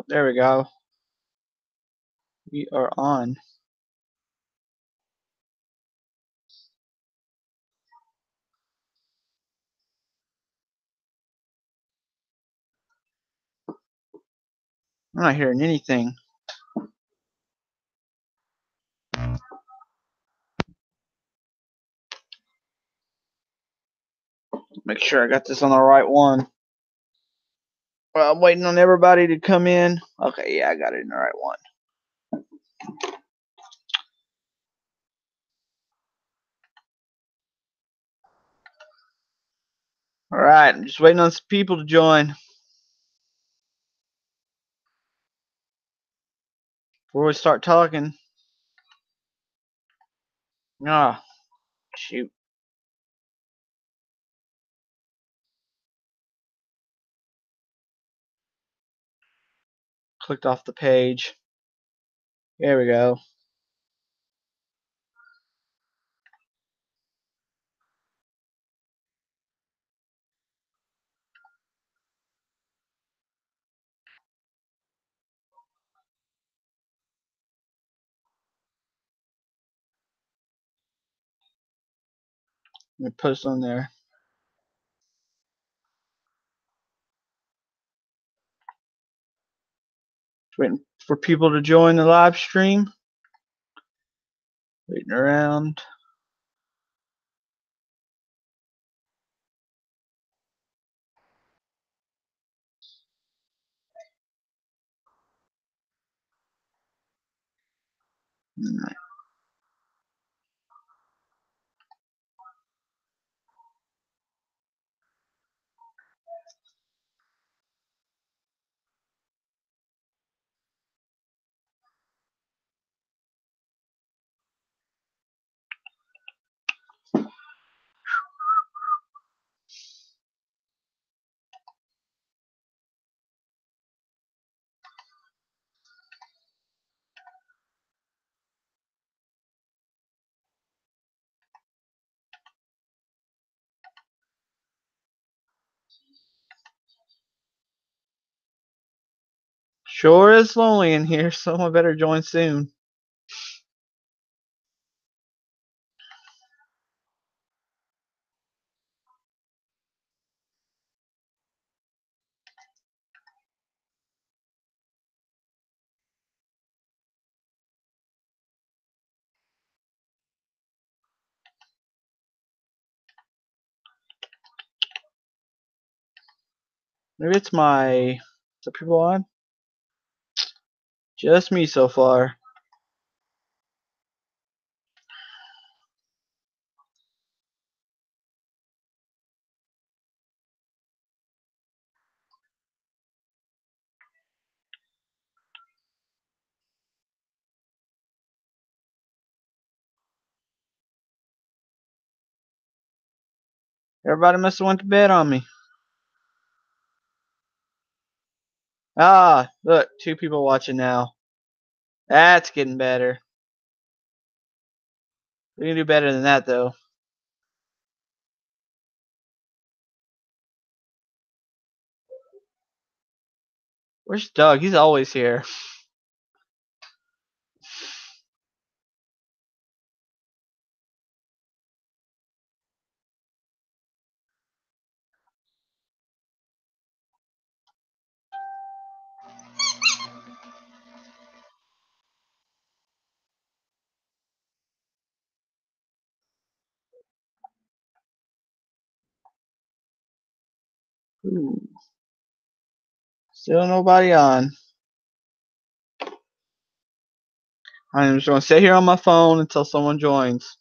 Oh, there we go. We are on. I'm not hearing anything. Make sure I got this on the right one. Well, I'm waiting on everybody to come in. Okay, yeah, I got it in the right one. Alright, I'm just waiting on some people to join before we start talking. Ah, shoot. Clicked off the page. There we go. Let me post on there. Just waiting for people to join the live stream. Waiting around. Sure is lonely in here, so I better join soon. Maybe it's my... Is the people on? Just me so far. Everybody must have went to bed on me. Ah, look, 2 people watching now. That's getting better. We can do better than that, though. Where's Doug? He's always here. Ooh. Still nobody on. I'm just going to sit here on my phone until someone joins.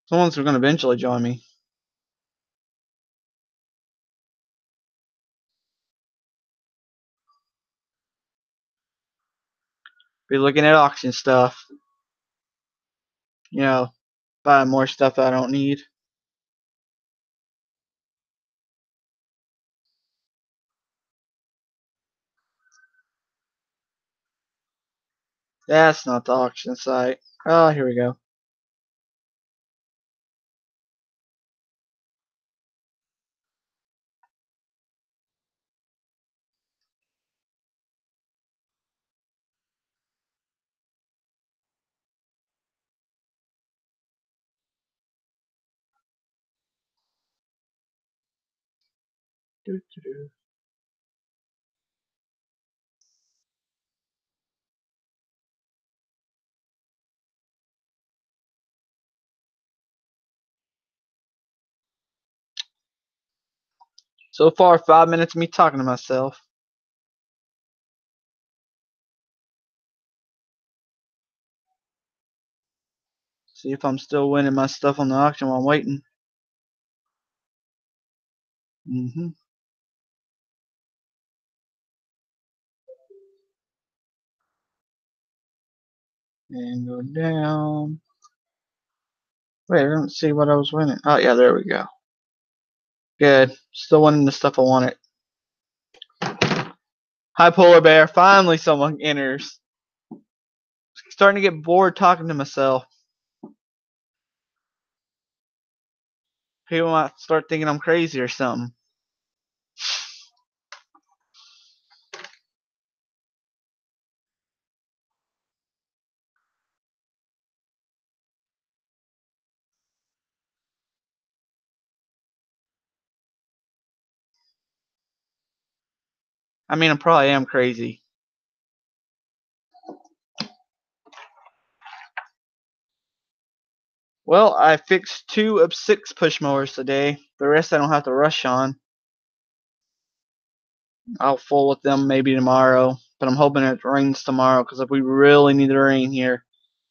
Someone's going to eventually join me. Be looking at auction stuff. You know, buying more stuff I don't need. That's not the auction site. Oh, here we go. So far, 5 minutes of me talking to myself. See if I'm still winning my stuff on the auction while I'm waiting. And go down. Wait, I don't see what I was winning. Oh, yeah, there we go. Good. Still winning the stuff I wanted. Hi, Polar Bear. Finally someone enters. Starting to get bored talking to myself. People might start thinking I'm crazy or something. I mean, I probably am crazy. Well, I fixed 2 of 6 push mowers today. The rest I don't have to rush on. I'll full with them maybe tomorrow, but I'm hoping it rains tomorrow because if we really need the rain here.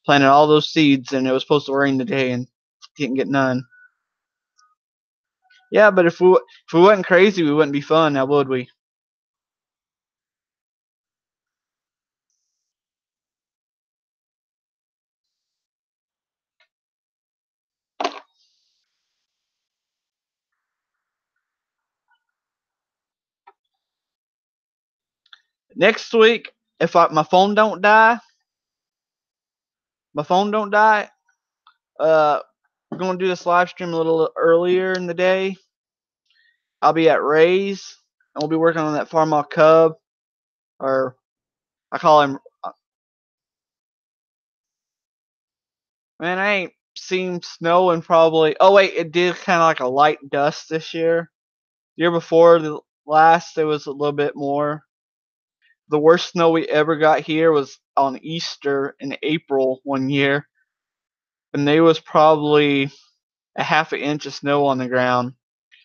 Planted all those seeds and it was supposed to rain today and didn't get none. Yeah, but if we wasn't crazy, we wouldn't be fun, now would we? Next week, if my phone don't die, we're gonna do this live stream a little earlier in the day. I'll be at Ray's and we'll be working on that Farmall Cub, or I call him. Man, I ain't seen snow in probably. Oh wait, it did kind of like a light dust this year. The year before the last, it was a little bit more. The worst snow we ever got here was on Easter in April one year, and there was probably a half an inch of snow on the ground,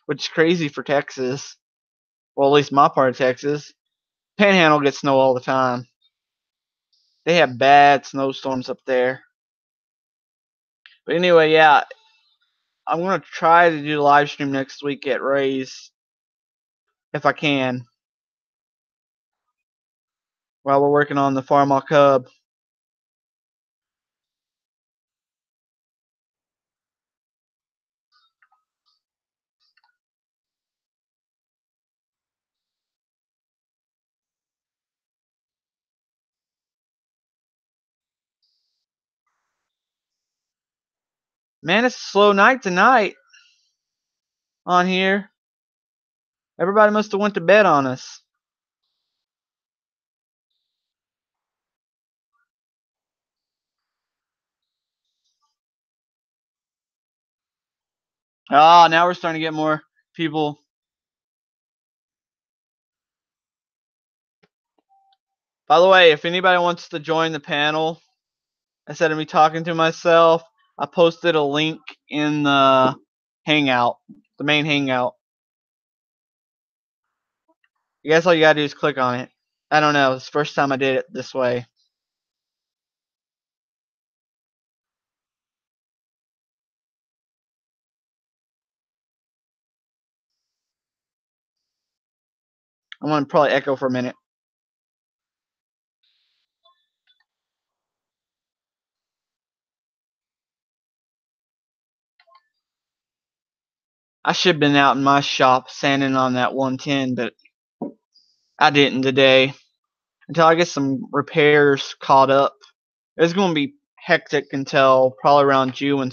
which is crazy for Texas. Well, at least my part of Texas. Panhandle gets snow all the time. They have bad snowstorms up there. But anyway, yeah, I'm gonna try to do a live stream next week at Ray's if I can, while we're working on the Farmall Cub. Man, it's a slow night tonight on here. Everybody must have went to bed on us. Ah, now we're starting to get more people. By the way, if anybody wants to join the panel, instead of me talking to myself, I posted a link in the Hangout, the main Hangout. I guess all you gotta do is click on it. I don't know. It's the first time I did it this way. I'm gonna probably echo for a minute. I should have been out in my shop sanding on that 110, but I didn't today. Until I get some repairs caught up. It's gonna be hectic until probably around June when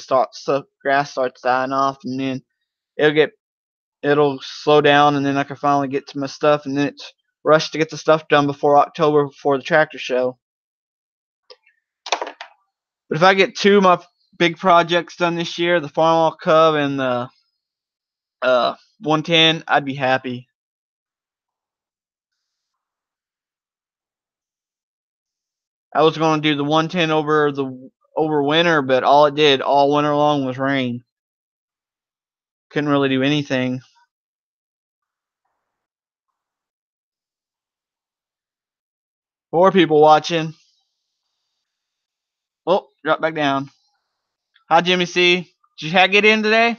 grass starts dying off, and then it'll slow down, and then I can finally get to my stuff, and then it's rushed to get the stuff done before October, before the tractor show. But if I get 2 of my big projects done this year, the Farmall Cub and the 110, I'd be happy. I was going to do the 110 over winter, but all it did all winter long was rain. Couldn't really do anything. Four people watching. Oh, drop back down. Hi, Jimmy C. Did you get in today?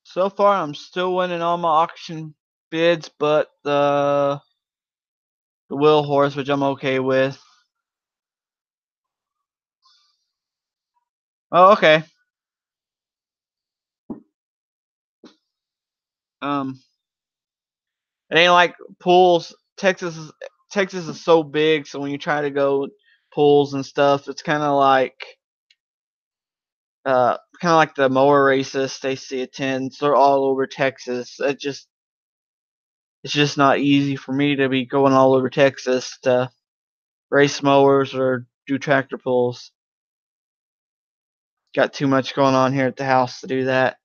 So far, I'm still winning all my auction bids, but the wheel horse, which I'm okay with. Oh, okay. It ain't like pools. Texas is so big, so when you try to go pools and stuff, it's kind of like the mower races Stacy attends. They're all over Texas. It's just not easy for me to be going all over Texas to race mowers or do tractor pulls. Got too much going on here at the house to do that.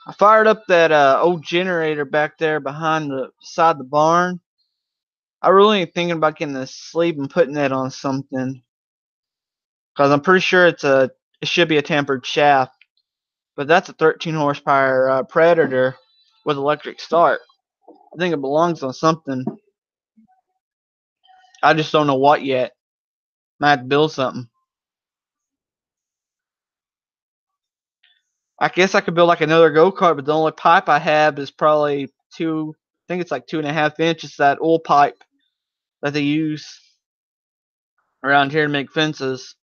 I fired up that old generator back there behind the side of the barn. I really ain't thinking about getting a sleeve and putting that on something, because I'm pretty sure it should be a tempered shaft. But that's a 13 horsepower Predator with electric start. I think it belongs on something. I just don't know what yet. Might have to build something. I guess I could build like another go-kart, but the only pipe I have is probably I think it's like 2.5 inches, that oil pipe that they use around here to make fences.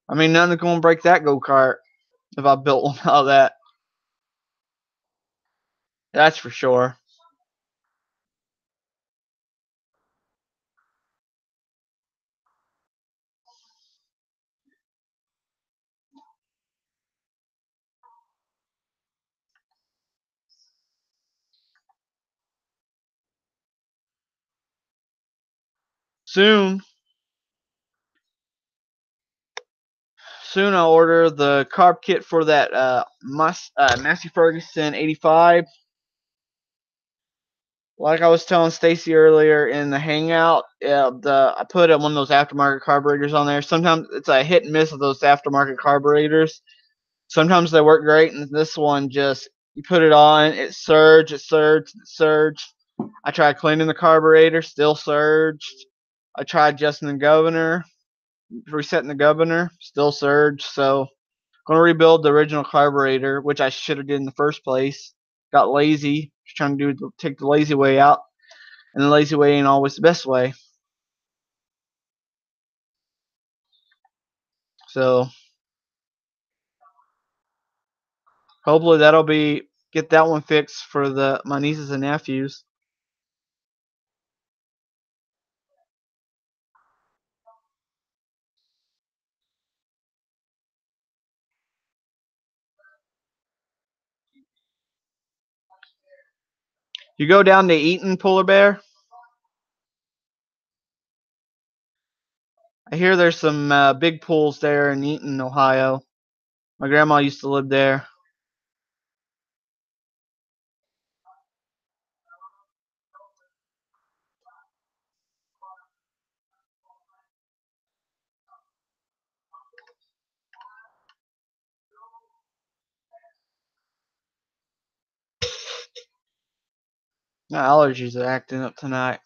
I mean, nothing's going to break that go-kart if I built one out of that. That's for sure. Soon, soon I'll order the carb kit for that Massey Ferguson 85. Like I was telling Stacy earlier in the hangout, I put one of those aftermarket carburetors on there. Sometimes it's a hit and miss of those aftermarket carburetors. Sometimes they work great, and this one just, you put it on, it surged, it surged, it surged. I tried cleaning the carburetor, still surged. I tried adjusting the governor, resetting the governor, still surged. So I'm gonna rebuild the original carburetor, which I should have did in the first place. Got lazy, just trying to take the lazy way out, and the lazy way ain't always the best way. So hopefully that'll get that one fixed for my nieces and nephews. You go down to Eaton, Polar Bear. I hear there's some big pools there in Eaton, Ohio. My grandma used to live there. My allergies are acting up tonight.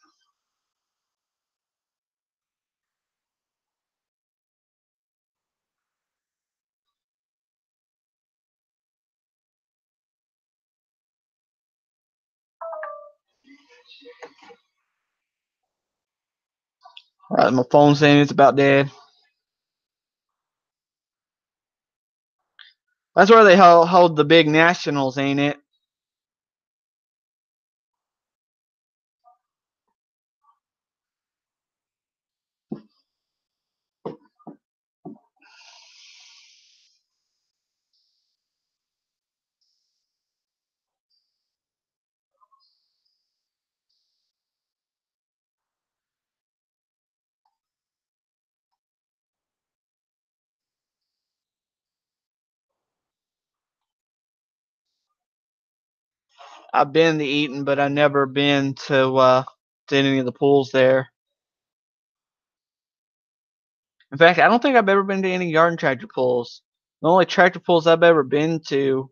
My phone's saying it's about dead. That's where they hold the big nationals, ain't it? I've been to Eaton, but I've never been to any of the pools there. In fact, I don't think I've ever been to any garden tractor pools. The only tractor pools I've ever been to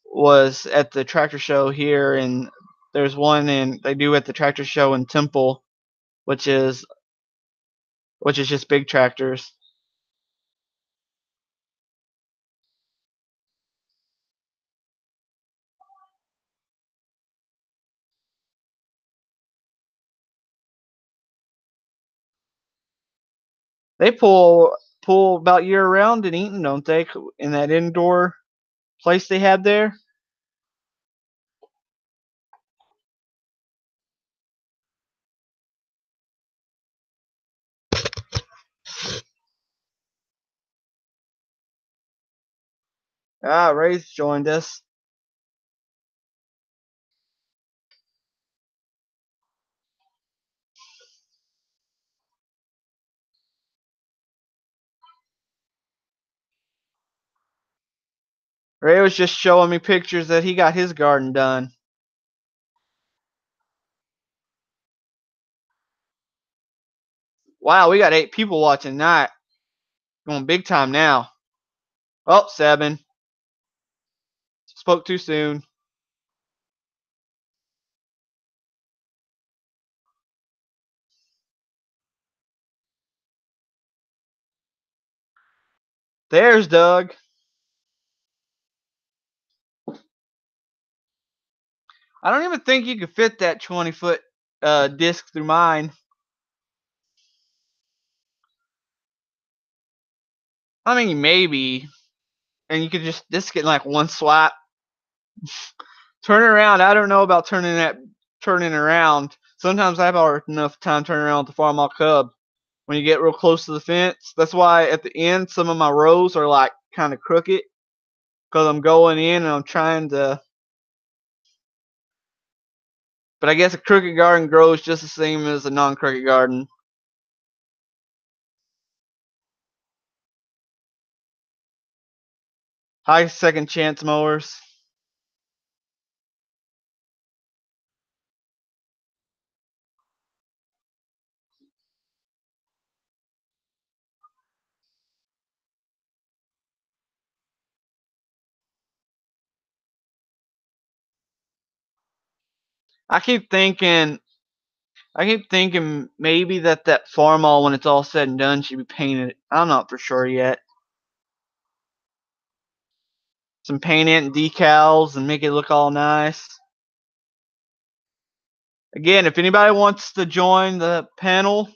was at the tractor show here, and there's one they do at the tractor show in Temple, which is just big tractors. They pull about year round in Eaton, don't they? In that indoor place they had there. Ah, Ray's joined us. Ray was just showing me pictures that he got his garden done. Wow, we got 8 people watching tonight. Going big time now. Oh, 7. Spoke too soon. There's Doug. I don't even think you could fit that 20-foot disc through mine. I mean, maybe. And you could just disc it in like one swap. Turn around. I don't know about turning around. Sometimes I have hard enough time turning around with the Farmall Cub when you get real close to the fence. That's why at the end some of my rows are like kind of crooked because I'm going in and I'm trying to. But I guess a crooked garden grows just the same as a non-crooked garden. High second chance mowers. I keep thinking maybe that Farmall, when it's all said and done, should be painted. I'm not for sure yet. Some paint it and decals and make it look all nice. Again, if anybody wants to join the panel,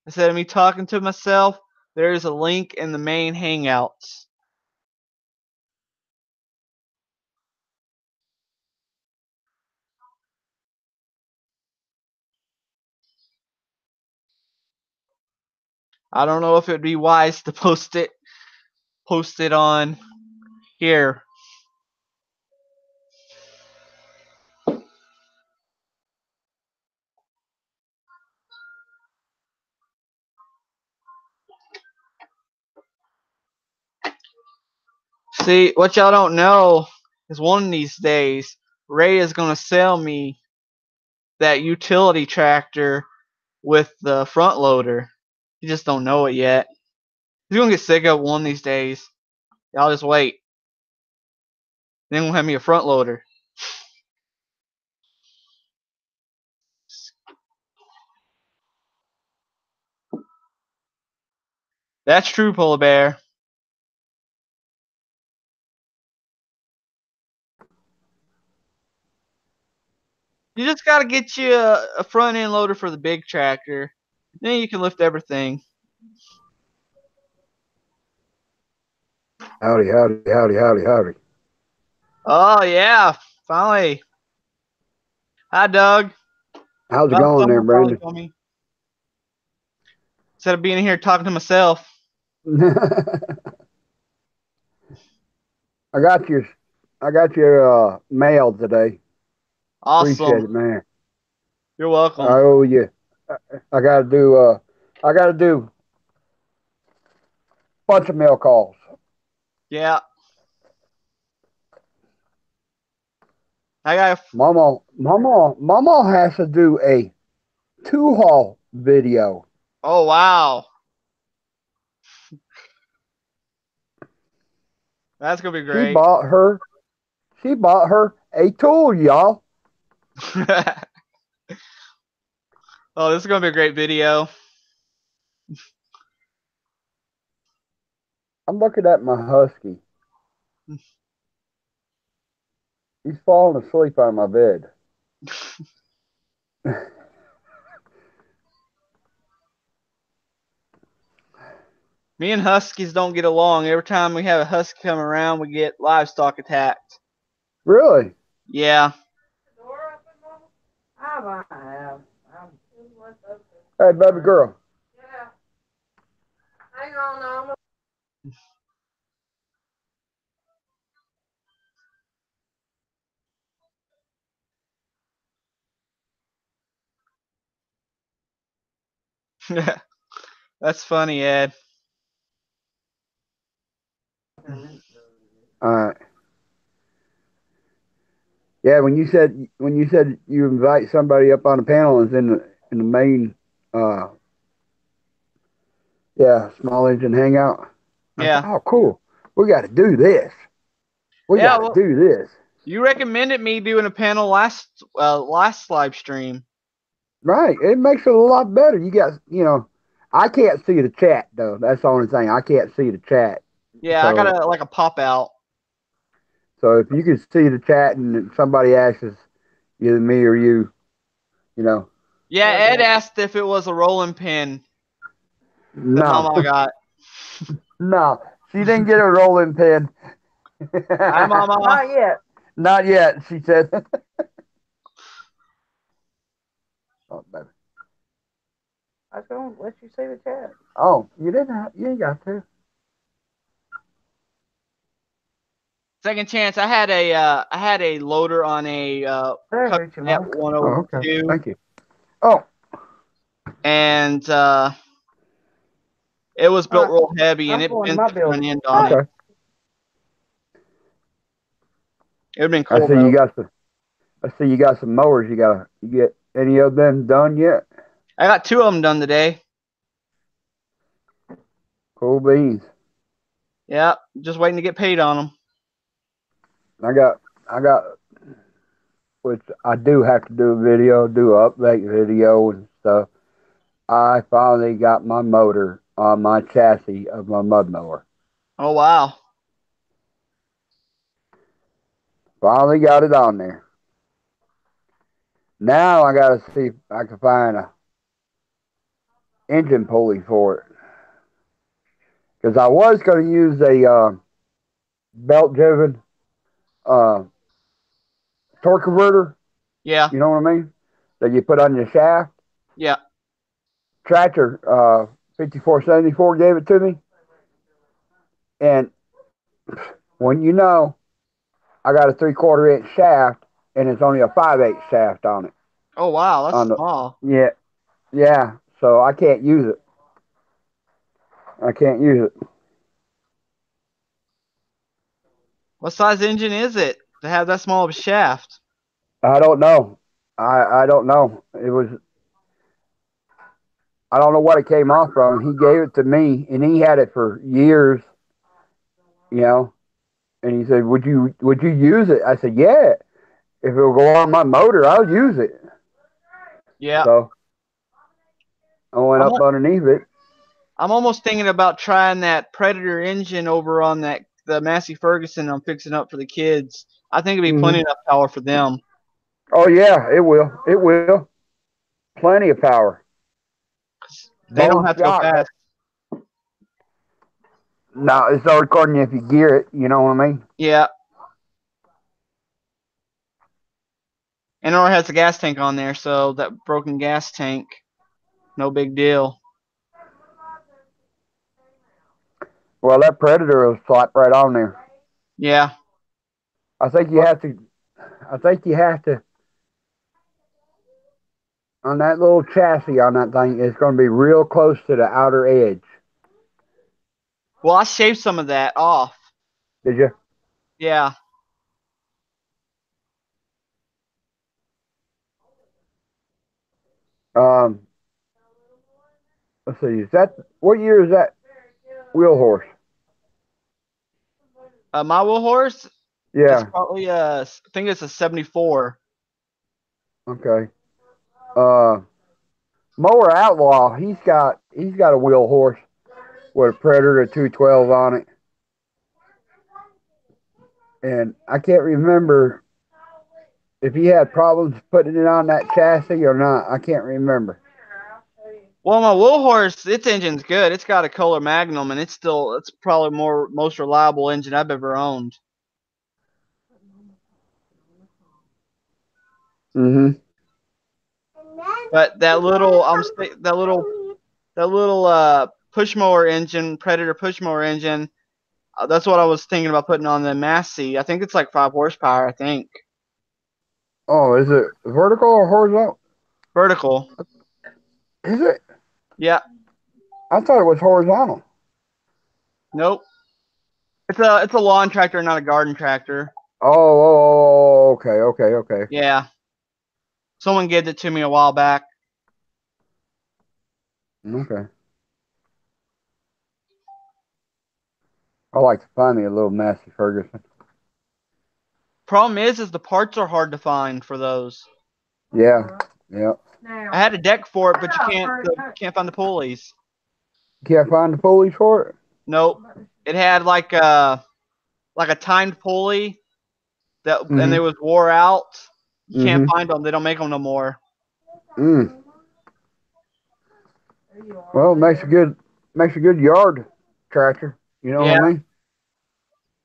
instead of me talking to myself, there is a link in the main Hangouts. I don't know if it'd be wise to post it on here. See, what y'all don't know is one of these days, Ray is going to sell me that utility tractor with the front loader. You just don't know it yet. He's going to get sick of it one of these days. Y'all just wait. Then we'll have me a front loader. That's true, Polar Bear. You just got to get you a front end loader for the big tractor. Then you can lift everything. Howdy, howdy, howdy, howdy, howdy. Oh yeah, finally. Hi, Doug. How's it Well, going there, someone finally Brandon? told me instead of being here talking to myself. I got your, I got your mail today. Awesome. Appreciate it, man. You're I welcome. owe you. I gotta do. I gotta do a bunch of mail calls. Yeah, I got. Mama has to do a two-haul video. Oh wow, that's gonna be She great. bought her. She bought her a tool, y'all. Oh, this is gonna be a great video. I'm looking at my husky. He's falling asleep on my bed. Me and huskies don't get along. Every time we have a husky come around, we get livestock attacked. Really? Yeah. Hey, baby girl. That's funny, Ed. All right. Yeah, when you said you invite somebody up on the panel is in the main small engine hangout. I said, Yeah. oh cool. We got to do this. We Yeah. got to Well, do this. you recommended me doing a panel last live stream. Right. It makes it a lot better. I can't see the chat though. That's the only thing. I can't see the chat. Yeah, I got So a pop out. so if you can see the chat and somebody asks either me or you know, Yeah, Ed asked if it was a rolling pin that no, Mama got. no, she didn't get a rolling pin. Hi, Mama. Not yet. Not yet, she said. Oh, baby. I was going to let you see the chat. Oh, you ain't got to. Second chance. I had a loader on a There, Custom Richie at Monk. Oh, okay. 102, Thank you. Oh, and it was all built right. real heavy, and I'm it going to bent my the front building. end on it. Okay. It would have been I cool see you though. got some. I see you got some mowers. You get any of them done yet? I got two of them done today. Cool beans. Yeah, just waiting to get paid on them. I got, which I do have to do a video, do an update video and stuff. I finally got my motor on my chassis of my mud mower. Oh wow. Finally got it on there. Now I got to see if I can find a engine pulley for it. Because I was going to use a belt driven uh, torque converter. Yeah. You know what I mean? That you put on your shaft. Yeah. Tractor 5474 gave it to me. And when I got a 3/4 inch shaft and it's only a 5/8 shaft on it. Oh wow, that's On the small. Yeah, yeah. So I can't use it. I can't use it. What size engine is it to have that small of a shaft? I don't know. I don't know. It was I don't know what it came off from. He gave it to me, and he had it for years, you know. And he said, "Would you use it?" I said, "Yeah. If it'll go on my motor, I'll use it." Yeah. So I went I'm up underneath it. I'm almost thinking about trying that Predator engine over on the Massey Ferguson I'm fixing up for the kids. I think it'd be plenty Hmm. enough power for them. Oh yeah, it will. It will. Plenty of power. They don't Bone have to go shock. fast. No, it's all recording if you gear it. You know what I mean? Yeah. And it only has a gas tank on there, so that broken gas tank, no big deal. Well, that Predator will slap right on there. Yeah. I think you have to. I think you have to. On that little chassis on that thing, it's going to be real close to the outer edge. Well, I shaved some of that off. Did you? Yeah. Um, let's see. Is that what year is that wheel horse? My wheel horse, it's Yeah. probably I think it's a 74. Okay. Uh, Mower Outlaw. He's got a wheel horse with a Predator 212 on it, and I can't remember if he had problems putting it on that chassis or not. I can't remember. Well, my wheel horse, its engine's good. It's got a Kohler Magnum, and it's probably most reliable engine I've ever owned. Mm-hmm. But that little push mower engine, Predator push mower engine, that's what I was thinking about putting on the Massey. I think it's like 5 horsepower. I think Oh, is it vertical or horizontal? vertical. Is it? Yeah. I thought it was horizontal. Nope. It's a lawn tractor, not a garden tractor. Oh, okay. Yeah. Someone gave it to me a while back. Okay. I like to find me a little Massey Ferguson. Problem is the parts are hard to find for those. Yeah. I had a deck for it, but you can't find the pulleys. Can't find the pulleys for it? Nope. It had like a timed pulley and they Mm-hmm. was wore out. You can't Mm-hmm. find them. They don't make them no more. Mm. Well, it makes a good yard tractor. You know Yeah. what I mean?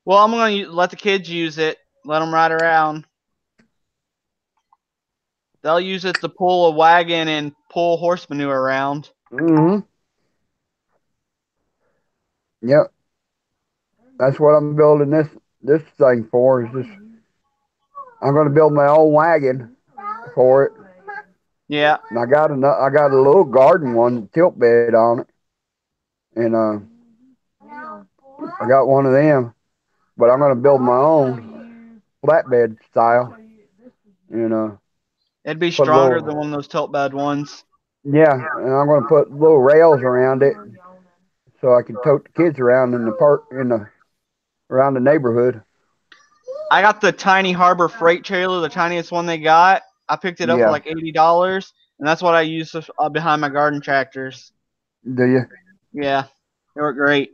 Well, I'm gonna let the kids use it. Let them ride around. They'll use it to pull a wagon and pull horse manure around. Mm-hmm. Yep. That's what I'm building this thing for. Is this? I'm going to build my own wagon for it. Yeah. And I got a little garden one tilt bed on it, and I got one of them. But I'm going to build my own flatbed style, and It'd be put a stronger than little, one of those tilt bed ones. yeah, and I'm going to put little rails around it so I can tote the kids around in the park around the neighborhood. I got the tiny Harbor freight trailer, the tiniest one they got. I picked it up for Yeah, like $80, and that's what I use behind my garden tractors. do you? Yeah, they work great.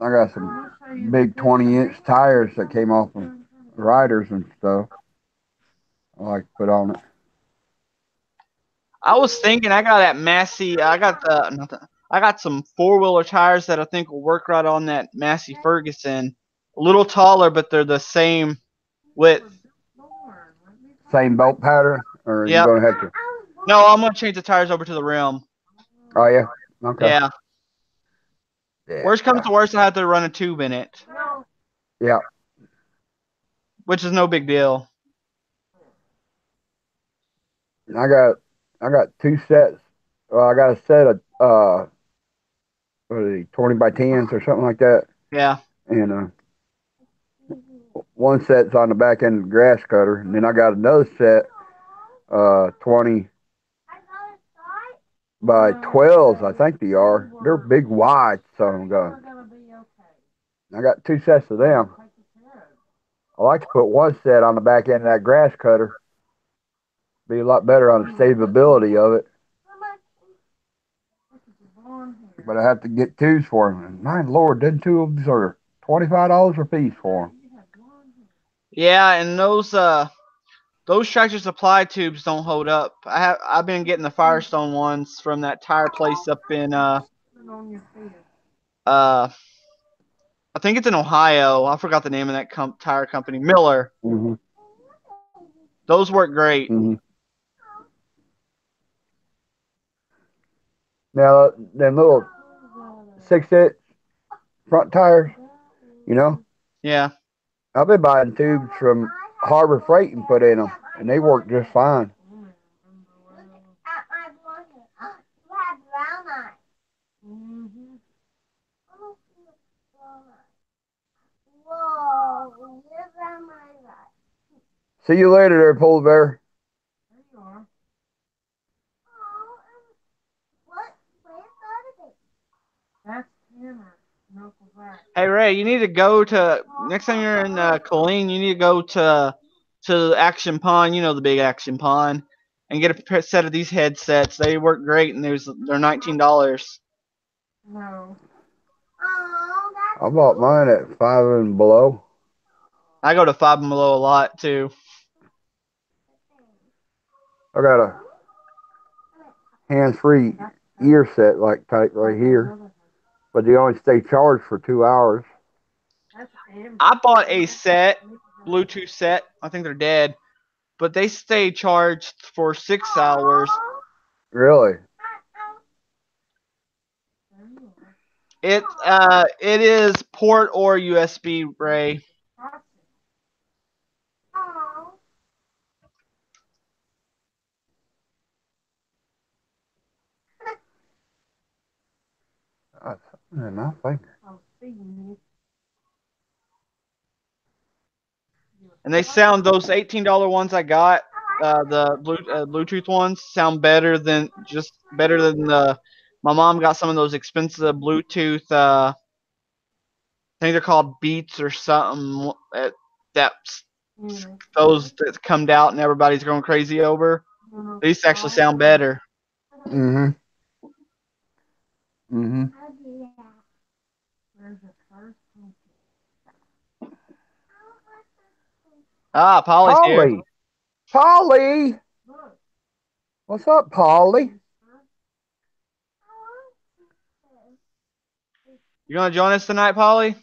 I got some big 20-inch tires that came off of riders and stuff. I like to put on it. I was thinking I got that Massey. I got some four-wheeler tires that I think will work right on that Massey Ferguson. A little taller, but they're the same width. Same belt pattern, or you Yep. gonna have to? No, I'm gonna change the tires over to the rim. Oh yeah. Okay. Yeah. Yeah. Worst comes to worst, I have to run a tube in it, Yeah. which is no big deal. I got I got two sets. Well, I got a set of what are they, 20 by 10s or something like that, Yeah. and one set's on the back end of the grass cutter, and then I got another set, 20 by 12s. I think they are. They're big wide son of guns. I got two sets of them. I like to put one set on the back end of that grass cutter. Be a lot better on the stability of it. But I have to get twos for them. And my Lord, them two of them are $25 a piece for them. Yeah, and those tractor supply tubes don't hold up. I've been getting the Firestone ones from that tire place up in uh I think it's in Ohio. I forgot the name of that tire company. Miller. Hmm. Those work great. Hmm. Now, them little 6-inch front tires, you know, Yeah. I've been buying tubes from Harbor Freight and put in them, and they work just fine. See you later there, Polar Bear. Hey Ray, you need to go to next time you're in Colleen. You need to go to Action Pond. You know the big Action Pond, and get a set of these headsets. They work great, and they're $19. I bought mine at Five and Below. I go to Five and Below a lot too. I got a hands-free ear set like type right here, but they only stay charged for 2 hours. I bought a set, Bluetooth set. I think they're dead, but they stay charged for 6 hours. Really? It is port or USB, Ray. That's something in my finger. And they sound those $18 ones I got. The Bluetooth ones sound better than the. My mom got some of those expensive Bluetooth. I think they're called Beats or something. That's those that come out and everybody's going crazy over. These actually sound better. Mm-hmm. Mm-hmm. Ah, Polly's here. Polly! Polly! What's up, Polly? You gonna join us tonight, Polly?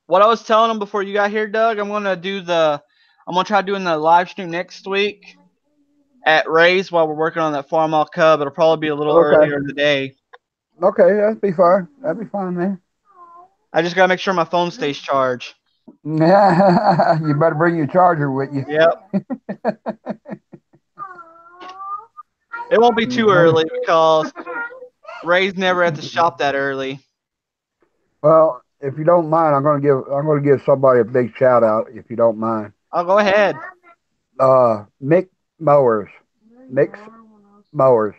What I was telling them before you got here, Doug, I'm gonna try doing the live stream next week at Ray's while we're working on that Farmall Cub. It'll probably be a little Okay. earlier in the day. Okay, that'd be fine. That'd be fine, man. I just gotta make sure my phone stays charged. You better bring your charger with you. Yep. It won't be too early because Ray's never at the shop that early. Well, if you don't mind, I'm gonna give somebody a big shout out if you don't mind. I'll go ahead. Mick Mowers. Mick Mowers.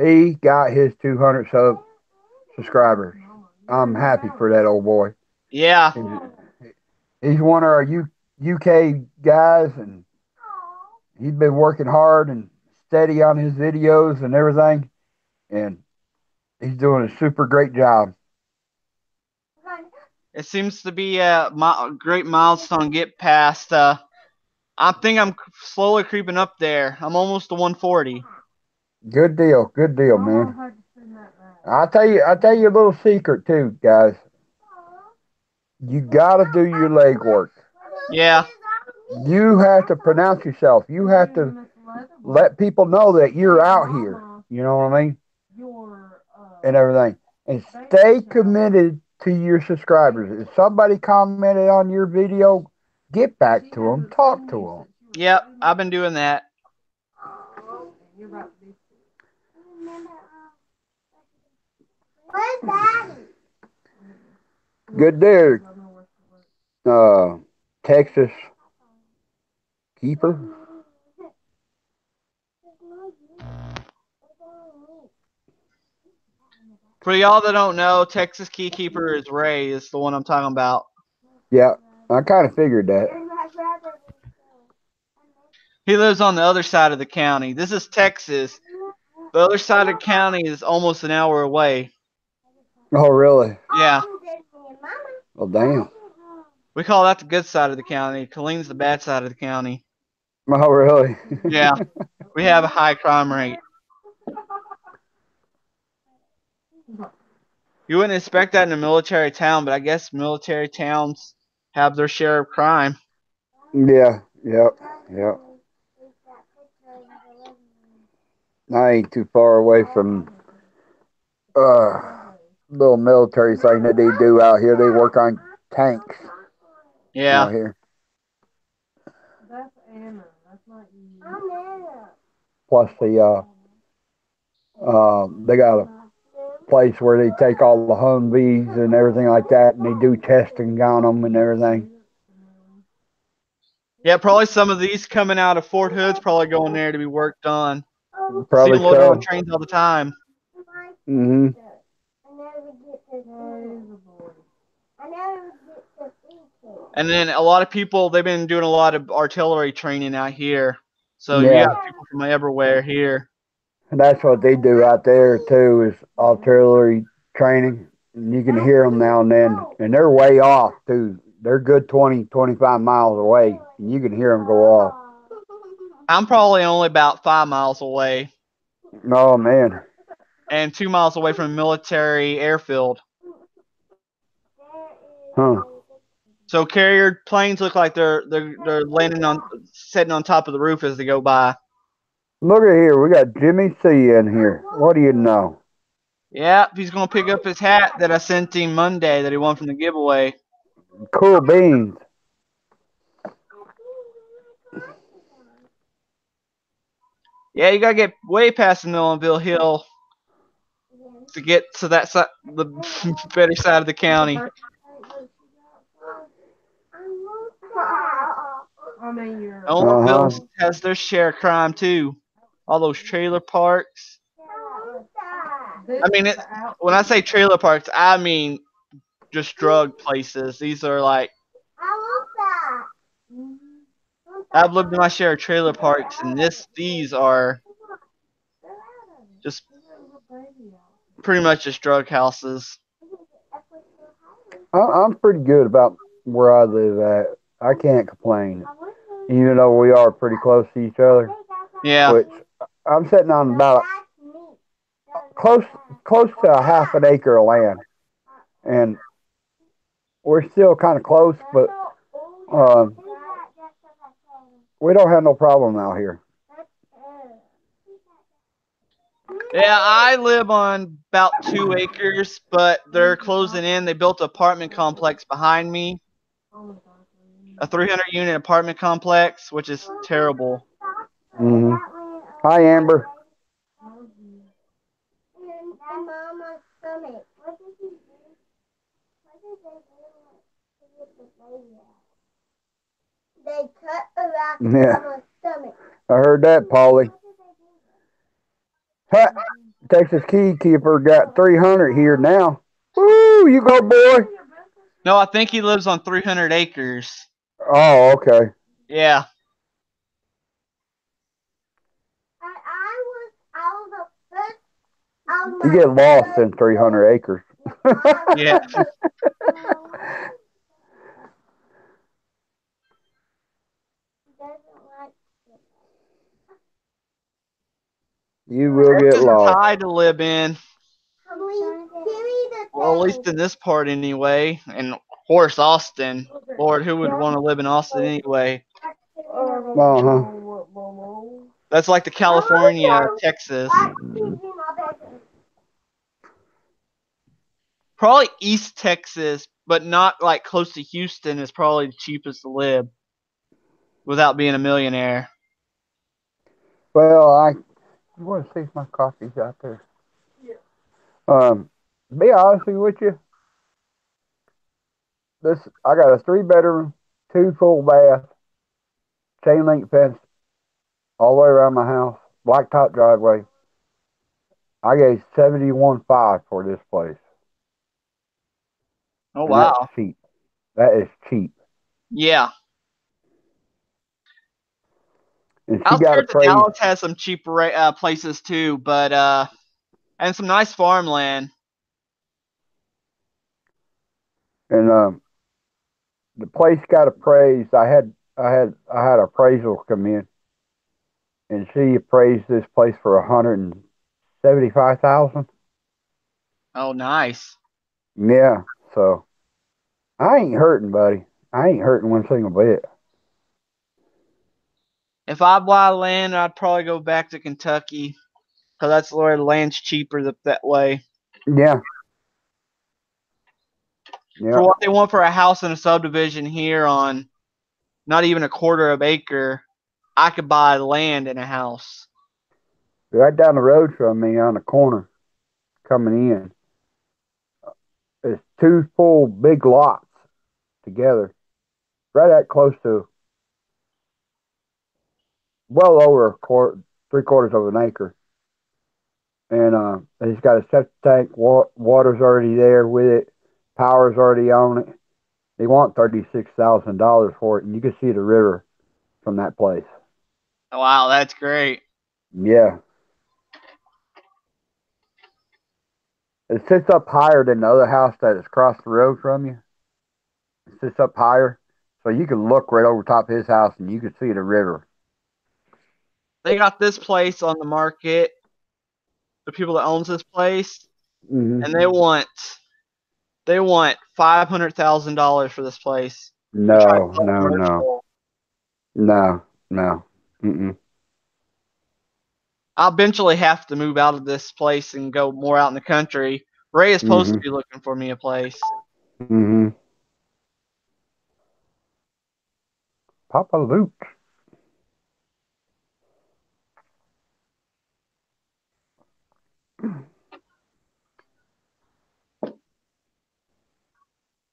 He got his 200 subscribers. I'm happy for that old boy. Yeah. He's one of our UK guys, and he's been working hard and steady on his videos and everything, and he's doing a super great job. It seems to be a great milestone get past. I think I'm slowly creeping up there. I'm almost to 140. Good deal, man. I'll tell you a little secret too, guys. You gotta do your leg work. Yeah. You have to pronounce yourself. You have to let people know that you're out here. You know what I mean? And everything. And stay committed to your subscribers. If somebody commented on your video, get back to them. Talk to Yep. I've been doing that. them. Good there, Texas keeper. For y'all that don't know, Texas Keykeeper is Ray. Is the one I'm talking about. Yeah. I kind of figured that. He lives on the other side of the county. This is Texas. The other side of the county is almost an hour away. Oh, really? Yeah, Well, damn. we call that the good side of the county. Killing's the bad side of the county. Oh, really? Yeah, we have a high crime rate. You wouldn't expect that in a military town, but I guess military towns have their share of crime. Yeah. Yep. Yep. I ain't too far away from little military thing that they do out here. They work on tanks Yeah, out here. Plus they got a place where they take all the Humvees and everything like that, and they do testing on them and everything. yeah. Probably some of these coming out of Fort Hood's probably going there to be worked on. See Probably them loaded on so. trains all the time. Hmm. And then a lot of people they've been doing a lot of artillery training out here. So we Yeah, got people from everywhere here. and that's what they do out there too is artillery training. And you can hear them now and then, and they're way off too. They're good 20, 25 miles away, and you can hear them go off. I'm probably only about 5 miles away Oh man, and 2 miles away from a military airfield. huh? So carrier planes look like they're landing on sitting on top of the roof as they go by. Look at here, we got Jimmy C in here. What do you know? Yeah, he's gonna pick up his hat that I sent him Monday that he won from the giveaway. Cool beans. Yeah, you gotta get way past the Millenville Hill to get to that side, the better side of the county. Uh Millenville huh. has their share of crime too. All those trailer parks. I mean, when I say trailer parks, I mean just drug places. These are like I've lived in my share of trailer parks, and these are just pretty much just drug houses. I'm pretty good about where I live at. I can't complain, even though we are pretty close to each other. Yeah. Which I'm sitting on about close close to a half an acre of land, and we're still kind of close, but um, we don't have no problem out here. Yeah, I live on about 2 acres, but they're closing in. They built an apartment complex behind me, a 300 unit apartment complex, which is terrible. Hmm. Hi, Amber. Yeah, I heard that, Polly. Ha, Texas Key Keeper got 300 here now. Woo, you go, boy. No, I think he lives on 300 acres. Oh, okay. Yeah. You get lost in 300 acres. Yeah. You will get Texas is lost. high to live in. Well, at least in this part anyway. And of course, Austin. Lord, who would want to live in Austin anyway? Uh huh. That's like the California, Texas. Probably East Texas, but not like close to Houston is probably the cheapest to live without being a millionaire. Well, you want to see if my coffee's out there? Be honest with you, this I got a 3 bedroom, 2 full bath, chain link fence all the way around my house, blacktop driveway. I gave 71.5 for this place, Oh and that's wow. cheap. That is cheap. Yeah. And she got Outskirts of appraised, Dallas has some cheaper places too, but and some nice farmland. and the place got appraised. I had appraisal come in, and she appraised this place for 175,000. Oh, nice. Yeah, so I ain't hurting, buddy. I ain't hurting one single bit. If I buy land, I'd probably go back to Kentucky because that's where the land's cheaper that way. Yeah, For yeah. what they want for a house in a subdivision here on not even a quarter of an acre, I could buy land in a house. Right down the road from me on the corner coming in, there's two full big lots together, right at close to well over a quarter, 3/4 of an acre. And he's got a septic tank. Water's already there with it. Power's already on it. They want $36,000 for it, and you can see the river from that place. Wow, that's great. Yeah, it sits up higher than the other house that is across the road from you. It sits up higher, so you can look right over top of his house, and you can see the river. They got this place on the market, the people that owns this place, Hmm. and they want $500,000 for this place. They're trying to No, sell no, no, commercial. no, no. Mm-mm. I'll eventually have to move out of this place and go more out in the country. Ray is supposed to Mm-hmm. be looking for me a place. Mm-hmm. Papa Luke.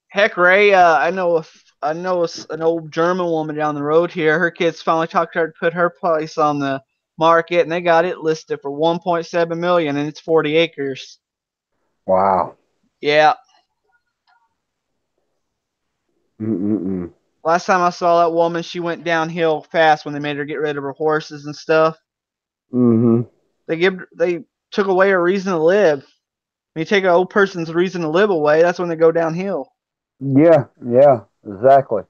Heck, Ray, I know an old German woman down the road here. Her kids finally talked to her to put her place on the market, and they got it listed for 1.7 million, and it's 40 acres. Wow. Yeah. Mm-mm-mm. Last time I saw that woman, she went downhill fast when they made her get rid of her horses and stuff. Mm-hmm. They took away her reason to live. When you take an old person's reason to live away, that's when they go downhill. Yeah, yeah, exactly.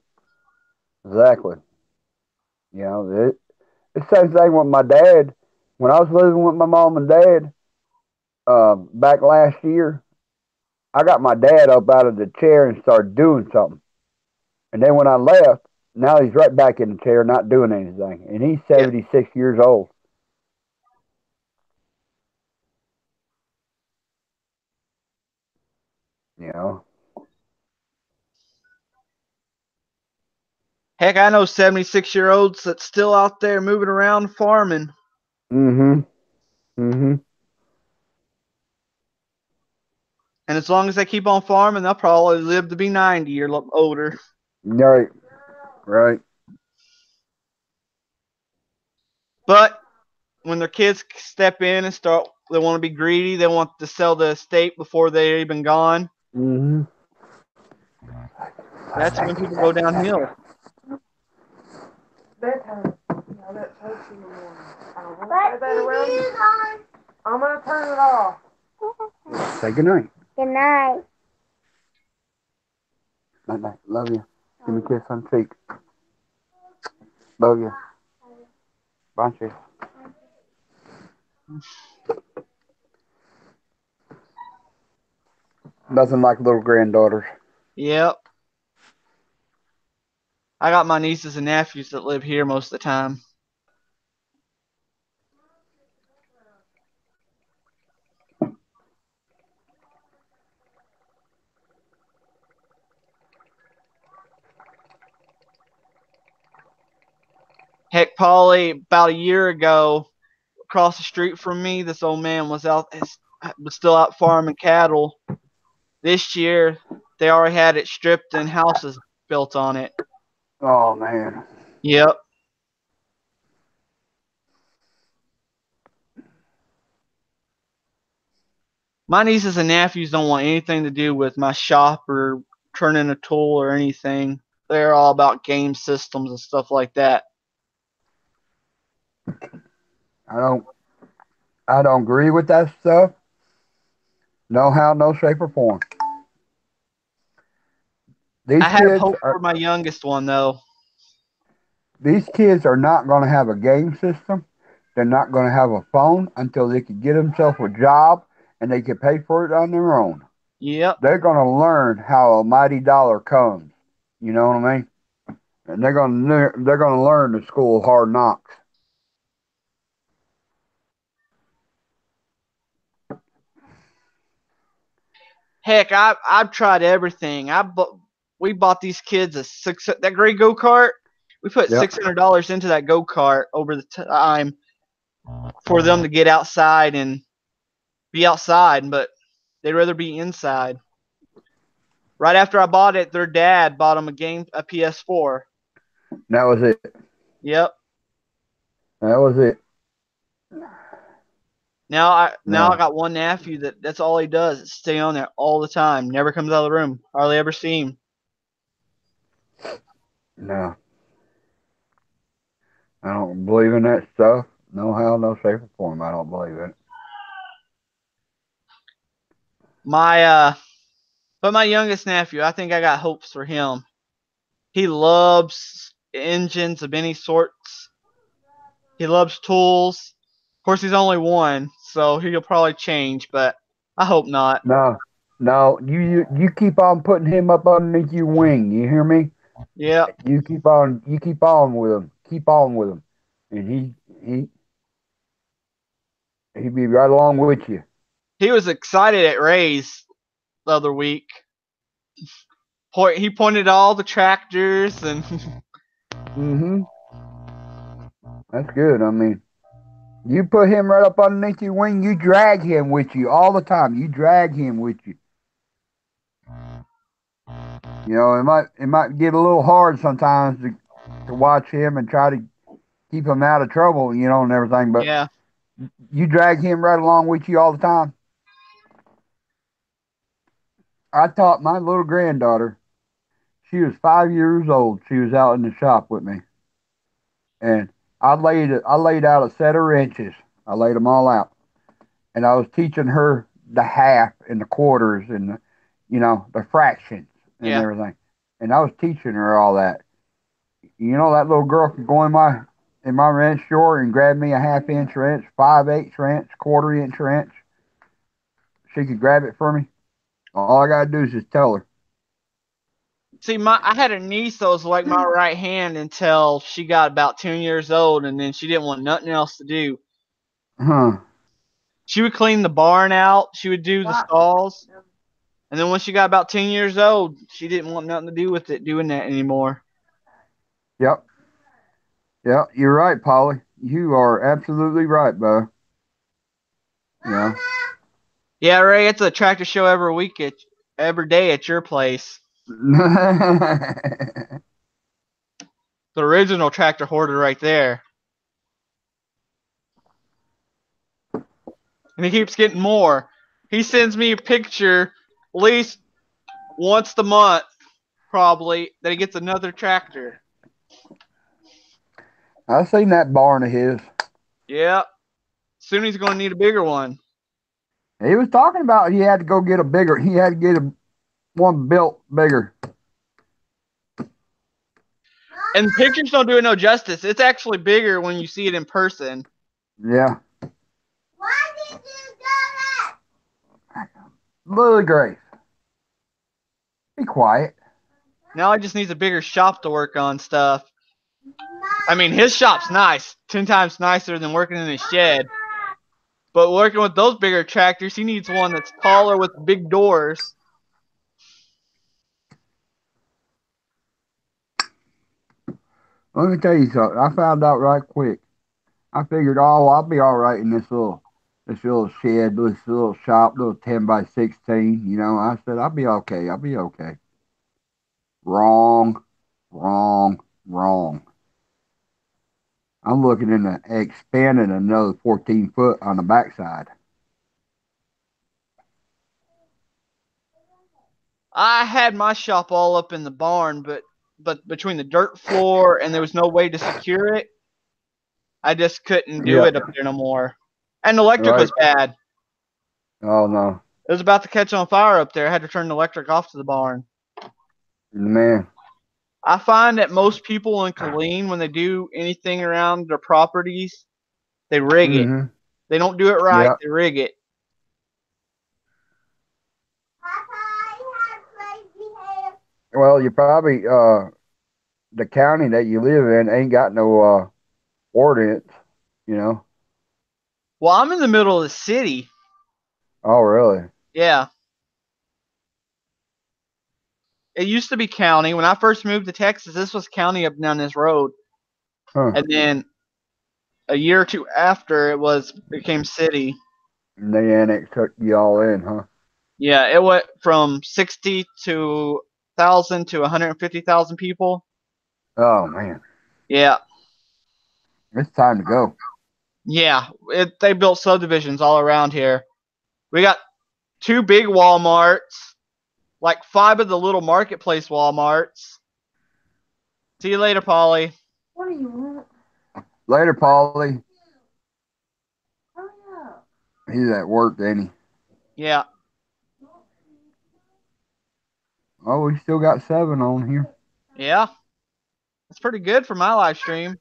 Exactly. You know, it's the same thing with my dad. When I was living with my mom and dad, back last year, I got my dad up out of the chair and started doing something. And then when I left, now he's right back in the chair, not doing anything. And he's Yeah. 76 years old. You know. Heck, I know 76-year-olds that's still out there moving around farming. Mm-hmm. Mm-hmm. And as long as they keep on farming, they'll probably live to be 90 or older. Right. Right. But when their kids step in and start, they want to be greedy. They want to sell the estate before they're even gone. Mm-hmm. That's when people go downhill. Bedtime. No, that's Hope in the morning. I won't say that around you. I'm gonna turn it off. Say goodnight. Good night. Night night. Love you. Give me a kiss on the cheek. Love you. Bunch you. Nothing like little granddaughters. Yep. I got my nieces and nephews that live here most of the time. Heck, Polly, about a year ago, across the street from me, this old man was still out farming cattle. This year, they already had it stripped and houses built on it. Oh man. Yep. My nieces and nephews don't want anything to do with my shop or turning a tool or anything. they're all about game systems and stuff like that. I don't agree with that stuff. No how, no shape or form. I These have kids hope are for my youngest one though. these kids are not going to have a game system. They're not going to have a phone until they can get themselves a job and they can pay for it on their own. Yep. They're going to learn how a mighty dollar comes. You know what I mean? And they're going to learn the school of hard knocks. Heck, I've tried everything. We bought these kids that gray go kart. We put Yep. $600 into that go kart over the time for them to get outside and be outside, but they'd rather be inside. Right after I bought it, their dad bought them a PS4. That was it. Yep. That was it. Now I No, got one nephew that's all he does is stay on there all the time. Never comes out of the room. Hardly ever see him. no. I don't believe in that stuff. No how, no shape or form. I don't believe in it. But my youngest nephew, I think I got hopes for him. He loves engines of any sorts. He loves tools. Of course, he's only one, so he'll probably change, but I hope not. No, no. You keep on putting him up underneath your wing. You hear me? Yeah. You keep on with him. Keep on with him, and he'll be right along with you. He was excited at Ray's the other week. He pointed at all the tractors and Mm-hmm. That's good. I mean, you put him right up underneath your wing. You drag him with you all the time. You drag him with you. You know, it might get a little hard sometimes to watch him and try to keep him out of trouble. You know, and everything. But yeah. you drag him right along with you all the time. I taught my little granddaughter. She was 5 years old. She was out in the shop with me, and I laid out a set of wrenches. I laid them all out, and I was teaching her the half and the quarters and the fractions and Yeah. everything. And I was teaching her all that. You know, that little girl could go in my wrench drawer and grab me a half-inch wrench, 5/8 wrench, quarter-inch wrench. She could grab it for me. All I gotta do is just tell her. See, I had a niece that was like my right hand until she got about 10 years old, and then she didn't want nothing else to do. Huh. She would clean the barn out. She would do the stalls. And then when she got about 10 years old, she didn't want nothing to do with it doing that anymore. Yep. Yep. You're right, Polly. You are absolutely right, bud. Yeah. Yeah, Ray, it's a tractor show every day at your place. The original tractor hoarder right there. And he keeps getting more. He sends me a picture at least once a month, probably, that he gets another tractor. I seen that barn of his. Yeah. Soon he's going to need a bigger one. He was talking about he had to go get a bigger. He had to get one built bigger. And the pictures don't do it no justice. It's actually bigger when you see it in person. Yeah. Why did you do that? Lily Grace, be quiet. Now he just needs a bigger shop to work on stuff. I mean, his shop's nice. 10 times nicer than working in his shed. But working with those bigger tractors, he needs one that's taller with big doors. Let me tell you something. I found out right quick. I figured, oh, I'll be all right in this little shed, this little shop, little 10 by 16. I said I'll be okay. I'll be okay. Wrong, wrong, wrong. I'm looking into expanding another 14 foot on the backside. I had my shop all up in the barn, but but between the dirt floor and there was no way to secure it, I just couldn't do Yeah. it up there no more. And the electric Right. was bad. Oh no, It was about to catch on fire up there. I had to turn the electric off to the barn. man. I find that most people in Killeen, when they do anything around their properties, they rig it. Mhm. They don't do it right, Yeah. they rig it. Well, you probably the county that you live in ain't got no ordinance. You know. Well, I'm in the middle of the city. Oh really? Yeah. It used to be county. When I first moved to Texas, this was county up and down this road. Huh. And then a year or two after, became city. And they annexed you all in, huh? Yeah, it went from 60 to 1,000 to 150,000 people. Oh man, Yeah. it's time to go. Yeah, they built subdivisions all around here. We got 2 big Walmarts, like 5 of the little marketplace Walmarts. See you later, Polly. What do you want? Later, Paulie. Hurry up. He's at work, ain't he? Yeah. Oh, we still got 7 on here. Yeah. That's pretty good for my live stream.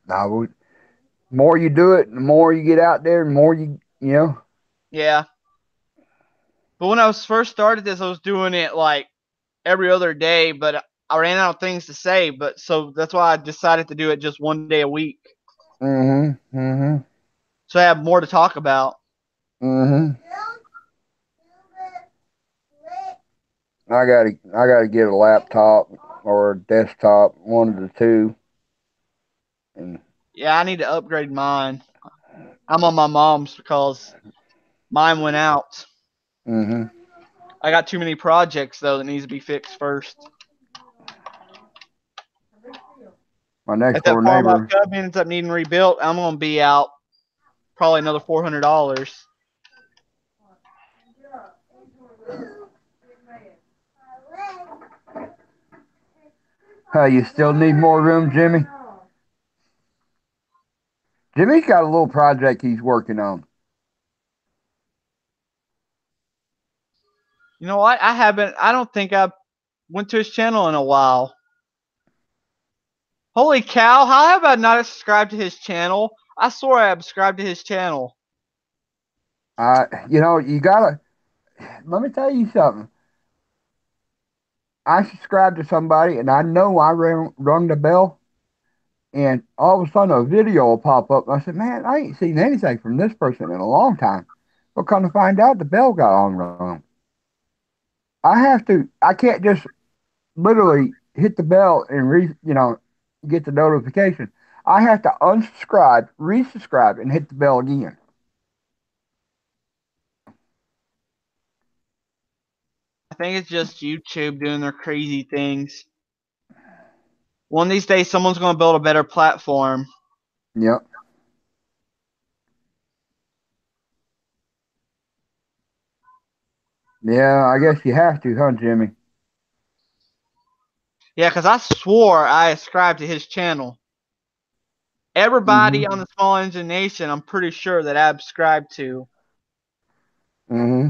Nah, more you do it, the more you get out there, the more you know. Yeah. But when I was first started this, I was doing it like every other day, but I ran out of things to say. But so that's why I decided to do it just one day a week. Mhm. Mhm. So I have more to talk about. Mhm. I gotta get a laptop or a desktop, one of the two. And Yeah, I need to upgrade mine. I'm on my mom's because mine went out. mhm. I got too many projects though that needs to be fixed first. My next If that door farm out neighbor. cub ends up needing rebuilt, I'm gonna be out probably another $400. You still need more room, Jimmy? Jimmy's got a little project he's working on. You know what? I don't think I went to his channel in a while. Holy cow, how have I not subscribed to his channel? I swore I subscribed to his channel. You gotta. Let me tell you something. I subscribed to somebody, and I know I rung the bell, and all of a sudden a video will pop up. And I said, "Man, I ain't seen anything from this person in a long time." But come to find out, the bell got on wrong. I have to. I can't just literally hit the bell and get the notification. I have to unsubscribe, resubscribe, and hit the bell again. I think it's just YouTube doing their crazy things. One of these days, someone's going to build a better platform. Yep. Yeah, I guess you have to, huh, Jimmy? Yeah, because I swore I subscribed to his channel. Everybody Mm-hmm. on the Small Engine Nation, I'm pretty sure that I subscribed to. Mm-hmm.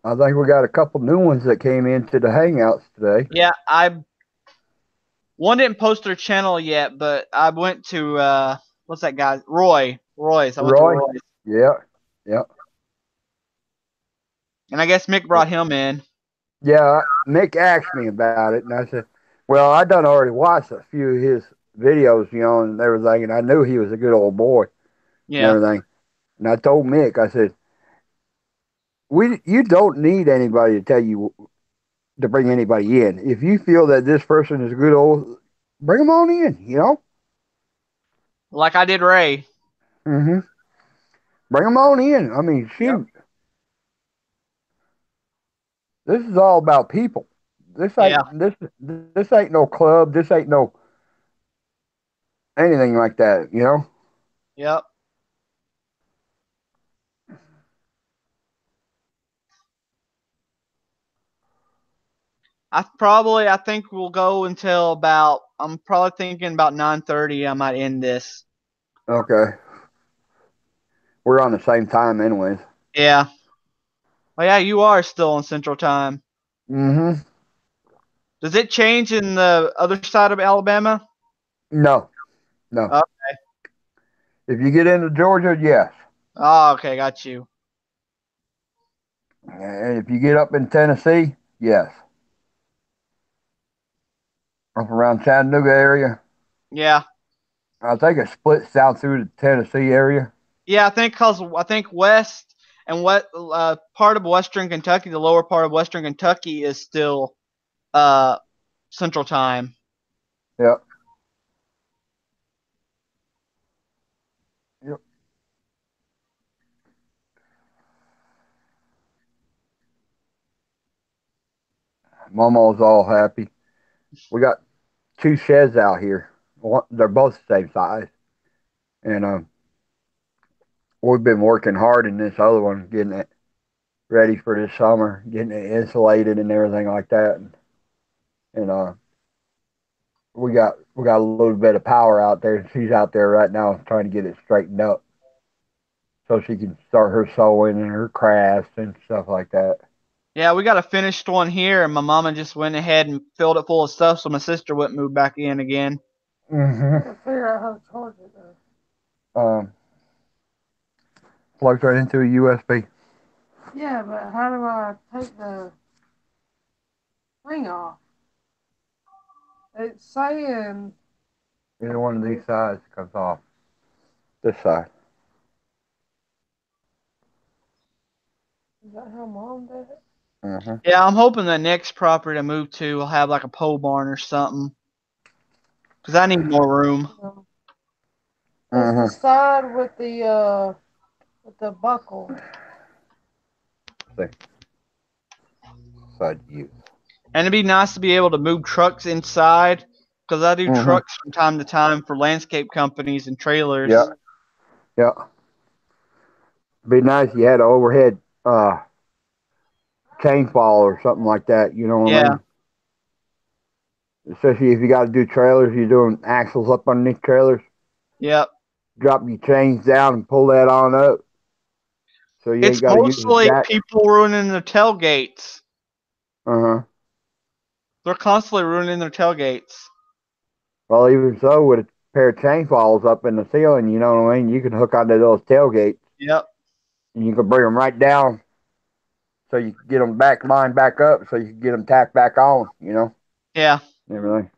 I think we got a couple new ones that came into the Hangouts today. Yeah, one didn't post their channel yet, but I went to what's that guy? Roy's. I went to Roy? Roy's. Yeah. Yeah. And I guess Mick brought him in. Yeah. Mick asked me about it, and I said, well, I done already watched a few of his videos, and everything, and I knew he was a good old boy and Yeah. everything. And I told Mick, I said, you don't need anybody to tell you to bring anybody in. If you feel that this person is a good old, bring them on in. Like I did Ray. Mm-hmm. Bring them on in. I mean, Yep. shoot, this is all about people. This Yeah. ain't this ain't no club. This ain't no anything like that. Yep. I think we'll go until about. I'm probably thinking about 9:30. I might end this. Okay. We're on the same time, anyways. Yeah. Oh yeah, you are still on Central Time. Mm-hmm. Does it change in the other side of Alabama? No, no. Oh, If you get into Georgia, yes. oh okay, got you. And if you get up in Tennessee, yes. Up around Chattanooga area, Yeah. I think it splits down through the Tennessee area. Yeah, I think West and what part of Western Kentucky, the lower part of Western Kentucky, is still uh Central Time. Yep. Yep. Mama's all happy. We got two sheds out here. They're both the same size, and we've been working hard in this other one, getting it ready for this summer, getting it insulated and everything like that. And we got a little bit of power out there. She's out there right now trying to get it straightened up so she can start her sewing and her crafts and stuff like that. Yeah, we got a finished one here, and my mama just went ahead and filled it full of stuff so my sister wouldn't move back in again. Mm-hmm. Figure out how to charge it though. Plugs right into a USB. Yeah, but how do I take the thing off? It's saying. Either one of these sides comes off. This side. Is that how Mom did it? Mm-hmm. Yeah, I'm hoping the next property I move to will have like a pole barn or something, because I need more room. No. It's the Mm-hmm. side with the buckle. See. Side use. And it'd be nice to be able to move trucks inside, because I do Mm-hmm. trucks from time to time for landscape companies and Yeah. trailers. Yeah. Be nice if you had an overhead chain fall or something like that. You know what I Yeah, mean? Especially if you got to do trailers, you're doing axles up underneath trailers. yep. Drop your chains down and pull that on up, so you It's ain't got to use a mostly jack. people ruining their tailgates. Uh huh. They're constantly ruining their tailgates. Well, even so, with a pair of chain falls up in the ceiling, you know what I mean. You can hook onto those tailgates, Yep. and you can bring them right down, so you can get them back lined back up, so you can get them tacked back on. You know, Yeah. and everything.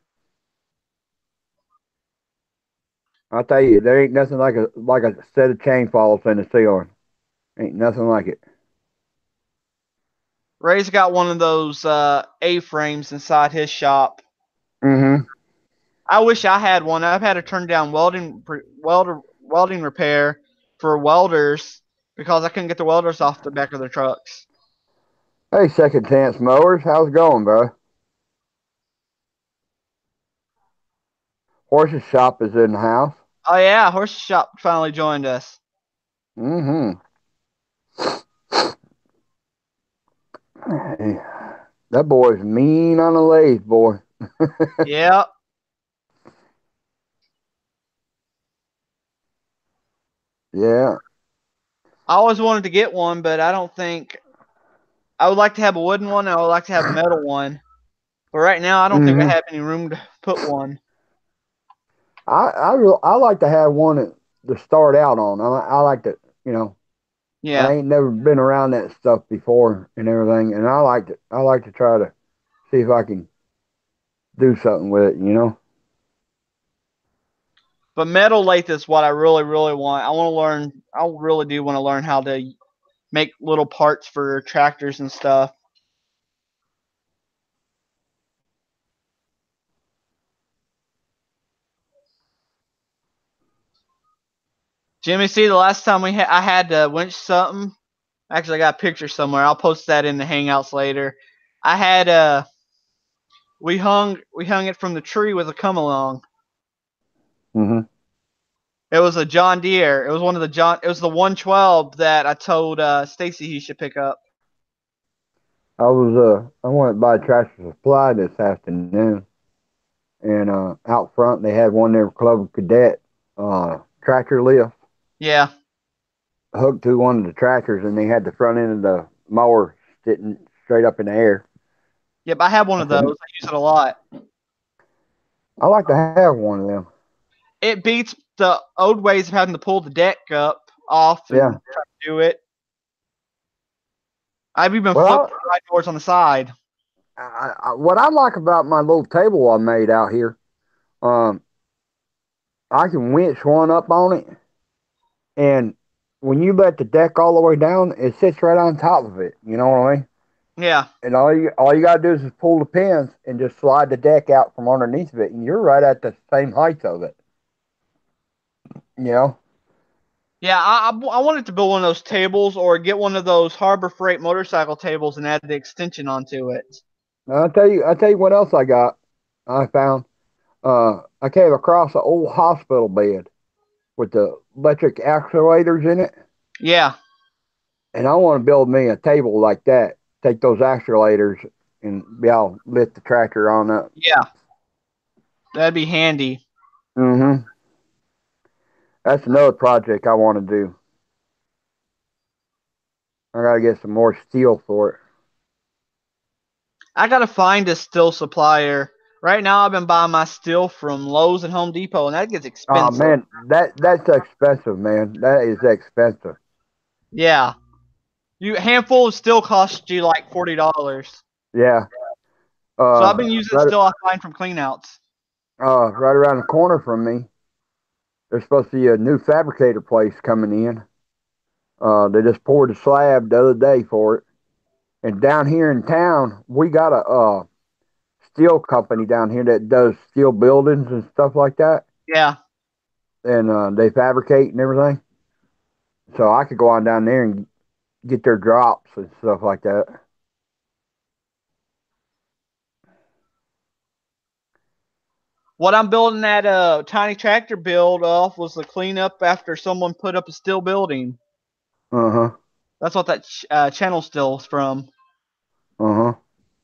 I'll tell you, there ain't nothing like a set of chain falls in the ceiling. Ain't nothing like it. Ray's got one of those A-frames inside his shop. Mm-hmm. I wish I had one. I've had to turn down welding repair for welders because I couldn't get the welders off the back of their trucks. Hey, Second Chance Mowers, how's it going, bro? Horse's shop is in the house. Oh yeah, horse shop finally joined us. Mm-hmm. Hey, that boy's mean on the lathe, boy. Yeah. Yeah. I always wanted to get one, but I don't think I would like to have a wooden one and I would like to have a metal one. But right now I don't think I Mm-hmm. have any room to put one. I like to have one to start out on. I like to, you know, I Yeah. ain't never been around that stuff before and everything, and I like to try to see if I can do something with it, you know. But metal lathe is what I really, really want. I want to learn. I really do want to learn how to make little parts for tractors and stuff. Jimmy, see, the last time I had to winch something. Actually, I got a picture somewhere. I'll post that in the Hangouts later. I had we hung it from the tree with a come along. Mm-hmm. It was a John Deere. It was one of the John. It was the 112 that I told Stacy he should pick up. I went by Tractor Supply this afternoon, and out front they had one there Club Cadet tractor lift Yeah. hooked to one of the tractors, and they had the front end of the mower sitting straight up in the air. Yep, I have one I of said, those. I use it a lot. I like to have one of them. It beats the old ways of having to pull the deck up off and Yeah. try to do it. I've even flipped Well, the side doors on the side. what I like about my little table I made out here, um, I can winch one up on it, and when you let the deck all the way down, it sits right on top of it. You know what I mean? Yeah. And all you gotta do is just pull the pins and just slide the deck out from underneath of it, and you're right at the same height of it. You know? Yeah, I wanted to build one of those tables or get one of those Harbor Freight motorcycle tables and add the extension onto it. I'll tell you what else I got. I found. I came across an old hospital bed with the electric actuators in it, Yeah. and I want to build me a table like that. Take those actuators and be able to lift the tractor on up. Yeah. That'd be handy. Mm-hmm. That's another project I want to do. I gotta get some more steel for it. I gotta find a steel supplier. Right now, I've been buying my steel from Lowe's and Home Depot, and that gets Oh expensive. man, that's expensive, man. That is expensive. Yeah, a handful of steel costs you like $40. Yeah. So I've been using Right. steel I find from cleanouts. Right around the corner from me, there's supposed to be a new fabricator place coming in. They just poured a slab the other day for it. And down here in town, we got a steel company down here that does steel buildings and stuff like that. Yeah. And they fabricate and everything. So I could go on down there and get their drops and stuff like that. What I'm building that tiny tractor build off was the cleanup after someone put up a steel building. Uh huh. That's what that channel steel is from. Uh huh.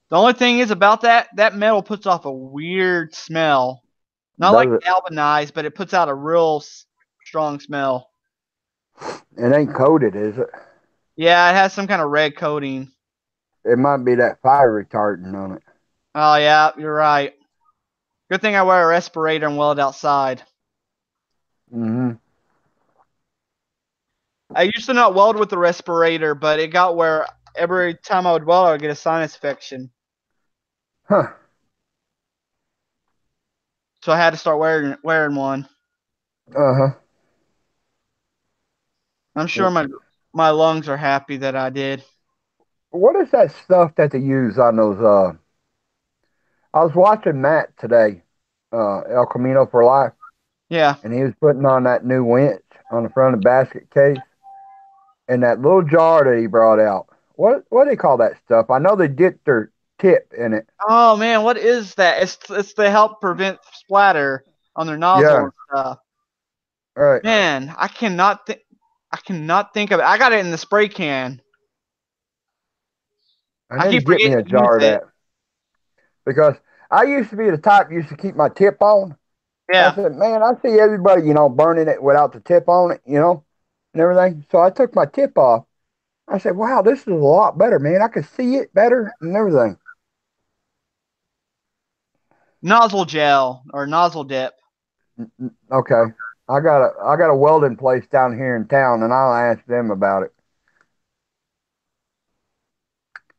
The only thing is about that metal puts off a weird smell. Not like Does it? galvanized, but it puts out a real strong smell. It ain't coated, is it? Yeah, it has some kind of red coating. It might be that fire retardant on it. Oh yeah, you're right. Good thing I wear a respirator and weld outside. Mm-hmm. I used to not weld with the respirator, but it got where every time I would weld, I would get a sinus infection. Huh. So I had to start wearing one. Uh I'm huh. sure my lungs are happy that I did. What is that stuff that they use on those? I was watching Matt today, El Camino for Life, Yeah. and he was putting on that new winch on the front of the basket case, and that little jar that he brought out. What do they call that stuff? I know they dipped their tip in it. Oh man, what is that? It's to help prevent splatter on their nozzle Yeah. and stuff. All right. Man, I cannot think of it. I got it in the spray can. I I need to keep get me forgetting a to use jar of it. that because I used to be the type used to keep my tip on. I Yeah. said, man, I see everybody, burning it without the tip on it, and everything. So I took my tip off. I said, wow, this is a lot better, man. I can see it better and everything. Nozzle gel or nozzle dip. Okay. I got a welding place down here in town, and I'll ask them about it.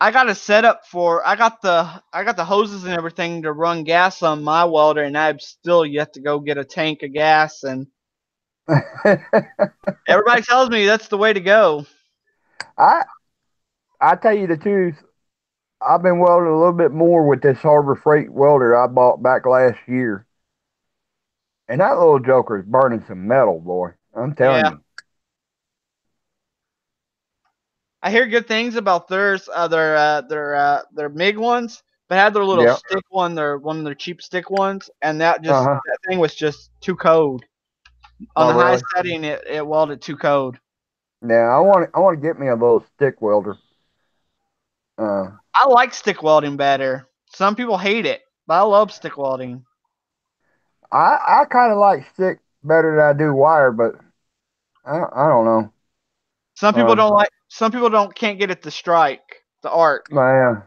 I got a setup for I got the hoses and everything to run gas on my welder, and I've still yet to go get a tank of gas, and everybody tells me that's the way to go. I I tell you the truth, I've been welding a little bit more with this Harbor Freight welder I bought back last year, and that little joker is burning some metal, boy. I'm telling Yeah. you. I hear good things about theirs, their MIG ones. They had their little Yeah. stick one of their cheap stick ones, and that Uh just huh. that thing was just too cold. On Oh, the highest really? setting, it welded too cold. Yeah. I want to get me a little stick welder. Uh, I like stick welding better. Some people hate it, but I love stick welding. I kind of like stick better than I do wire, but I don't know. Some people Um, don't like. Some people don't can't get it to strike the arc, man,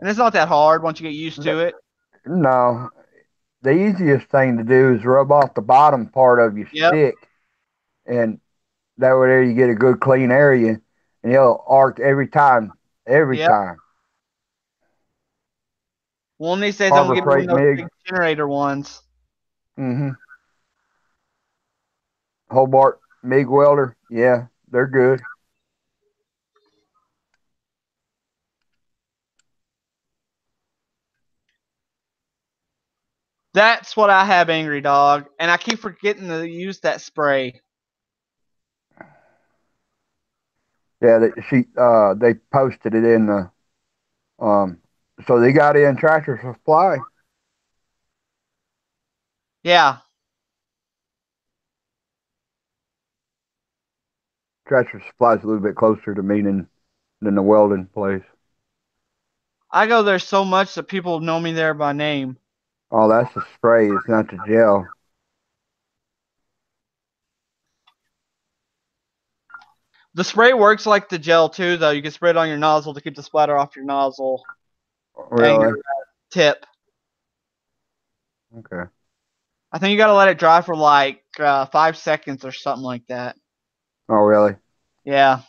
and it's not that hard once you get used to it. no. The easiest thing to do is rub off the bottom part of your Yep. stick, and that way there you get a good clean area, and it'll arc every time, every Yep. time. One of these days, I'm gonna Harbor get me one Freight of those MIG. big generator ones. Mm-hmm. Hobart MIG welder. Yeah, they're good. That's what I have, Angry Dog, and I keep forgetting to use that spray. Yeah, they posted it in the um, so they got in Tractor Supply. Yeah, Tractor Supply is a little bit closer to me than the welding place. I go there so much that people know me there by name. Oh, that's the spray. It's not the gel. The spray works like the gel too, though. You can spray it on your nozzle to keep the splatter off your nozzle and Really? your tip. Okay. I think you gotta let it dry for like 5 seconds or something like that. Oh, really? Yeah.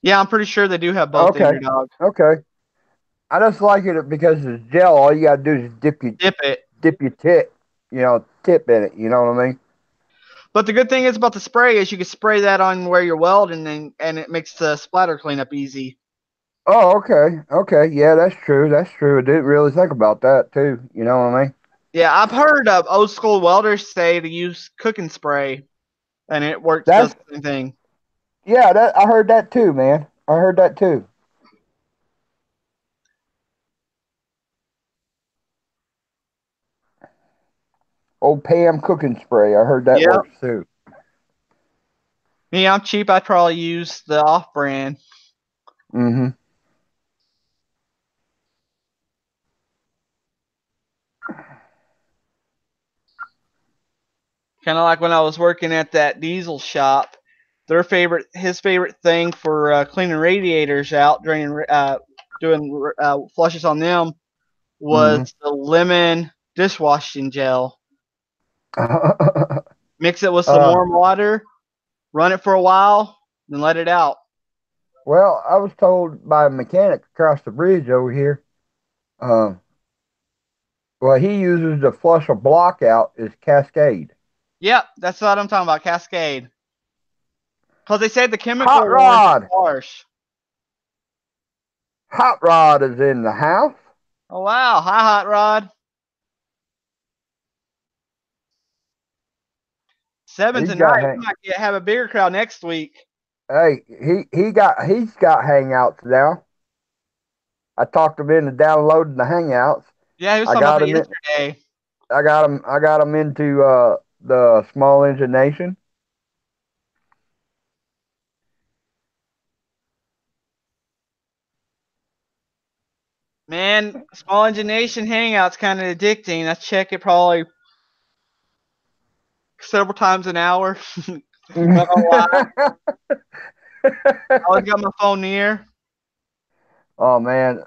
Yeah, I'm pretty sure they do have both, Okay. Angry Dog. Okay. I just like it because it's gel. All you gotta do is Dip it. dip your tip, tip in it. You know what I mean? But the good thing is about the spray is you can spray that on where you're welding and it makes the splatter cleanup easy. Oh, okay. Okay. Yeah, that's true. That's true. I didn't really think about that too. You know what I mean? Yeah, I've heard of old school welders say to use cooking spray and it works does That's the same thing. yeah. That I heard that too, man. I heard that too. Old Pam cooking spray. I heard that Yep. works too. Yeah, I'm cheap. I'd probably use the off brand. Mm-hmm. Kind of like when I was working at that diesel shop. His favorite thing for cleaning radiators out during doing flushes on them was Mm-hmm. the lemon dishwashing gel. Mix it with some uh, warm water, run it for a while, then let it out. well, I was told by a mechanic across the bridge over here. Um, what he uses to flush a block out is Cascade. Yep, that's what I'm talking about, Cascade. Because they said the Hot chemical ones Rod. are harsh. Hot Rod is in the house. Oh wow, hi Hot Rod. Seven He's tonight. got We might have a bigger crowd next week. hey he's got Hangouts now. I talked him into downloading the Hangouts. Yeah, he was I talking about got that him in, yesterday. I got him into the Small Engine Nation. Man, Small Engine Nation Hangout's kind of addicting. I check it probably several times an hour. Not gonna lie. I always got my phone near. Oh man,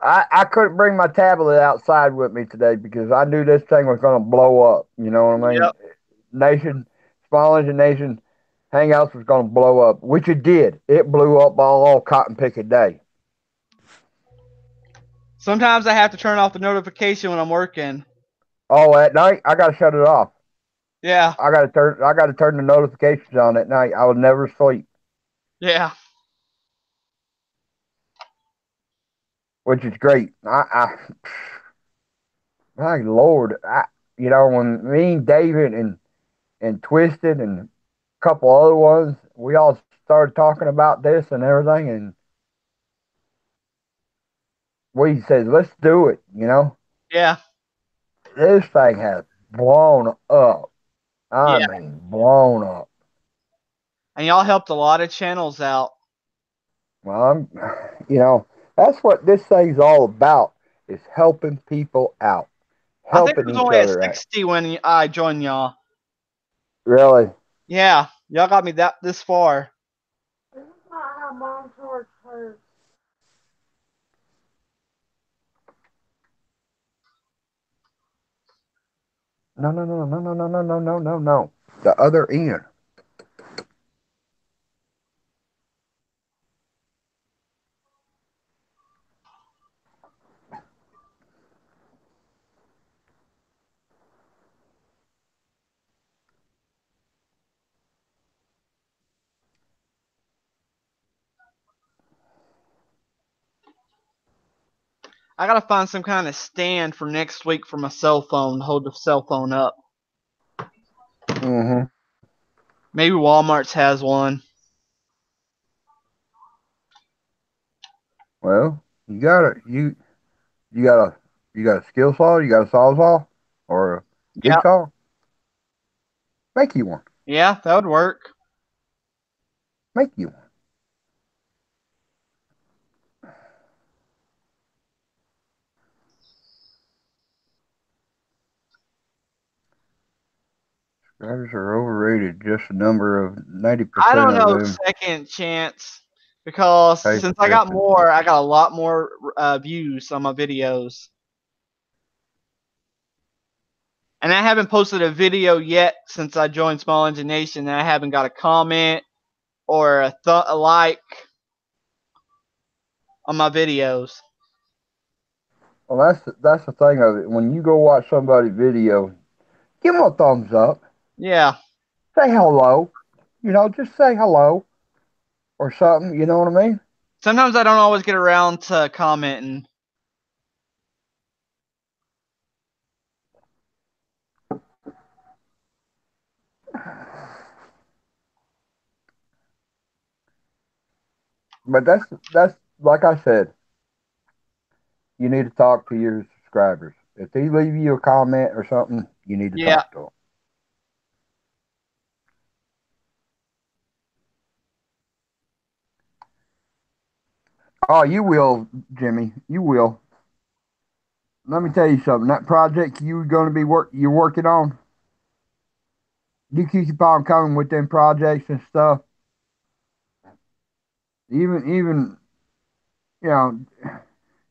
I couldn't bring my tablet outside with me today because I knew this thing was going to blow up. You know what I mean? Yep. Nation, Small Engine Nation, Hangouts was going to blow up, which it did. It blew up all cotton picking day. Sometimes I have to turn off the notification when I'm working. Oh, at night I got to shut it off. Yeah. I got to turn the notifications on at night. I would never sleep, Yeah. which is great. My Lord, when me and David and Twisted and a couple other ones, we all started talking about this and everything, and we said, let's do it. Yeah. This thing has blown up. I Yeah. mean, blown up. And y'all helped a lot of channels out. Well, that's what this thing's all about, is helping people out, I think it helping was each only at other out. 60 when I joined y'all. Really? Yeah, y'all got me this far. This is not how Mom works hers. No, no, no, no, no, no, no, no, no, no, no. The other end. I gotta find some kind of stand for next week for my cell phone to hold the cell phone up. Mm-hmm. Maybe Walmart's has one. Well, you got a skill saw, you got a sawzall, or a Yeah, jigsaw. Make you one. yeah, that would work. Make you one. Scrubbers are overrated. Just a number of I 90% don't of know them second chance because pay since I got consistent. more, I got a lot more views on my videos. And I haven't posted a video yet since I joined Small Engine Nation, and I haven't got a comment or a like on my videos. Well, that's the thing of it. When you go watch somebody's video, give them a thumbs up. Yeah. Say hello. Just say hello or something. You know what I mean? Sometimes I don't always get around to commenting. But that's like I said. You need to talk to your subscribers. If they leave you a comment or something, you need to Yeah. talk to them. Oh, you will, Jimmy. You will. Let me tell you something. That project you're going to you're working on, you keep on coming with them projects and stuff. Even you know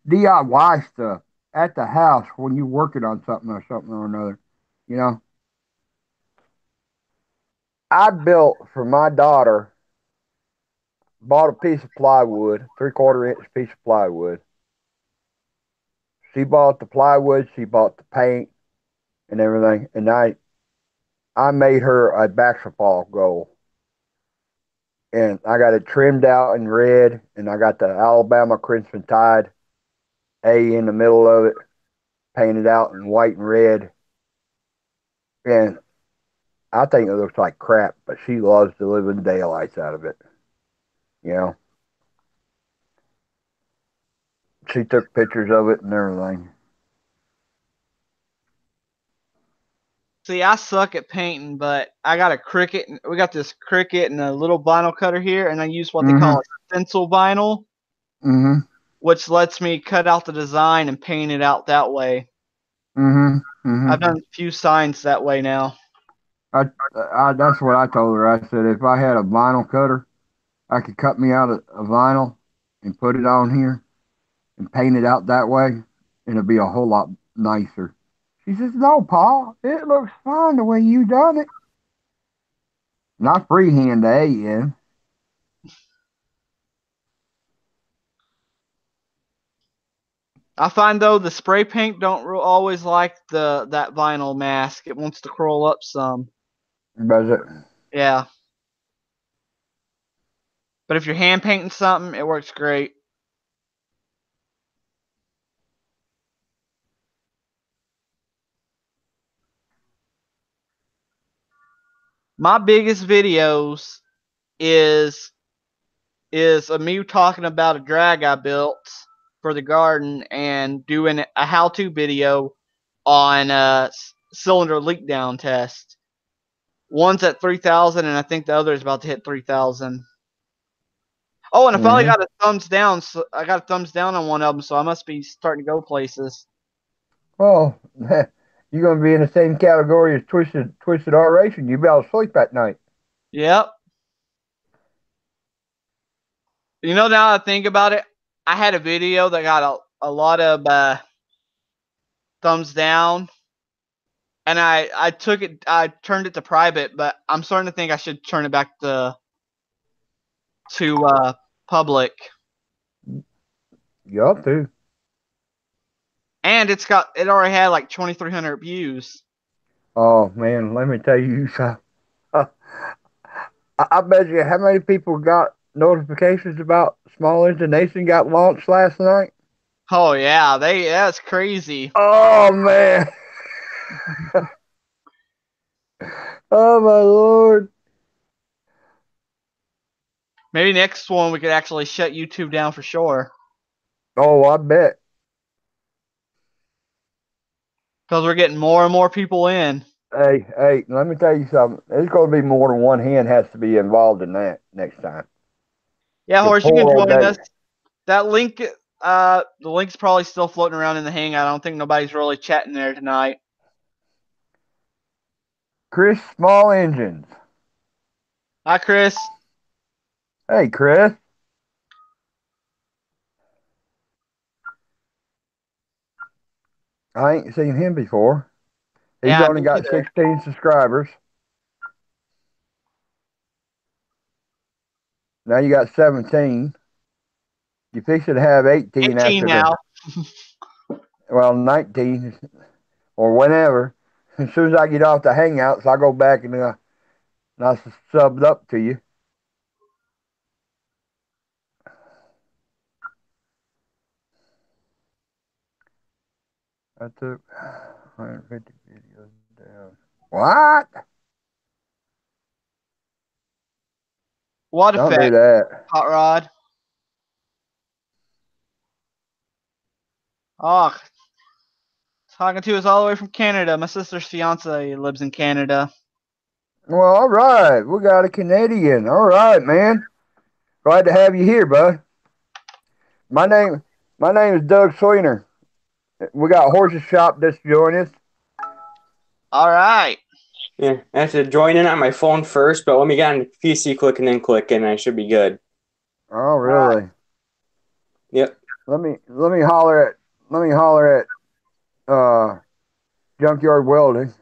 DIY stuff at the house when you're working on something or another. You know, I built for my daughter. Bought a piece of plywood, 3/4 inch piece of plywood. She bought the plywood. She bought the paint and everything, and I made her a basketball goal, and I got it trimmed out in red, and I got the Alabama Crimson Tide A in the middle of it, painted out in white and red, and I think it looks like crap, but she loves the living daylights out of it. You know, she took pictures of it and everything. See, I suck at painting, but I got a Cricut. We got this Cricut and a little vinyl cutter here, and I use what they Mm-hmm. call a stencil vinyl, Mm-hmm. which lets me cut out the design and paint it out that way. Mm-hmm. I've Mm-hmm. done a few signs that way now. That's what I told her. I said if I had a vinyl cutter, I could cut me out a vinyl and put it on here and paint it out that way, and it'd be a whole lot nicer. She says, "No, Paul, it looks fine the way you done it." Not freehand the A in. I find though the spray paint don't always like that vinyl mask. It wants to curl up some. Does it? Yeah. But if you're hand painting something, it works great. My biggest videos is of me talking about a drag I built for the garden and doing a how-to video on a cylinder leak down test. One's at 3,000, and I think the other is about to hit 3,000. Oh, and I finally got a thumbs down. So I got a thumbs down on one of them, so I must be starting to go places. Well, you're going to be in the same category as Twisted R Racing. You'll be able to sleep at night. Yep. You know, now I think about it, I had a video that got a lot of thumbs down, and I turned it to private, but I'm starting to think I should turn it back to public. You ought to. And it already had like 2,300 views. Oh man, let me tell you something. I bet you how many people got notifications about Small Engine Nation got launched last night? Oh yeah, that's crazy. Oh man. Oh my Lord. Maybe next one we could actually shut YouTube down for sure. Oh, I bet. Because we're getting more and more people in. Hey, let me tell you something. There's going to be more than one hand has to be involved in that next time. Yeah, The Horace, you can poor old join Dave. us. That link, the link's probably still floating around in the Hangout. I don't think nobody's really chatting there tonight. Chris Small Engines. Hi, Chris. Hey, Chris. I ain't seen him before. He's Yeah, only me got neither. 16 subscribers. Now you got 17. You fix it to have 18 18 after now. well, 19 or whenever. As soon as I get off the Hangouts, I go back and I subbed up to you. I took 150 videos down. What? What Don't do effect, that. Hot Rod? Oh, talking to us all the way from Canada. My sister's fiance lives in Canada. Well, all right. We got a Canadian. All right, man. Glad to have you here, bud. My name is Doug Sweeter. We got Horses Shop just joined us. All right. Yeah, I have to join in on my phone first, but let me get on the PC, click and then click, and I should be good. Oh, really? Yep. Let me holler at Junkyard Welding.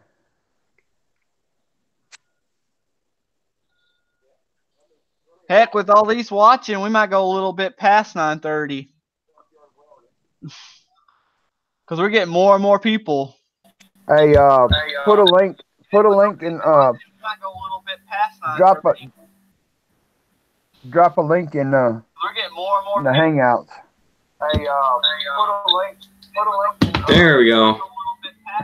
Heck, with all these watching, we might go a little bit past 9:30. Because we're getting more and more people. Hey, put a link in drop a link in We're getting more and more the Hangouts. Hey, put a link. There we go. I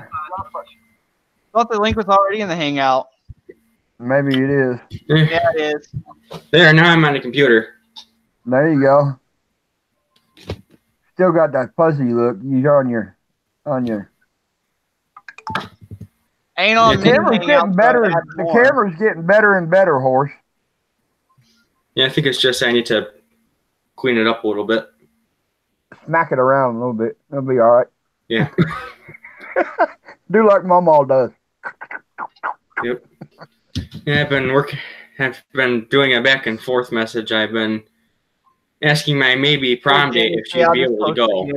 thought the link was already in the Hangout. Maybe it is. Yeah, it is. There, now I'm on the computer. There you go. Still got that fuzzy look. You're on your. Ain't on The camera's getting better. The camera's getting better and better, Horse. Yeah, I think it's just I need to clean it up a little bit. Smack it around a little bit. It'll be all right. Yeah. Do like Mama does. Yep. Yeah, I've been doing a back and forth message. I've been asking my maybe prom date if she'd be able to go.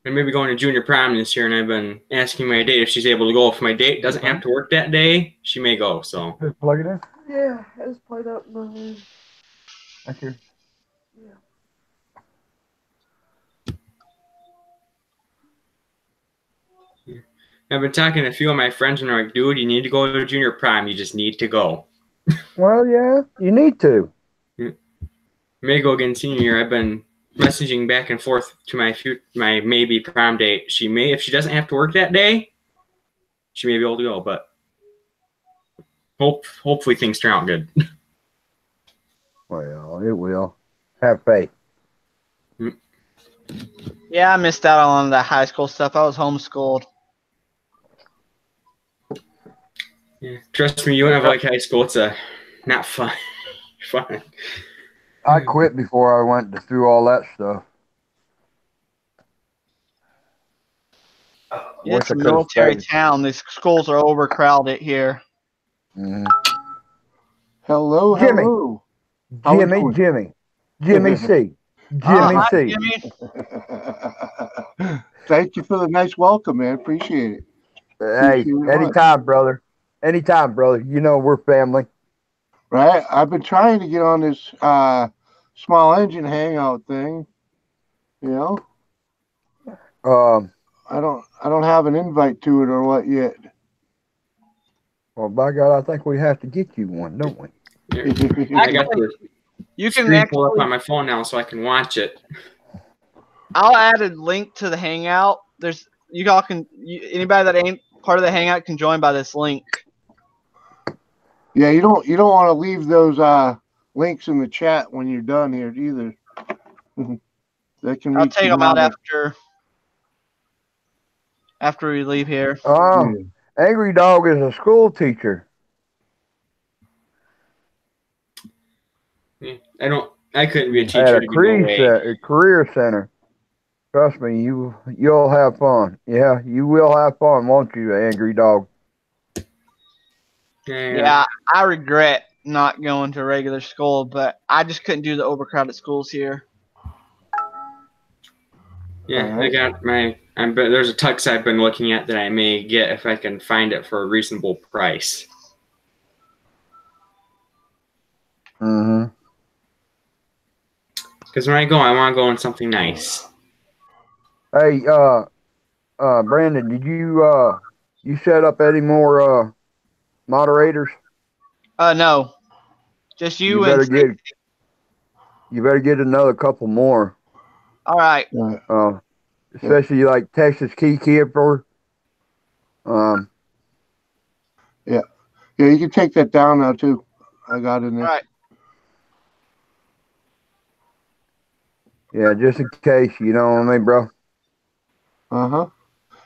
I may be going to junior prom this year, and I've been asking my date if she's able to go. If my date doesn't have to work that day, she may go. So Just plug it in. Yeah, it's played up in my room. That's yours. yeah. I've been talking to a few of my friends, and they're like, "Dude, you need to go to junior prom. You just need to go." Well, yeah, you need to. May go again senior year. I've been messaging back and forth to my maybe prom date. She may, if she doesn't have to work that day, she may be able to go. But hopefully things turn out good. Well, it will. Have faith. Yeah, I missed out on the high school stuff. I was homeschooled. Yeah. Trust me, you don't have like high school. It's not fun. Fun. I quit before I went through all that stuff. Yeah, Wish it's I a could have military stayed. town. These schools are overcrowded here. Mm-hmm. Hello, Jimmy. hello. How we Jimmy, doing? Jimmy. Jimmy C. Jimmy Hi, C. Jimmy. Thank you for the nice welcome, man. Appreciate it. Hey, Appreciate it much. anytime, brother. Anytime, brother. You know we're family. Right? I've been trying to get on this small engine hangout thing. You know, Um, I don't have an invite to it or what yet. well, by God, I think we have to get you one, don't we? Yeah. I got Actually, the you can screen pulled up actually. on my phone now, so I can watch it. I'll add a link to the hangout. There's you all can anybody that ain't part of the hangout can join by this link. Yeah, you don't want to leave those links in the chat when you're done here either. They can I'll reach take you them out later. after we leave here. Oh, Angry Dog is a school teacher. Yeah. I couldn't be a teacher. At a There'd be no way. career center. Trust me, you'll have fun. Yeah, you will have fun, won't you, Angry Dog? Yeah, I regret not going to regular school, but I just couldn't do the overcrowded schools here. Yeah, All right. I got there's a tux I've been looking at that I may get if I can find it for a reasonable price. Mm-hmm. Because when I want to go on something nice. Hey, Brandon, did you set up any more moderators? No, just You you and better Stacy. get another couple more. All right. Especially like Texas Key Keeper. Yeah, you can take that down now too. I got it in All there. right. Yeah, just in case, you know what I mean, bro.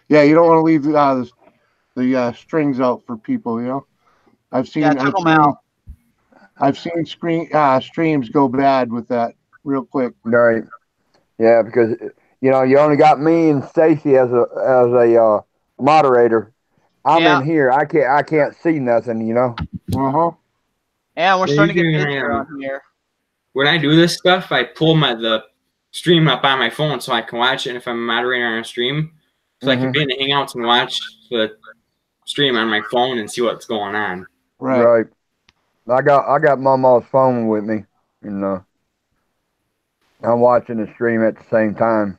Yeah, you don't want to leave the strings out for people. You know, I've seen streams go bad with that real quick. Right. Yeah, because you only got me and Stacy as a moderator. I'm in here. I can't see nothing. Yeah, we're starting to get busier on here. When I do this stuff, I pull the stream up on my phone so I can watch it. And if I'm a moderator on a stream, so I can be in the Hangouts and watch the stream on my phone and see what's going on. Right. I got Mama's phone with me, and I'm watching the stream at the same time.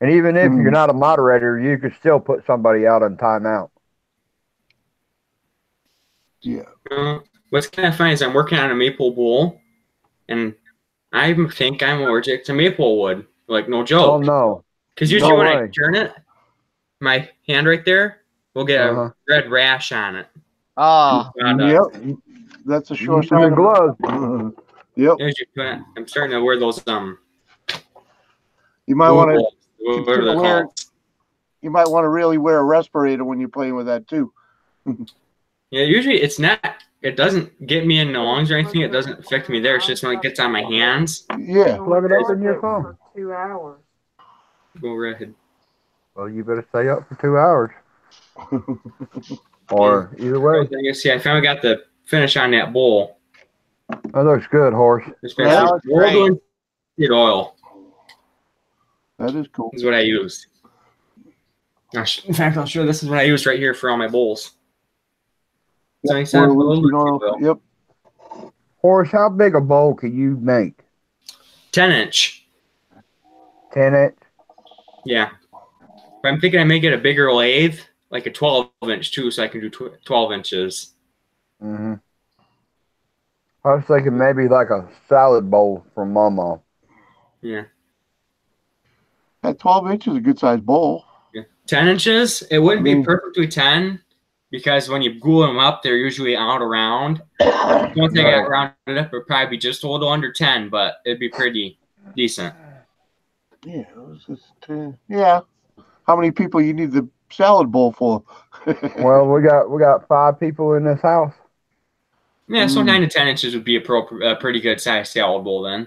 And even if you're not a moderator, you could still put somebody out on timeout. Yeah. What's kind of funny is I'm working on a maple bowl, and I think I'm allergic to maple wood. Like, no joke. Oh, no. Because usually when I turn it, my hand right there will get a red rash on it. Oh. Yep. That's a sure sign. Gloves. Yep. I'm starting to wear those You might want to wear. You might want to really wear a respirator when you're playing with that too. Yeah, usually it's not. It doesn't get me in the lungs or anything. It doesn't affect me there. It's just when it gets on my hands. Yeah. Plug it up in your phone. For 2 hours. Go right ahead. Well, you better stay up for 2 hours. Or either way. I finally got the finish on that bowl. That looks good, horse. Especially oil. That is cool. This is what I use. In fact, I'll show this is what I use right here for all my bowls. Yep. Horace, how big a bowl can you make? 10-inch. 10-inch? Yeah. But I'm thinking I may get a bigger lathe, like a 12-inch too, so I can do 12 inches. Mm-hmm. I was thinking maybe like a salad bowl from Mama. Yeah. That 12-inch is a good sized bowl. Yeah. 10 inches, it wouldn't be perfectly 10 because when you glue them up, they're usually out around. Once I got rounded up, it would probably be just a little under 10, but it'd be pretty decent. Yeah, it was just 10. Yeah. How many people you need the salad bowl for? Well, we got 5 people in this house. Yeah, so 9 to 10 inches would be a pretty good size salad bowl then.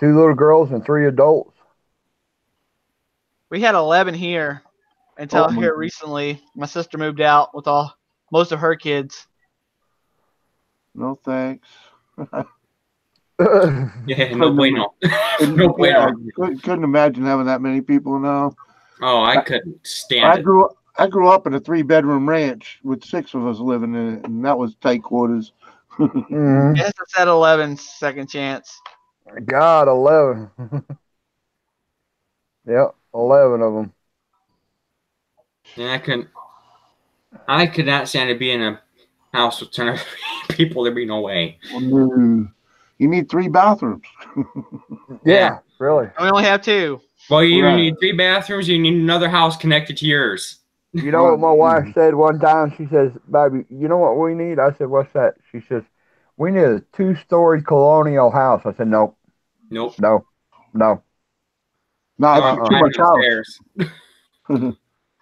2 little girls and 3 adults. We had 11 here until here recently. My sister moved out with most of her kids. No thanks. Yeah, no bueno. No bueno. Couldn't imagine having that many people now. Oh, I couldn't stand it. I grew up in a 3-bedroom ranch with 6 of us living in it, and that was tight quarters. Yes, it's at 11, second chance. God, 11. Yep, 11 of them. Yeah, I could not stand to be in a house with 10 people. There'd be no way. You need 3 bathrooms. Yeah, really. We only have 2. Well, you either need 3 bathrooms, or you need another house connected to yours. You know what my wife said one time? She says, "Baby, you know what we need?" I said, "What's that?" She says, "We need a 2-story colonial house." I said, "Nope. Nope. No. No, it's too much house."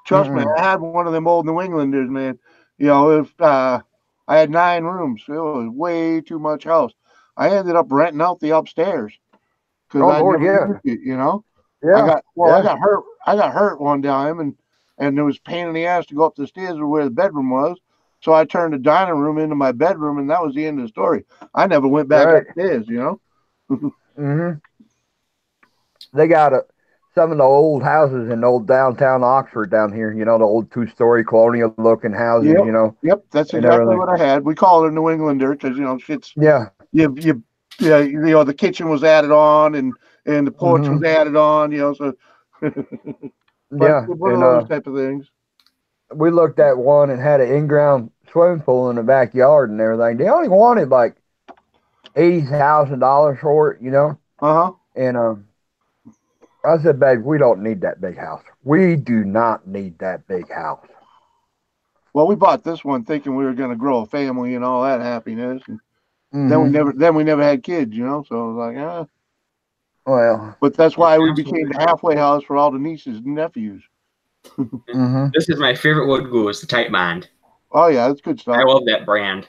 Trust me, I had one of them old New Englanders, man. You know, if I had 9 rooms, it was way too much house. I ended up renting out the upstairs because I never used it. You know, Yeah. I got hurt. I got hurt one time, and it was a pain in the ass to go up the stairs where the bedroom was. So I turned the dining room into my bedroom, and that was the end of the story. I never went back upstairs. You know. They got some of the old houses in old downtown Oxford down here. You know, the old 2-story colonial looking houses. Yep. You know. Yep, that's exactly what I had. We call it a New Englander because you know shit's. Yeah. You know the kitchen was added on and the porch was added on. You know, so. Yeah, one of those type of things. We looked at one and had an in-ground swimming pool in the backyard and everything. They only wanted like $80,000 for it, you know. And I said, "Babe, we don't need that big house. We do not need that big house." Well, we bought this one thinking we were going to grow a family and all that happiness, and then we never had kids, you know. So I was like, Well, but that's why we became the halfway house for all the nieces and nephews. This is my favorite wood glue. It's the Tight Bond. Oh yeah, that's good stuff. I love that brand.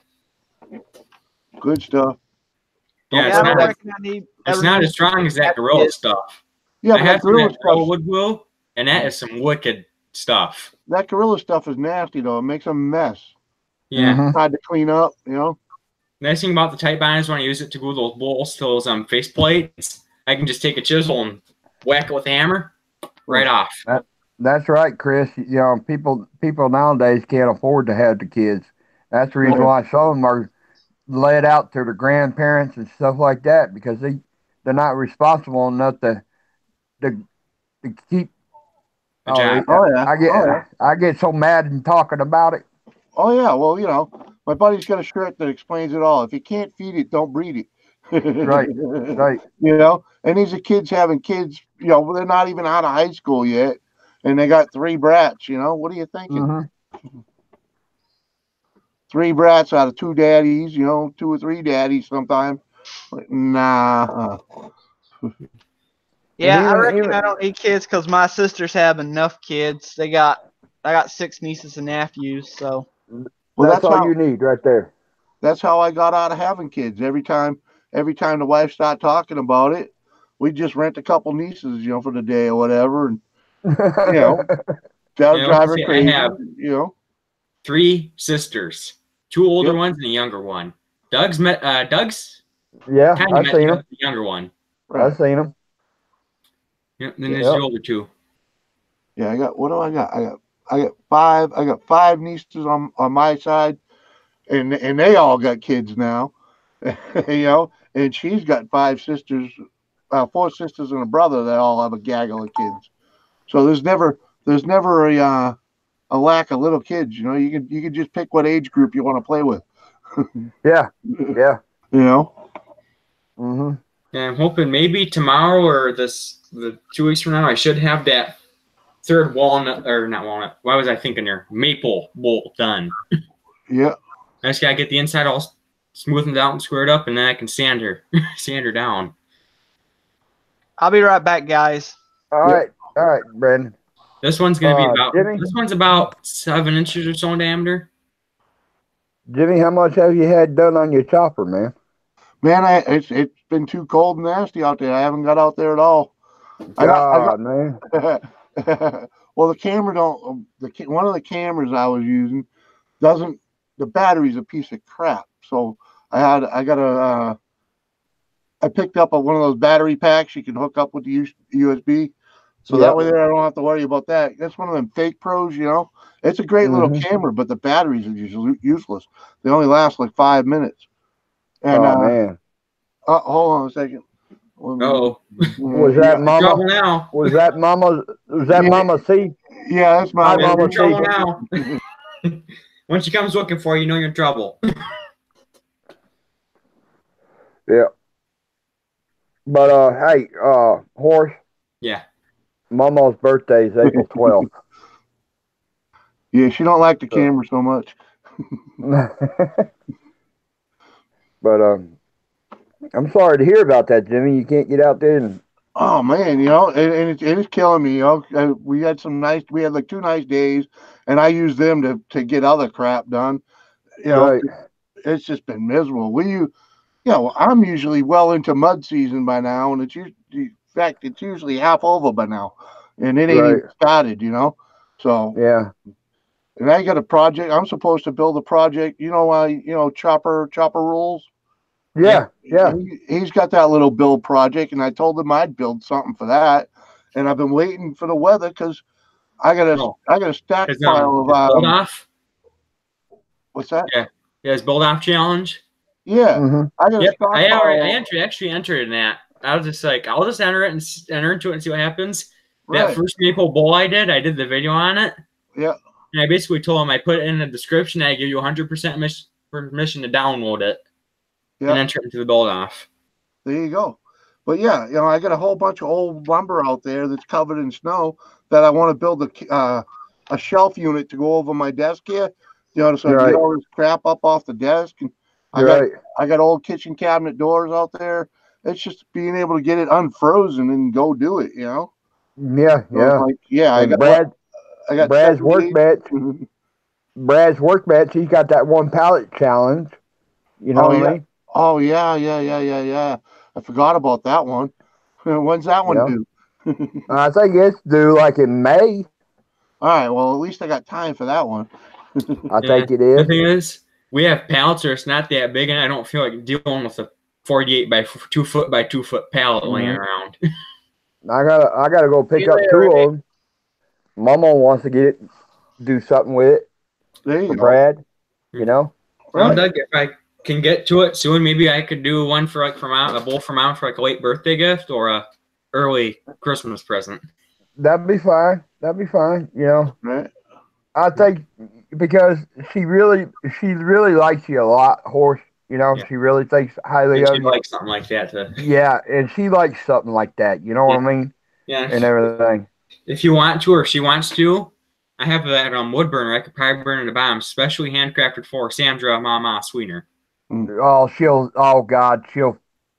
Good stuff. Yeah, it's not as strong as that Gorilla stuff. Yeah, I had some of that wood glue, and that is some wicked stuff. That Gorilla stuff is nasty though. It makes a mess. Yeah. Hard to clean up, you know. Nice thing about the Tight Bond is when I use it to glue those bowls to those face plates, I can just take a chisel and whack it with a hammer right off. That's right, Chris. You know, people nowadays can't afford to have the kids. That's the reason why some of them are let out to their grandparents and stuff like that, because they're not responsible enough to keep. I get so mad in talking about it. Oh yeah, well, you know, my buddy's got a shirt that explains it all. If you can't feed it, don't breed it. Right. You know, and these are kids having kids. You know, they're not even out of high school yet, and they got 3 brats. You know, what are you thinking? 3 brats out of 2 daddies. You know, 2 or 3 daddies sometimes. Nah. Yeah, I reckon I don't need kids because my sisters have enough kids. I got 6 nieces and nephews, so. Well, that's all you need right there. That's how I got out of having kids. Every time the wife started talking about it, we just rent a couple nieces, you know, for the day or whatever, and you know, drive her crazy. I have, you know, 3 sisters, 2 older ones and a younger one. Doug's. Yeah, I've seen him. The younger one. I've seen him. Yep. Then there's the older 2. Yeah, I got. What do I got? I got 5. I got 5 nieces on my side, and they all got kids now. You know, and she's got 5 sisters, 4 sisters and a brother that all have a gaggle of kids. So there's never a lack of little kids. You know, you can just pick what age group you want to play with. Yeah. You know. And I'm hoping maybe tomorrow or the 2 weeks from now, I should have that 3rd walnut, or not walnut. Why was I thinking there? Maple bowl done. Yeah. I just gotta get the inside all smoothened out and squared up, and then I can sand her down. I'll be right back, guys. All right, Brandon. This one's gonna be about. Jimmy? This one's about 7 inches or so in diameter. Jimmy, how much have you had done on your chopper, man? Man, it's been too cold and nasty out there. I haven't got out there at all. God, man. Well, the camera don't. One of the cameras I was using doesn't. The battery's a piece of crap. So I picked up one of those battery packs you can hook up with the USB. So that way there I don't have to worry about that. That's one of them fake pros, you know. It's a great little camera, but the batteries are usually useless. They only last like 5 minutes. And man. hold on a second. Oh, Was that Mama? Trouble now. Was that Mama? Was that Mama C? Yeah, that's Hi, Mama. Mama You're in trouble C. now. When she comes looking for you, you know you're in trouble. Yeah. But hey, Horse. Yeah. Mama's birthday is April 12th. Yeah, she don't like the camera so much. But I'm sorry to hear about that, Jimmy. You can't get out there and. Oh man, you know, and it's killing me. You know, we had like 2 nice days, and I used them to get other crap done. You know, Right. it's just been miserable. I'm usually well into mud season by now, and in fact, it's usually half over by now, and it ain't even started. You know, so yeah. And I got a project. I'm supposed to build a project. Chopper rules. Yeah. He's got that little build project, and I told him I'd build something for that. And I've been waiting for the weather because I got a stockpile of build off. What's that? Yeah, his build off challenge. Yeah, Mm-hmm. I got a stockpile. I actually entered in that. I was just like, I'll just enter it and enter into it and see what happens. Right. That first maple bowl I did the video on it. Yeah. And I basically told him I put it in the description. I give you 100% permission to download it and enter it into the build off. There you go. But yeah, I got a whole bunch of old lumber out there that's covered in snow that I want to build a shelf unit to go over my desk here. So I get all this crap up off the desk, and I got old kitchen cabinet doors out there. It's just being able to get it unfrozen and go do it. Yeah. I got Brad's workbench. Brad's workbench. He's got that one pallet challenge. You know what I mean? Oh yeah. I forgot about that one. When's that one due? I think it's due like in May. All right. Well, at least I got time for that one. I think it is. The thing is, we have pallets, or it's not that big, and I don't feel like dealing with a 48 by 2 foot by 2 foot pallet laying around. I gotta go pick up 2 of them. Mama wants to do something with it. There you go. Brad, you know. Well, Doug, if I can get to it soon, maybe I could do one for a bowl for Mom for like a late birthday gift or a early Christmas present. That'd be fine. You know. Right. I think because she really likes you a lot, Horse. You know, she really thinks highly of you. She likes something like that too. Yeah, and she likes something like that. You know what I mean? Yeah. And everything. If you want to, or if she wants to, I have that wood burner. I could probably burn it to bomb, specially handcrafted for Sandra Mama Sweetener. Oh, she'll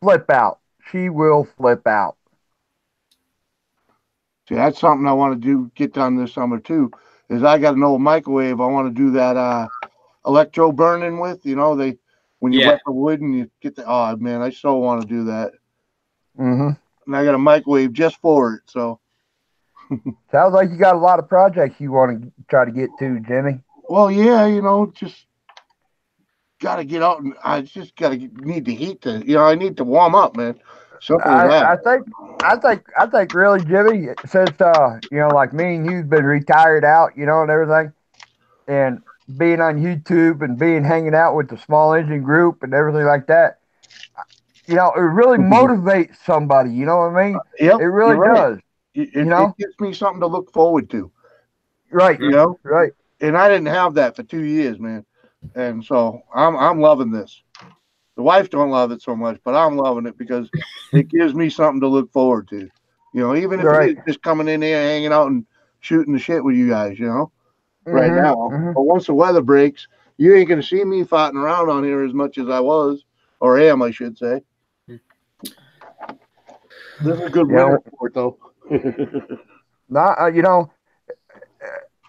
flip out. She will flip out. See, that's something I want to get done this summer too. Is I got an old microwave I want to do that electro burning with. When you wet the wood and you get oh man, I so want to do that. Mm-hmm. And I got a microwave just for it. So sounds like you got a lot of projects you want to try to get to, Jimmy. Well, yeah, just got to get out, and I just need the heat to, I need to warm up, man. Simple as that. I think really, Jimmy, since like me and you've been retired out, and everything, and being on YouTube and hanging out with the Small Engine group and everything like that, it really motivates somebody. You know what I mean? Yep, it really does. It gives me something to look forward to. Right. Right. And I didn't have that for 2 years, man. And so I'm loving this. The wife don't love it so much, but I'm loving it because it gives me something to look forward to. Even if it's just coming in here, hanging out and shooting the shit with you guys, right now. Mm-hmm. But once the weather breaks, you ain't going to see me fighting around on here as much as I was, or am, I should say. This is a good winter sport, though. Not,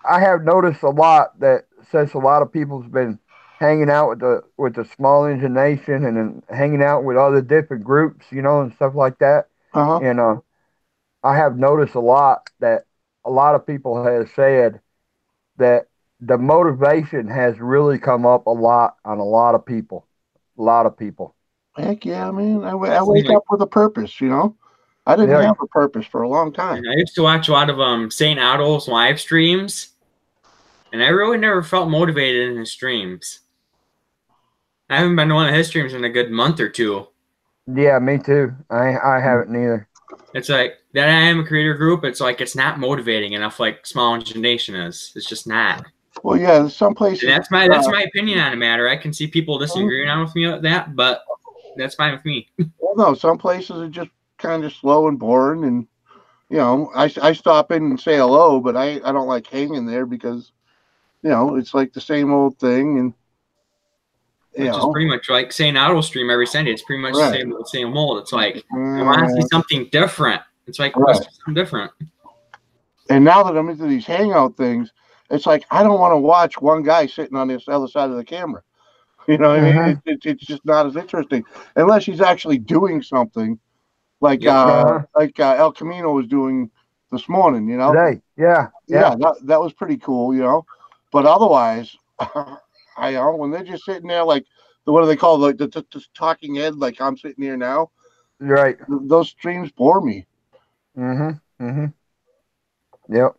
I have noticed a lot that since a lot of people's been hanging out with the Small Engine Nation and then hanging out with other different groups, you know, and stuff like that. Uh-huh. And I have noticed a lot that a lot of people have said that the motivation has really come up a lot on a lot of people. A lot of people. Heck yeah, man. I Definitely, wake like, up with a purpose, you know? I didn't Yeah. have a purpose for a long time. I used to watch a lot of St. Otto's live streams, and I really never felt motivated in his streams. I haven't been to one of his streams in a good month or two. Yeah, me too. I haven't neither. It's like that I am a creator group. It's like it's not motivating enough like Small Engine Nation is. It's just not. Well, yeah, some places. And that's my opinion on the matter. I can see people disagreeing on with me with that, but that's fine with me. Well, no, some places are just kind of slow and boring, and you know, I stop in and say hello, but I don't like hanging there because you know it's like the same old thing, and you Which is know, pretty much like saying auto stream every Sunday. It's pretty much right. the same mold. It's like I want to see something different. It's like let's do something different. And now that I'm into these hangout things, it's like I don't want to watch one guy sitting on this other side of the camera. You know what I mean? It's just not as interesting unless he's actually doing something like El Camino was doing this morning. You know, Today. Yeah. that was pretty cool. You know, but otherwise, when they're just sitting there like what do they call the talking head? Like I'm sitting here now. Right. Those streams bore me. Yep.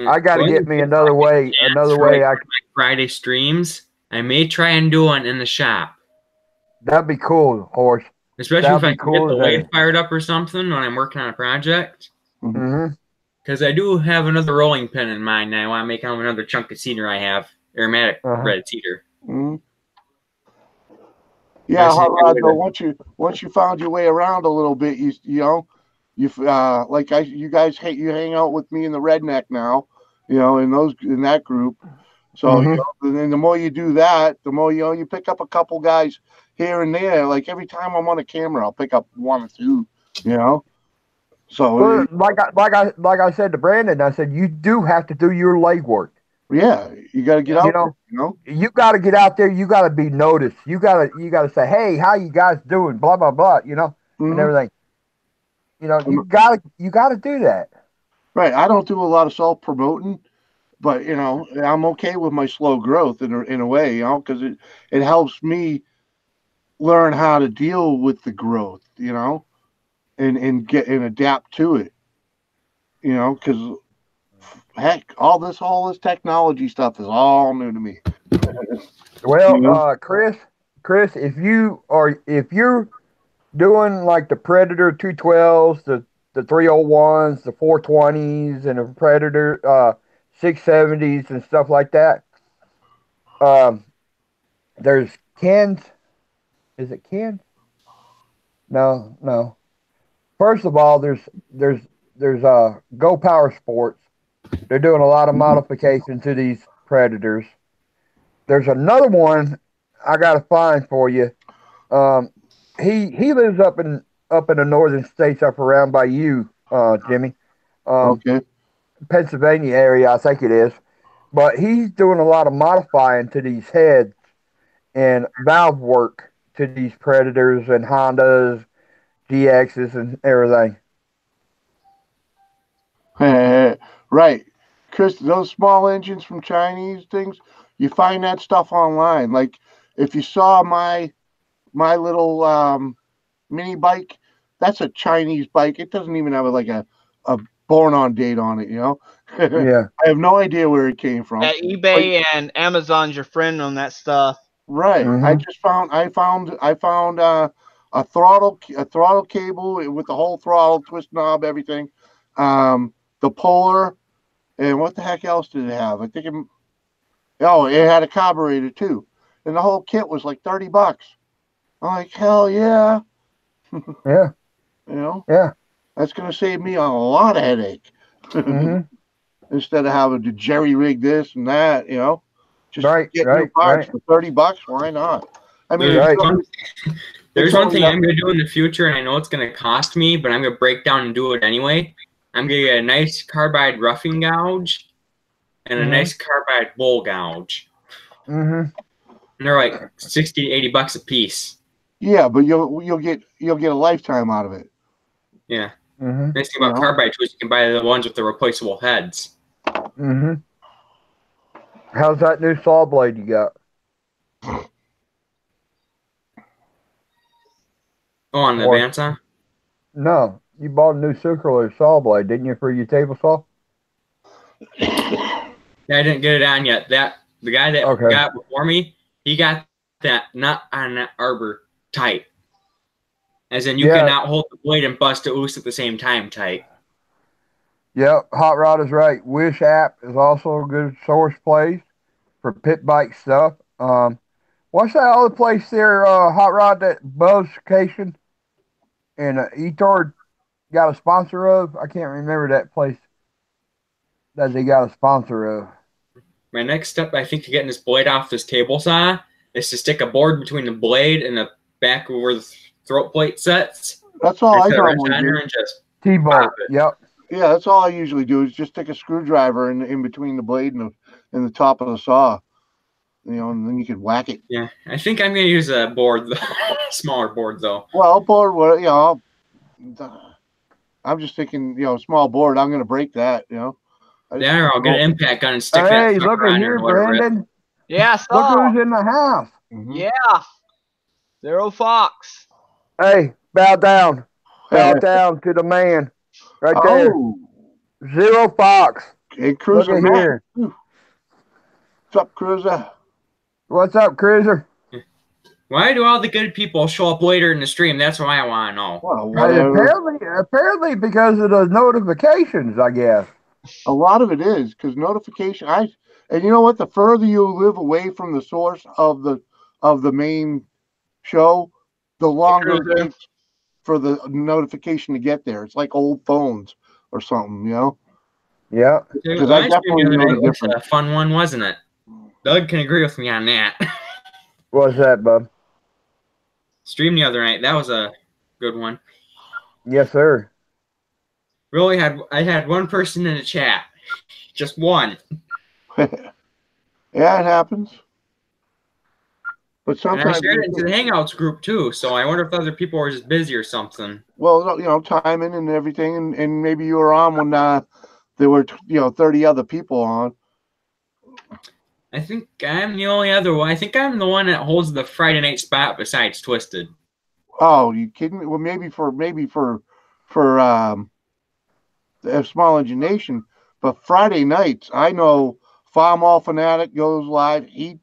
I got to get me another way. Another way. Like Friday streams. I may try and do one in the shop. That'd be cool, horse. Especially if I can get the lathe fired up or something when I'm working on a project. Because I do have another rolling pin in mind, and I want to make out another chunk of cedar I have. Aromatic red cedar. Yeah, but once you found your way around a little bit, you know, you guys hang out with me in the redneck now, you know, in that group. So you know, and then the more you do that, the more you pick up a couple guys here and there. Like every time I'm on a camera, I'll pick up one or two, you know. So like I said to Brandon, I said you do have to do your legwork. Yeah, you got to get out there, you know. You got to get out there. You got to be noticed. You got to say, hey, how you guys doing? Blah blah blah. You know, and everything. You know, you got to do that. Right. I don't do a lot of self promoting, but you know, I'm okay with my slow growth in a way, you know, because it helps me learn how to deal with the growth, you know, and get and adapt to it, you know, because heck, all this technology stuff is all new to me. Well, you know? Chris, if you're doing like the Predator 212s, the 301s, the 420s, and the Predator 670s and stuff like that, there's Ken's. Is it Ken? No. First of all, there's Go Power Sports. They're doing a lot of modification to these Predators. There's another one I gotta find for you. He lives up in the northern states, up around by you, Jimmy. Okay. Pennsylvania area, I think it is. But he's doing a lot of modifying to these heads and valve work to these Predators and Hondas, GXs, and everything. Right, Chris. Those small engines from Chinese things, you find that stuff online. Like if you saw my little mini bike, that's a Chinese bike. It doesn't even have a born on date on it. You know. Yeah. I have no idea where it came from. eBay and Amazon's your friend on that stuff. Right. I found a throttle cable with the whole throttle, twist knob, everything. The polar, and what the heck else did it have? I think it had a carburetor too, and the whole kit was like $30. I'm like, hell yeah. Yeah. You know. Yeah. That's gonna save me a lot of headache. Instead of having to jerry rig this and that, you know. Just get new parts for $30. Why not? I mean, there's one thing I'm going to do in the future, and I know it's going to cost me, but I'm going to break down and do it anyway. I'm going to get a nice carbide roughing gouge, and a nice carbide bull gouge. Mm-hmm. And they're like 60 to 80 bucks a piece. Yeah, but you'll get a lifetime out of it. Yeah. Mm-hmm. Nice thing about carbide too is you can buy the ones with the replaceable heads. Mm-hmm. How's that new saw blade you got? Oh, on the bandsaw? No, you bought a new circular saw blade, didn't you, for your table saw? Yeah, I didn't get it on yet. The guy that got before me, he got that nut on that arbor tight. As in, you cannot hold the blade and bust it loose at the same time tight. Yep, Hot Rod is right. Wish app is also a good source place for pit bike stuff. What's that other place there, Hot Rod, that Bssmallengines and Etord got a sponsor of? I can't remember that place that they got a sponsor of. My next step, I think, to getting this blade off this table saw is to stick a board between the blade and the back of where the throat plate sets. That's all I normally do. And just T-bolt. Yep. Yeah, that's all I usually do is just stick a screwdriver in between the blade and the top of the saw. And then you can whack it. Yeah, I think I'm going to use a board, smaller board, though. Well, I'm just thinking, small board. I'm going to break that, Yeah, I'll get an impact gun and stick that. Hey, look at here, Brandon. Yeah, look who's in the house. Mm-hmm. Yeah, Zero Fox. Hey, bow down. Bow down to the man. Right there. Zero Fox. Hey, Cruiser. Look at here. What's up, Cruiser? What's up, Cruiser? Why do all the good people show up later in the stream? That's what I want to know. Well, apparently because of the notifications, I guess. A lot of it is because notification. And you know what? The further you live away from the source of the main show, the longer it takes for the notification to get there. It's like old phones or something, Yeah. Because I definitely know the difference. A fun one, wasn't it? Doug can agree with me on that. What's that, bub? Stream the other night. That was a good one. Yes, sir. Really I had one person in the chat. Just one. Yeah, it happens. But sometimes and I shared it into the Hangouts group too, so I wonder if other people were just busy or something. Well, timing and everything, and maybe you were on when there were 30 other people on. I think I'm the only other one. I think I'm the one that holds the Friday night spot besides Twisted. Oh, you kidding me? Well, maybe for the Bssmallengines, but Friday nights, I know Farm All Fanatic goes live. He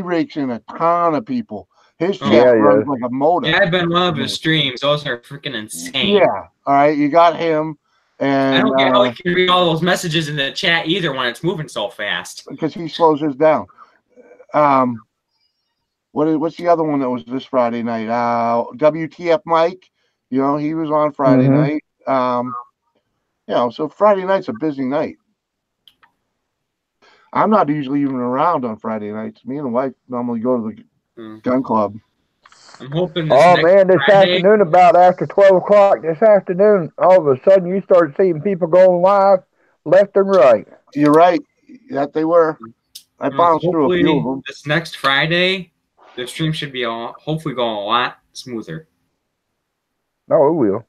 rakes in a ton of people. His chat runs like a motor. Yeah, I've been one of his streams. Those are freaking insane. Yeah. All right, you got him. And I don't get how he can read all those messages in the chat either when it's moving so fast. Because he slows us down. What's the other one that was this Friday night? WTF Mike. He was on Friday night. So Friday night's a busy night. I'm not usually even around on Friday nights. Me and the wife normally go to the gun club. I'm hoping this afternoon, about after 12 o'clock this afternoon, all of a sudden you start seeing people going live left and right. You're right. That they were. I bounced through a few of them. This next Friday, the stream should be hopefully going a lot smoother. No, it will.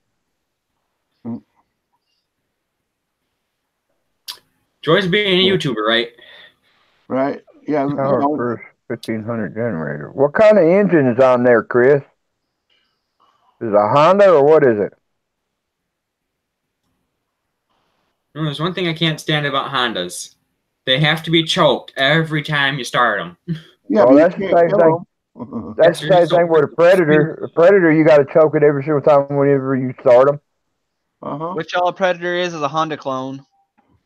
Joy's being a YouTuber, right? Right. Yeah. Our first 1500 generator. What kind of engine is on there, Chris? Is it a Honda or what is it? No, there's one thing I can't stand about Hondas. They have to be choked every time you start them. Yeah, that's the same thing. That's the same thing with a Predator. A Predator, you got to choke it every single time whenever you start them. Which all a Predator is a Honda clone.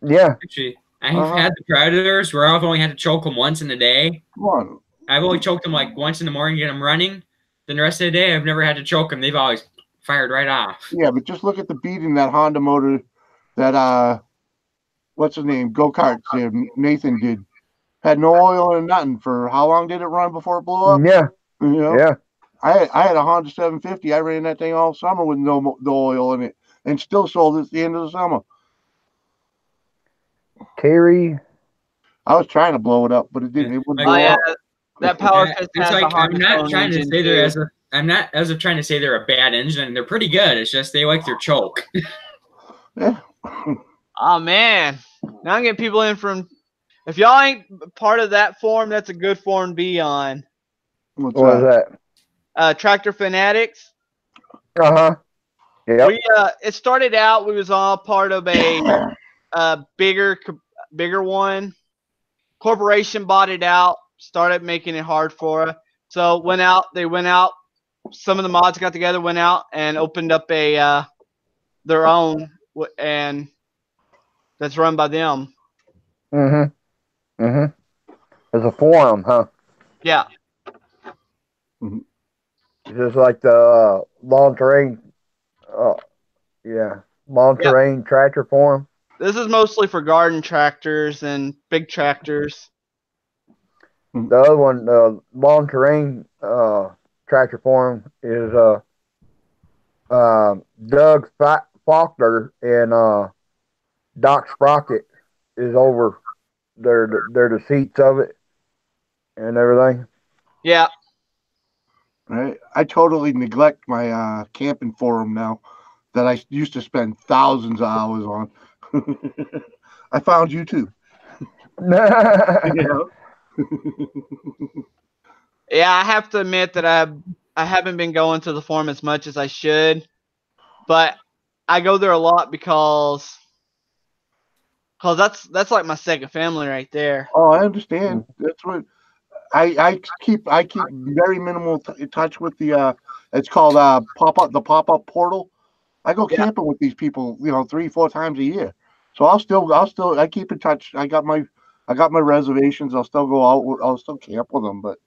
Yeah. Actually, I've had the Predators where I've only had to choke them once in a day. Come on. I've only choked them like once in the morning, get them running. Then the rest of the day, I've never had to choke them. They've always fired right off. Yeah, but just look at the beating that Honda motor that, what's his name, go-karts Nathan did. Had no oil and nothing. For how long did it run before it blew up? Yeah. Yeah. I had a Honda 750. I ran that thing all summer with no oil in it and still sold it at the end of the summer. Terry I was trying to blow it up, but it didn't. It wouldn't Like, Oh blow yeah, up. that power Yeah, test it's has a like I'm not Honda trying to engine say they're too. I'm not as of trying to say they're a bad engine, and they're pretty good. It's just they like their choke. Yeah. Oh man, now I'm getting people in from. If y'all ain't part of that forum, that's a good forum to be on. What's What is that? Tractor Fanatics. Uh-huh. Yep. We it started out. We was all part of a bigger one. Corporation bought it out. Started making it hard for us. So They went out. Some of the mods got together, went out, and opened up a their own, and that's run by them. Mm-hmm. Mm-hmm. It's a forum, huh? Yeah. Just like the lawn terrain, yeah, lawn Yep. terrain tractor forum. This is mostly for garden tractors and big tractors. The other one, lawn terrain tractor forum, is Doug Faulkner and Doc Sprocket is over. They're the seats of it and everything. Yeah. Right. I totally neglect my camping forum now that I used to spend thousands of hours on. I found YouTube. You know? Yeah, I have to admit that I haven't been going to the forum as much as I should, but I go there a lot because that's like my second family right there. Oh, I understand. That's what I keep very minimal touch with the it's called the pop up portal. I go Yeah. camping with these people, 3-4 times a year. So I keep in touch. I got my reservations. I'll still go out. I'll still camp with them, but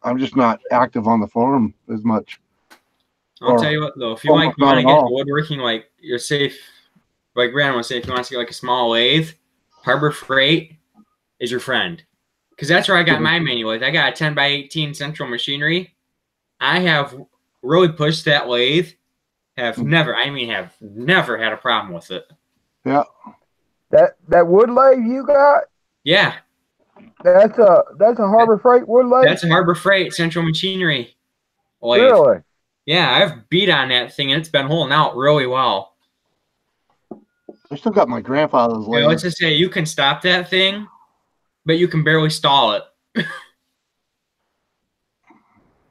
I'm just not active on the forum as much. I'll tell you what, though, if you want to get into woodworking, like you're safe, like Brandon was saying, if you want to get like a small lathe, Harbor Freight is your friend. Because that's where I got my mini lathe. I got a 10x18 central machinery. I have really pushed that lathe. Have never had a problem with it. Yeah. That wood lathe you got? Yeah. That's a Harbor Freight wood lathe? That's a Harbor Freight central machinery lathe. Really? Yeah, I've beat on that thing and it's been holding out really well. I still got my grandfather's lathe. Let's just say you can stop that thing, but you can barely stall it.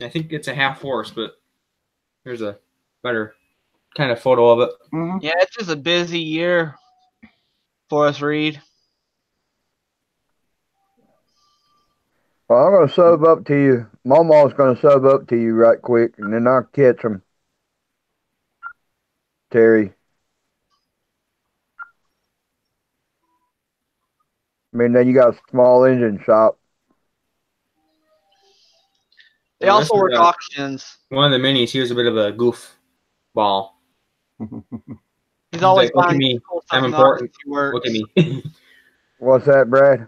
I think it's a half horse, but there's a better kind of photo of it. Mm-hmm. Yeah, it's just a busy year for us, Reed. Well, I'm going to sub up to you. Mama's going to sub up to you right quick, and then I'll catch them. Terry. I mean, then you got a small engine shop. They also work auctions. One of the minis, he was a bit of a goof ball. He's always like, look at buying me. cool stuff I'm from the important. auctions he works. Look at me. What's that, Brad?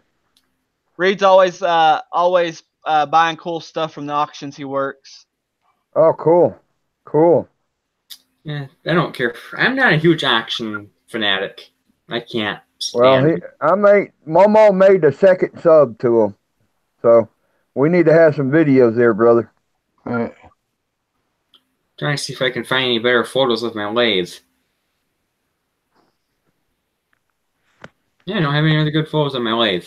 Reed's always buying cool stuff from the auctions he works. Oh, cool. Cool. Yeah, I don't care. I'm not a huge auction fanatic. I can't stand Mama made the second sub to him. So we need to have some videos there, brother. All right. Trying to see if I can find any better photos of my lathe. Yeah, I don't have any other good photos of my lathe.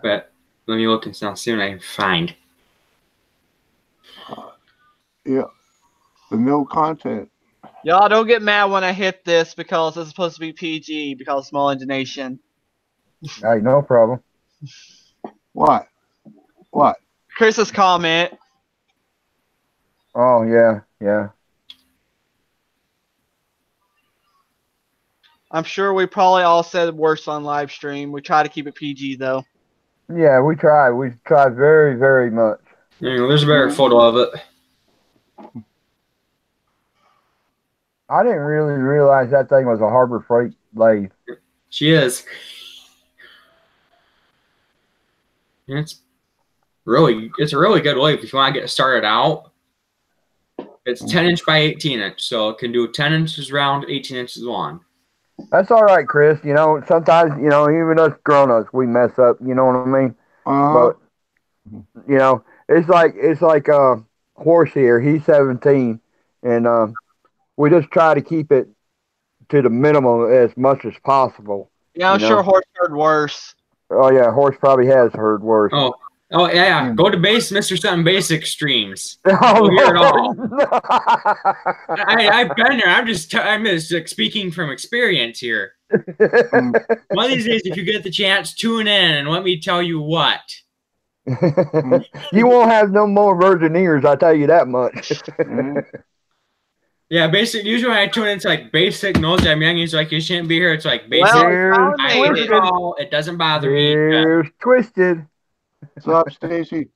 But let me look and see what I can find. Yeah. The no content. Y'all don't get mad when I hit this because it's supposed to be PG because Small Engine Nation. Hey, no problem. What? What? Chris's comment. Oh, yeah. I'm sure we probably all said worse on live stream. We try to keep it PG though. Yeah, we try. We try very, very much. Anyway, there's a better photo of it. I didn't really realize that thing was a Harbor Freight lathe. She is. It's a really good lathe if you want to get started out. It's 10 inch by 18 inch, so it can do 10 inches round, 18 inches long. That's all right, Chris. You know, sometimes, you know, even us grown-ups, we mess up. You know what I mean? Uh, But you know, it's like Horse here. He's 17, and we just try to keep it to the minimum as much as possible. Yeah, You I'm sure know. Horse heard worse. Oh yeah, Horse probably has heard worse. Oh, yeah. Go to Mr. Something Basic streams. Oh, You'll hear it all. Lord. I've been there. I'm just like, speaking from experience here. One of these days, if you get the chance, tune in and let me tell you what. You won't have no more virgin ears, I tell you that much. Yeah, basic. Usually when I tune in, it's like Basic knows I'm young. He's like, you shouldn't be here. It's like Basic. Well, Here's I hate it Twisted. all. It doesn't bother me. Here's Twisted. What's up, Stacy?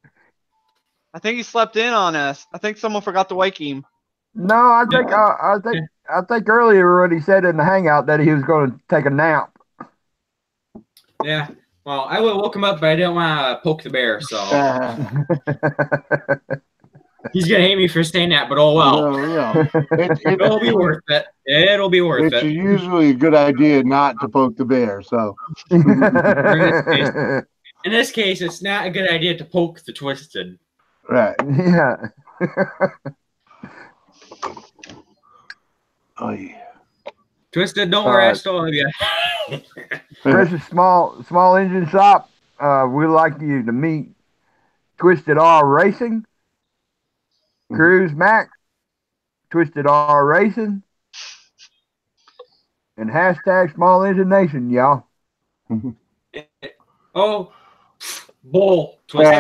I think he slept in on us. I think someone forgot to wake him. No, I think earlier when he said in the hangout that he was going to take a nap. Yeah. Well, I would have woke him up, but I didn't want to poke the bear, so he's gonna hate me for saying that. But oh well. It'll be worth it. It'll be worth It's it. usually a good idea not to poke the bear. So In this case, it's not a good idea to poke the Twisted. right. Yeah. Oh yeah. Twisted, don't worry, I still love you. Chris's small engine shop. We'd like you to meet Twisted R Racing, Cruise Max, Twisted R Racing, and hashtag Small Engine Nation, y'all. Oh, bull, Twisted.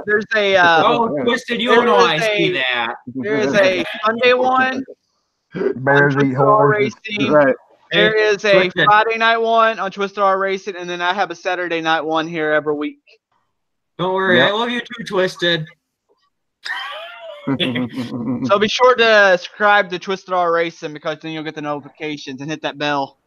There's a oh, Twisted, you don't know I see that. there is a Sunday one. Bears eat horses. Racing. Right. There is a Twisted. Friday night one on Twisted R Racing, and then I have a Saturday night one here every week. Don't worry, Yep. I love you too, Twisted. So be sure to subscribe to Twisted R Racing because then you'll get the notifications and hit that bell.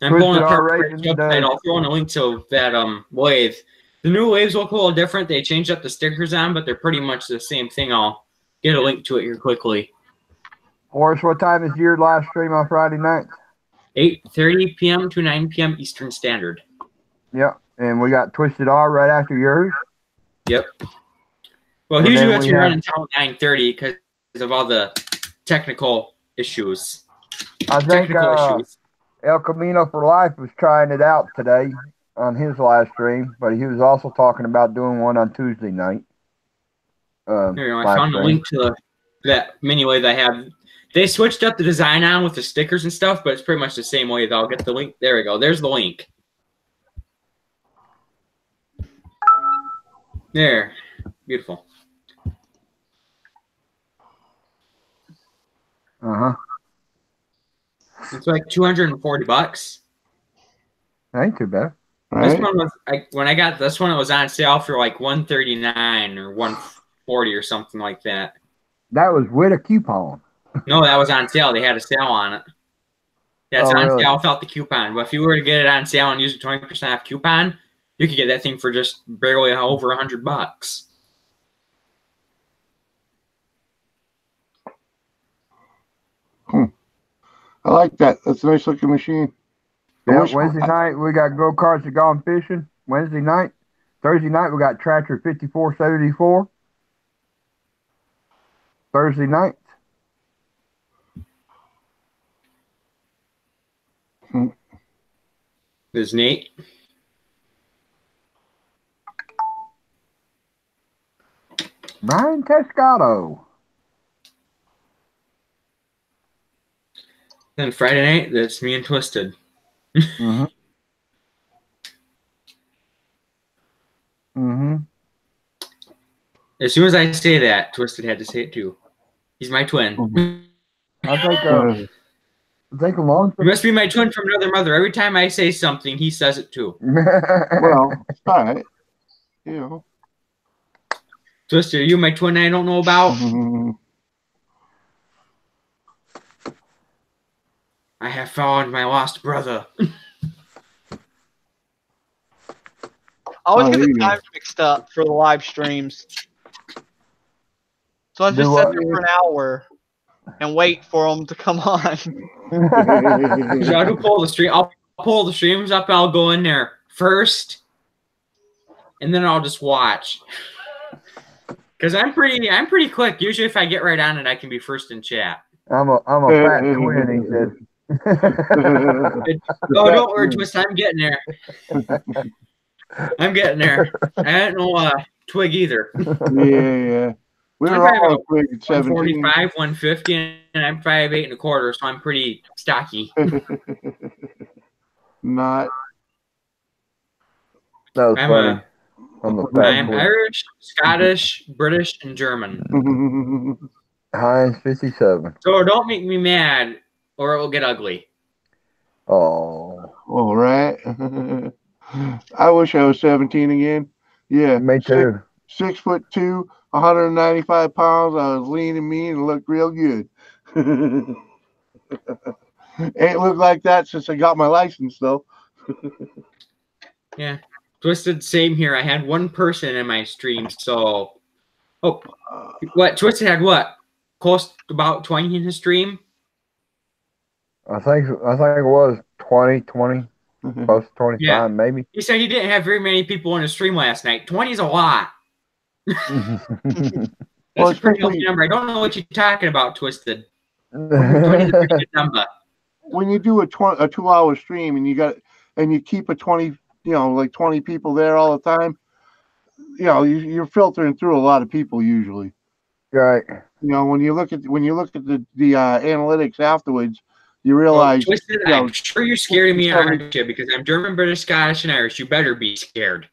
I'm Twisted pulling up R our Racing website. does. I'll throw in a link to that wave. The new waves look a little different. They changed up the stickers on, but they're pretty much the same thing. I'll get a link to it here quickly. Horace, what time is your live stream on Friday night? 8:30 p.m. to 9 p.m. Eastern Standard. Yep. And we got Twisted R right after yours. Yep. Well, And usually then that's we run have- until 9:30 because of all the technical issues. I think Technical issues. El Camino for Life was trying it out today on his live stream, but he was also talking about doing one on Tuesday night. Here you go. I live found a stream. link to that mini wave I have. They switched up the design on with the stickers and stuff, but it's pretty much the same wave. I'll get the link. There we go. There's the link. There. Beautiful. Uh-huh. It's like $240. Ain't too bad. This Right. one was when I got this one, it was on sale for like $139 or $140 or something like that. That was with a coupon. No, that was on sale. They had a sale on it. That's Oh, on really? sale without the coupon. But if you were to get it on sale and use a 20% off coupon, you could get that thing for just barely over $100. I like that. That's a nice looking machine. I Yeah, wish- Wednesday night we got go-karts and gone fishing. Wednesday night. Thursday night we got Tractor 5474. Thursday night. There's Nate. Brian Tescato. Then Friday night, that's me and Twisted. Mm-hmm. Mm-hmm. As soon as I say that, Twisted had to say it too. He's my twin. I think along. He must be my twin from another mother. Every time I say something, he says it too. Well, all right. You know. Twisted, are you my twin I don't know about? I have found my lost brother. I always get there the you go. times mixed up for the live streams. So I Do just what? set it for an hour. and wait for them to come on. I'll do pull the stream. I'll pull the streams up. I'll go in there first, and then I'll just watch. Because I'm pretty quick. Usually, if I get right on it, I can be first in chat. I'm a fat twin, he said. Oh, don't worry, Twist. I'm getting there. I'm getting there. I don't know Twig either. Yeah. We were all at Twig at 17. 145, 150, and I'm 5'8" and a quarter, so I'm pretty stocky. Not. That was funny. I'm Irish, Scottish, British, and German. Heinz 57. So don't make me mad, or it will get ugly. Oh. All right. I wish I was 17 again. Yeah. Me too. 6'2", 195 pounds. I was lean and mean and looked real good. Ain't looked like that since I got my license, though. Yeah. Twisted, same here. I had one person in my stream, so... Oh, what? Twisted had what? Close to about 20 in his stream? I think it was 20, close to 25, yeah. maybe. He said he didn't have very many people in his stream last night. 20 is a lot. That's a pretty healthy number. I don't know what you're talking about, Twisted. 20 is a pretty good number. When you do a 2-hour stream and you keep a 20, like 20 people there all the time, you're filtering through a lot of people usually. Right. When you look at the analytics afterwards, you realize. Twisted, I'm sure you're scared of me, aren't you? Because I'm German, British, Scottish, and Irish. You better be scared.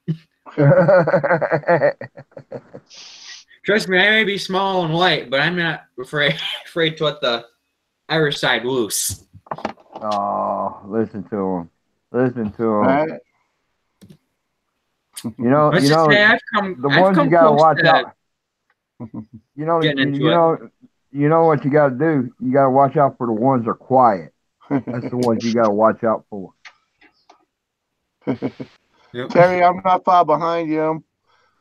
Trust me, I may be small and light, but I'm not afraid to let the Irish side loose. Oh, listen to him. Listen to him. Right. The ones you gotta watch out. You know what you gotta do? You gotta watch out for the ones that are quiet. That's the ones you gotta watch out for. Yep. Terry, I'm not far behind you.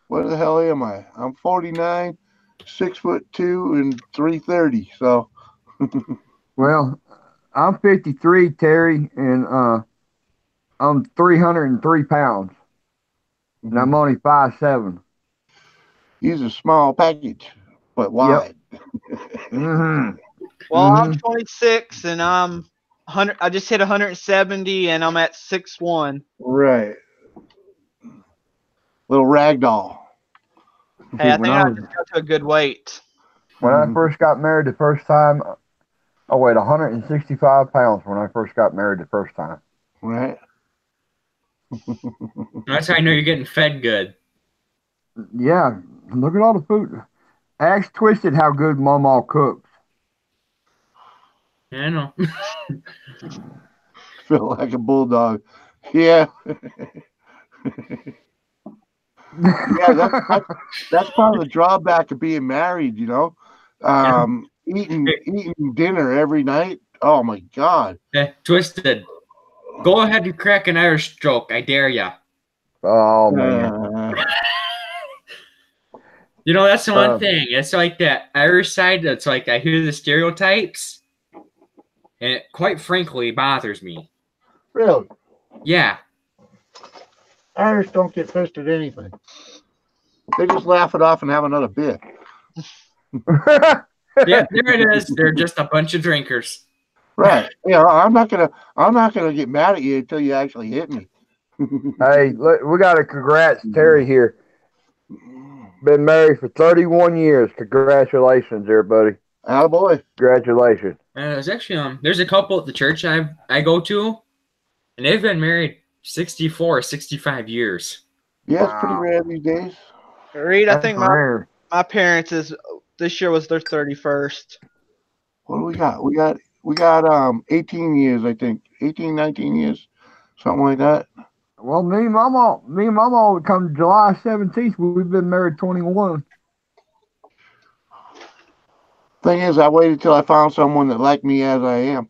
What the hell am I? I'm 49, 6'2", and 330. So. Well, I'm 53, Terry, and I'm 303 pounds, and I'm only 5'7". He's a small package, but wide. Yep. Mm-hmm. Well, I'm 26, and I'm 100. I just hit 170, and I'm at 6'1". Right. Little ragdoll. Hey, I think I just got to a good weight. When I first got married the first time, I weighed 165 pounds when I first got married the first time. Right. That's how I know you're getting fed good. Yeah. Look at all the food. Ask Twisted how good Mama cooks. Yeah, I know. Feel like a bulldog. Yeah. Yeah, that's part of the drawback of being married, Eating dinner every night. Oh my God. Yeah, Twisted. Go ahead and crack an Irish joke. I dare ya. Oh man. That's the one thing. It's like that Irish side. That's like I hear the stereotypes, and it quite frankly bothers me. Really? Yeah. Irish don't get pissed at anything. They just laugh it off and have another beer. Yeah, there it is. They're just a bunch of drinkers. Right. I'm not gonna get mad at you until you actually hit me. Hey, look, we got a congrats, Terry here. Been married for 31 years. Congratulations, everybody. Attaboy. Congratulations. There's actually there's a couple at the church I go to, and they've been married 64, 65 years. Yeah, it's pretty rare these days. Reed, I think my parents this year was their 31st. What do we got? We got 18 years, I think. 18, 19 years. Something like that. Well, me and Mama would come July 17th. We've been married 21. Thing is, I waited till I found someone that liked me as I am.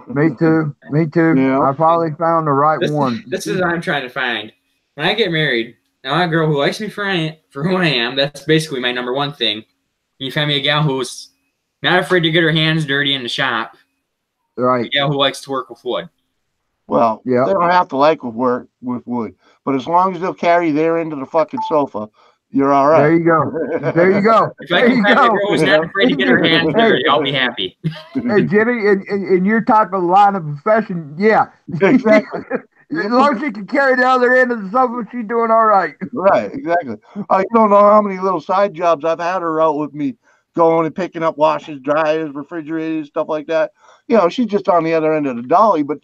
Me too. Yeah. I finally found the right one. This is what I'm trying to find. When I get married, I want a girl who likes me for who I am. That's basically my number one thing. You find me a gal who's Not afraid to get her hands dirty in the shop. Right. Yeah, who likes to work with wood. Well, Yeah. they don't have to like work with wood, but as long as they'll carry their end of the fucking sofa, you're all right. There you go. There you go. If I There can you find a go. girl who's not afraid to get her hands dirty, I'll be happy. Hey, Jimmy, in your type of line of profession, yeah. Exactly. As long as she can carry the other end of the sofa, she's doing all right. Right, exactly. You don't know how many little side jobs I've had her out with me, going and picking up washers, dryers, refrigerators, stuff like that. She's just on the other end of the dolly, but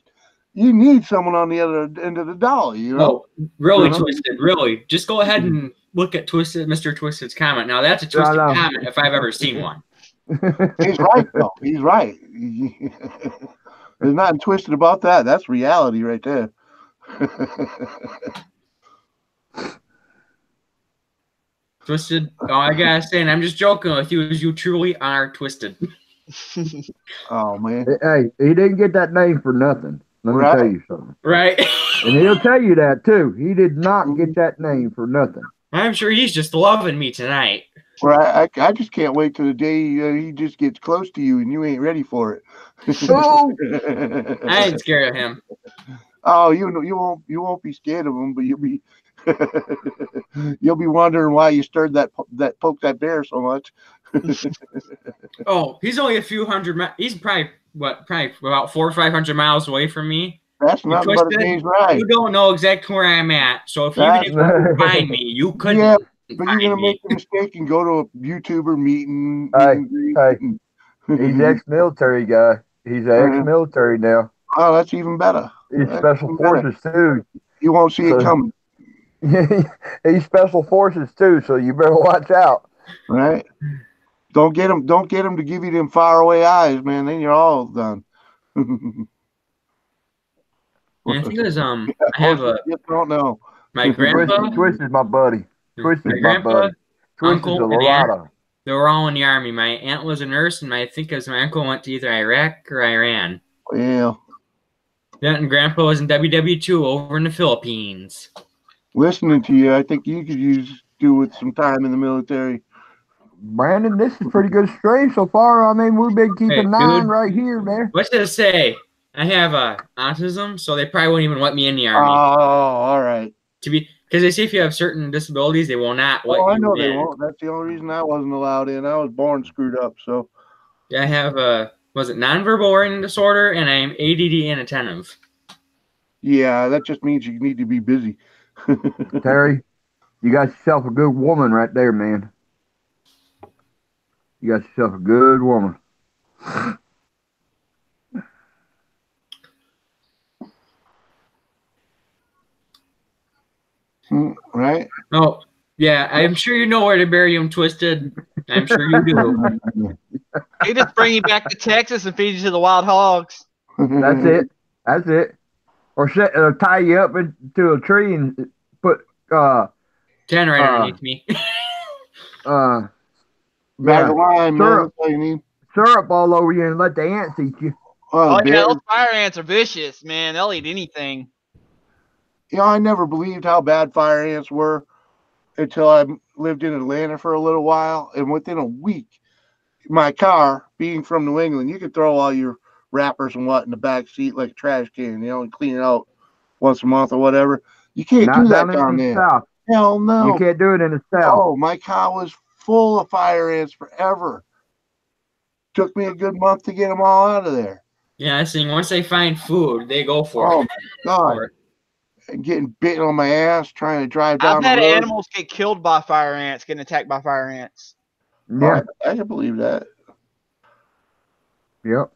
you need someone on the other end of the dolly, you know? Oh, really, Twisted, really. Just go ahead and look at Mr. Twisted's comment. Now, that's a twisted comment if I've ever seen one. He's right, though. He's right. There's nothing twisted about that. That's reality right there. Twisted, I gotta say, and I'm just joking with you, as you truly are Twisted. Oh, man. Hey, he didn't get that name for nothing. Let me tell you something. Right. And he'll tell you that, too. He did not get that name for nothing. I'm sure he's just loving me tonight. Well, I just can't wait till the day he just gets close to you and you ain't ready for it. Oh! I ain't scared of him. Oh, you won't be scared of him, but you'll be you'll be wondering why you stirred that poked that bear so much. Oh, he's only a few hundred. He's probably about 400 or 500 miles away from me. That's nothing but a day's ride. You don't know exactly where I'm at, so if you find me, you couldn't. Yeah, but you're gonna make a mistake and go to a YouTuber meeting. Hey, he's ex-military guy. He's an ex-military now. Oh, that's even better. He's special forces too. You won't see it coming. He's special forces too, so you better watch out. Right? Don't get him to give you them faraway eyes, man. Then you're all done. I think it was I have a. Don't know. My grandpa. Twisted my buddy. Twisted my buddy. Uncle, Twisted's a lot. They were all in the army. My aunt was a nurse, and I think my uncle went to either Iraq or Iran. Yeah. And Grandpa was in WW2 over in the Philippines. Listening to you, I think you could do with some time in the military. Brandon, this is pretty good stream so far. I mean, we've been keeping 9 right here, man. What's it say? I have autism, so they probably won't even let me in the army. Oh, all right. Because they say if you have certain disabilities, they will not let you in. I know they won't. That's the only reason I wasn't allowed in. I was born screwed up, so. Yeah, I have nonverbal learning disorder, and I'm ADD inattentive. Yeah, that just means you need to be busy. Terry, you got yourself a good woman right there, man. You got yourself a good woman. Right? Oh, yeah, I'm sure you know where to bury him, Twisted. I'm sure you do. He just bring you back to Texas and feed you to the wild hogs. That's it. That's it. Or tie you up into a tree and put Ken right underneath me. Bag of lime, man. That's all you need. Syrup all over you and let the ants eat you. Oh yeah, those fire ants are vicious, man. They'll eat anything. I never believed how bad fire ants were until I lived in Atlanta for a little while. And within a week, my car, being from New England, you could throw all your wrappers and what in the back seat like a trash can, and clean it out once a month or whatever. You can't do that down there. South. Hell no. You can't do it in the South. Oh, my car was full of fire ants forever. Took me a good month to get them all out of there. Yeah, I think once they find food, they go for it. Oh, God. And getting bitten on my ass trying to drive down the road. I've had animals get killed by fire ants, getting attacked by fire ants. Yeah. Oh, I can believe that. Yep.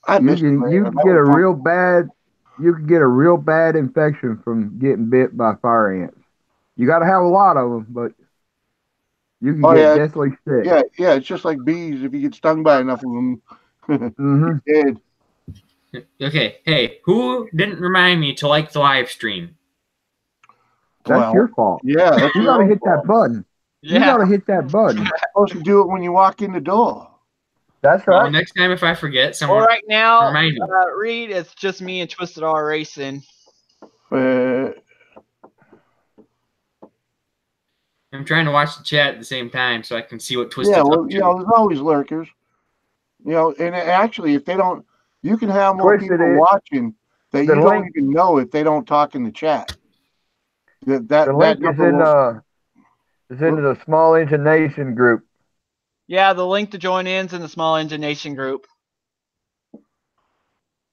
You can get a real bad infection from getting bit by fire ants. You got to have a lot of them, but you can get deathly sick. Yeah, it's just like bees. If you get stung by enough of them, you're dead. Okay, hey, who didn't remind me to like the live stream? That's your fault. Yeah, you got to hit that button. Yeah. You got to hit that button. You're supposed to do it when you walk in the door. That's right. Well, next time if I forget, someone right now, remind me. Reed, it's just me and Twisted R racing. And I'm trying to watch the chat at the same time so I can see what Twisted's Yeah, up well, to. there's always lurkers. And actually, if they don't, you can have more Twisted people watching that the you don't link. even know if they don't talk in the chat. The That link is number in will. the Small Engine Nation group. Yeah, the link to join in's in the Small Engine Nation group.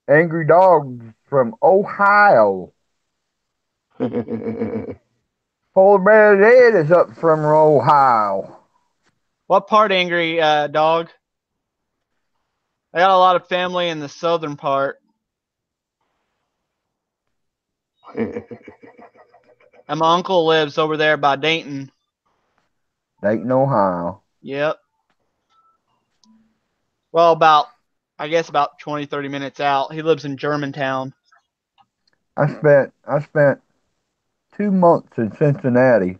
Angry Dogs from Ohio. Polar Bear Ed is up from Ohio. What part, Angry Dog? I got a lot of family in the southern part. And my uncle lives over there by Dayton. Dayton, Ohio. Yep. Well, about 20, 30 minutes out. He lives in Germantown. I spent 2 months in Cincinnati,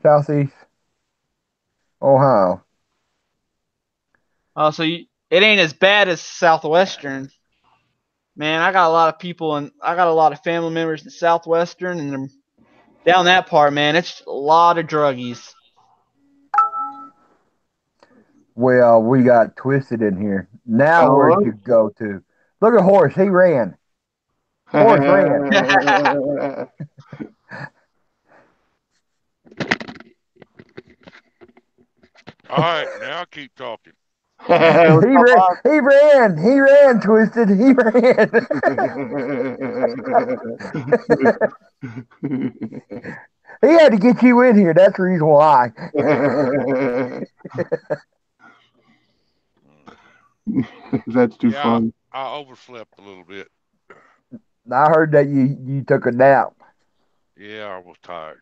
southeast Ohio. Oh, so it ain't as bad as Southwestern. Man, I got a lot of people and I got a lot of family members in Southwestern, and down that part, man, it's a lot of druggies. Well, we got Twisted in here. Now where'd you go to? Look at Horace. He ran. Horace ran. All right, now keep talking. He ran, Twisted. He ran. He had to get you in here. That's the reason why. That's too fun. I overslept a little bit. I heard that you took a nap. Yeah, I was tired.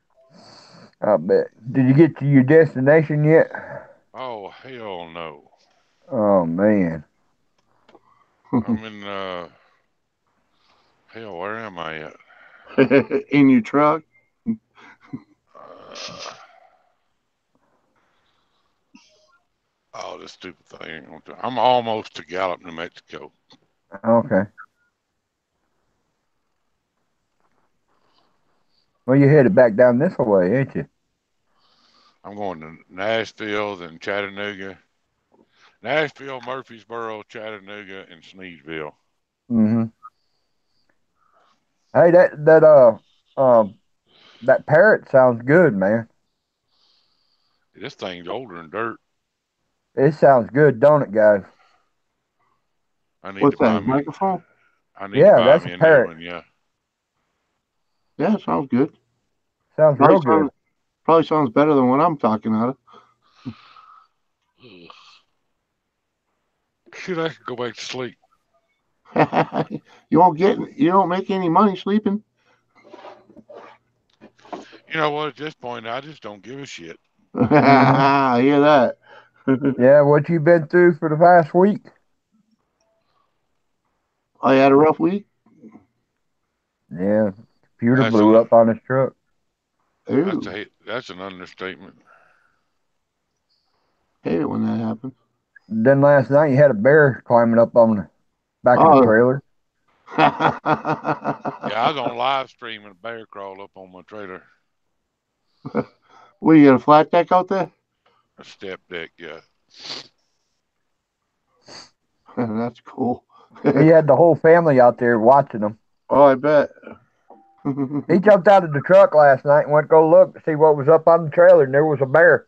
I bet. Did you get to your destination yet? Oh, hell no. Oh, man. I'm in, hell, where am I at? In your truck? Oh, this stupid thing. I'm almost to Gallup, New Mexico. Okay. Well, you headed back down this way, ain't you? I'm going to Nashville, then Chattanooga. Nashville, Murfreesboro, Chattanooga, and Sneedville. Mm-hmm. Hey, that parrot sounds good, man. This thing's older than dirt. It sounds good, don't it, guys? I need What's to buy that, me. microphone? I need to buy that's me a a new parrot. one. Yeah. Yeah, sounds good. Sounds real good. Probably sounds better than what I'm talking out Shit, I could go back to sleep. of. You don't make any money sleeping. You know what? At this point, I just don't give a shit. I hear that. Yeah, what you been through for the past week? I had a rough week. Yeah, computer blew up on his truck. That's an understatement. Hate it when that happens. Then last night you had a bear climbing up on the back of the trailer. Yeah, I was on live stream and a bear crawled up on my trailer. What, you got a flat deck out there? A step deck, yeah. That's cool. He had the whole family out there watching him. Oh, I bet. He jumped out of the truck last night and went to go look to see what was up on the trailer, and there was a bear.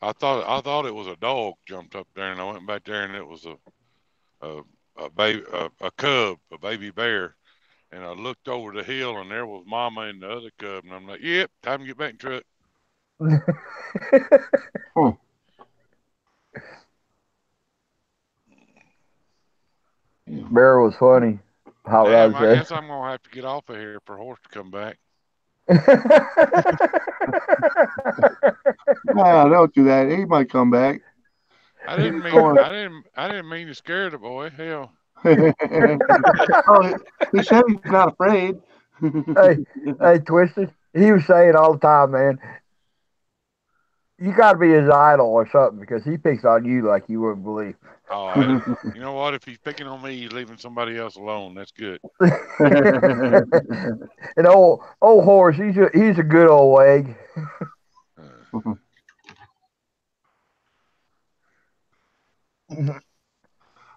I thought it was a dog jumped up there, and I went back there, and it was a baby, a cub, a baby bear. And I looked over the hill, and there was Mama and the other cub, and I'm like, "Yep, time to get back in the truck." Huh. Bear was funny. Damn, I guess I'm gonna have to get off of here for Horse to come back. No, don't do that. He might come back. I didn't mean to scare the boy. Hell. Oh, he said he's not afraid. hey, Twisted. He was saying all the time, man, you got to be his idol or something because he picks on you like you wouldn't believe. Oh, you know what? If he's picking on me, he's leaving somebody else alone. That's good. And old Horace, he's a good old egg.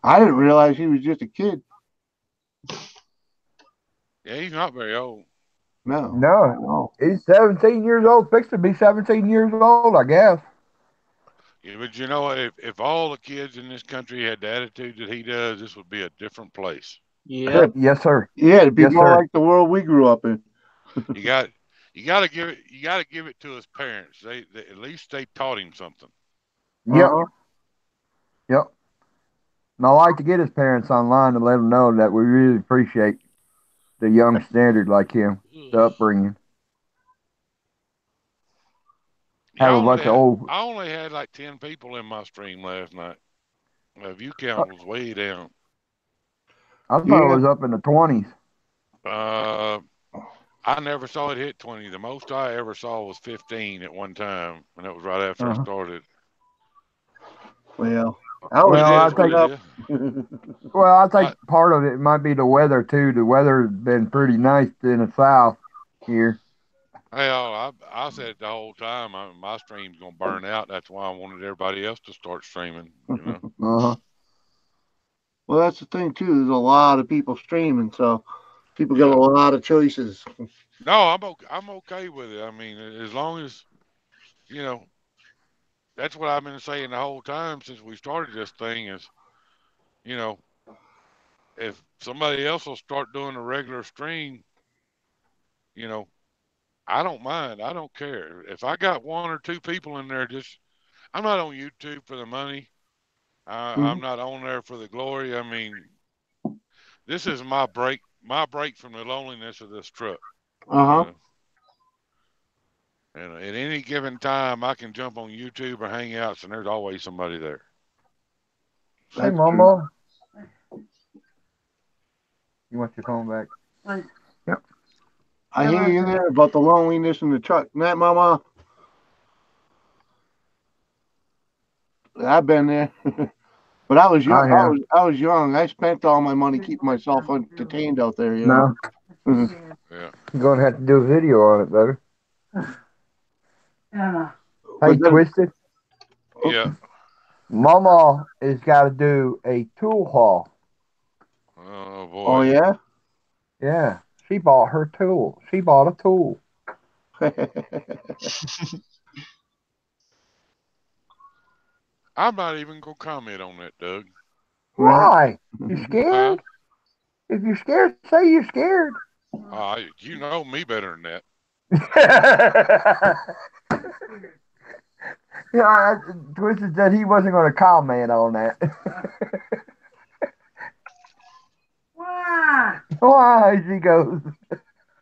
I didn't realize he was just a kid. Yeah, he's not very old. No. No, he's 17 years old. Fixed to be 17 years old, I guess. Yeah, but you know, if all the kids in this country had the attitude that he does, this would be a different place. Yep. Yes, sir. Yeah, it'd be Yes, more sir. like the world we grew up in. You got you got to give it to his parents. They at least they taught him something. Yep. Uh-huh. Yep. And I like to get his parents online to let them know that we really appreciate the young standard like him, the upbringing. Have a bunch of old. I only had like 10 people in my stream last night. My view count was way down. I thought it was up in the 20s. I never saw it hit 20. The most I ever saw was 15 at one time, and that was right after I started. Well, I think. up. Well, I think part of it might be the weather too. The weather's been pretty nice in the south here. Hell, I said the whole time my stream's gonna burn out. That's why I wanted everybody else to start streaming. You know. Well, that's the thing too. There's a lot of people streaming, so people get a lot of choices. No, I'm okay with it. I mean, as long as you know, that's what I've been saying the whole time since we started this thing. Is you know, if somebody else will start doing a regular stream, you know, I don't mind. I don't care if I got one or two people in there. I'm not on YouTube for the money. I'm not on there for the glory. I mean, this is my break from the loneliness of this truck. And at any given time, I can jump on YouTube or Hangouts, and there's always somebody there. Hey, Mama. You want your phone back? Yep. I hear you there about the loneliness in the truck. That, Mama? I've been there. But I was young. I was young. I spent all my money keeping myself entertained out there. You know. Yeah. You're gonna have to do a video on it, baby. Hey, Twisted. Yeah. Mama has got to do a tool haul. Oh boy. Oh yeah. Yeah, she bought her tool. She bought a tool. I'm not even gonna comment on that, Doug. Why? You scared? If you're scared, say you're scared. You know me better than that. Yeah, Twisted said he wasn't going to comment on that. Why? Why? She goes.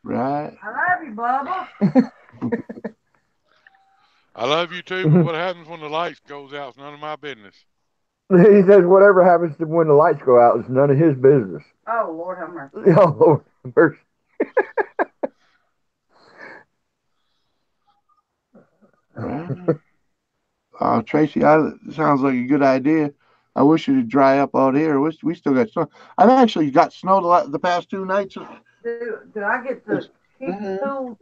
Right. I love you, Bubba. I love you too, but what happens when the lights goes out is none of my business. He says whatever happens when the lights go out is none of his business. Oh, Lord have mercy. Oh, Lord have mercy. Tracy, sounds like a good idea. I wish it'd dry up out here. We still got snow. I've actually got snow the past 2 nights. Do I get to keep tools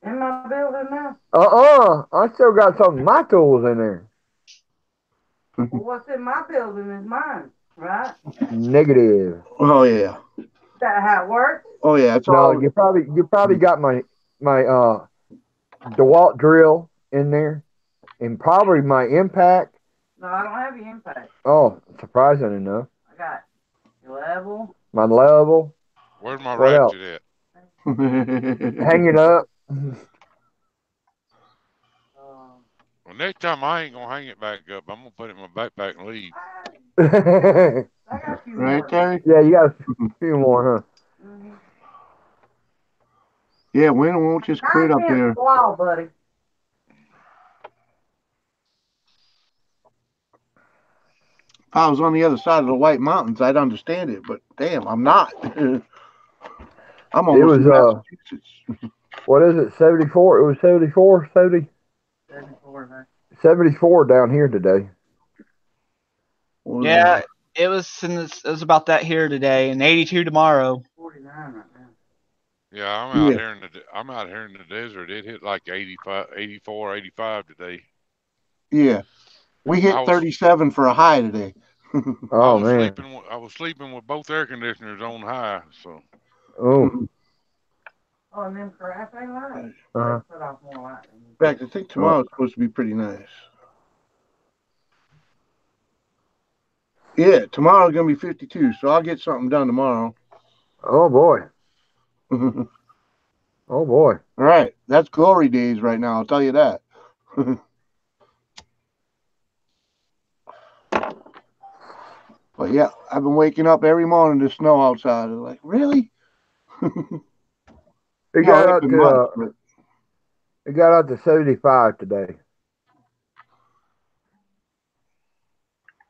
in my building now? I still got some of my tools in there. Well, what's in my building is mine, right? Negative. Oh yeah. Is that how it works? Oh yeah. It's no, all. you probably got my DeWalt drill in there, and probably my impact. No, I don't have the impact. Oh, surprising enough. I got your level. My level. Where's my what ratchet else? at? Hang it up. Well, next time I ain't gonna hang it back up. I'm gonna put it in my backpack and leave. I got you. Right, Terry? Yeah, you got a few more, huh? Mm-hmm. Yeah, winter won't just quit up there. Wow, buddy. If I was on the other side of the White Mountains, I'd understand it, but damn, I'm not. I'm almost in Massachusetts. What is it, 74? It was 74, 70? 74 down here today. Yeah, it was about that here today, and 82 tomorrow. 49 right now. Yeah, Yeah, I'm out here in the desert. It hit like 85, 84, 85 today. yeah. We I hit was 37 for a high today. Oh man. I was sleeping with both air conditioners on high. So Oh. Oh, and them crap ain't light. In They Uh-huh. put off more light than you. fact, I think Oh. tomorrow's supposed to be pretty nice. Yeah, tomorrow's gonna be 52, so I'll get something done tomorrow. Oh boy. All Oh boy. right, that's glory days right now. I'll tell you that. But yeah, I've been waking up every morning to snow outside. I'm like, really? It No, got it ain't up been to much, but 75 today.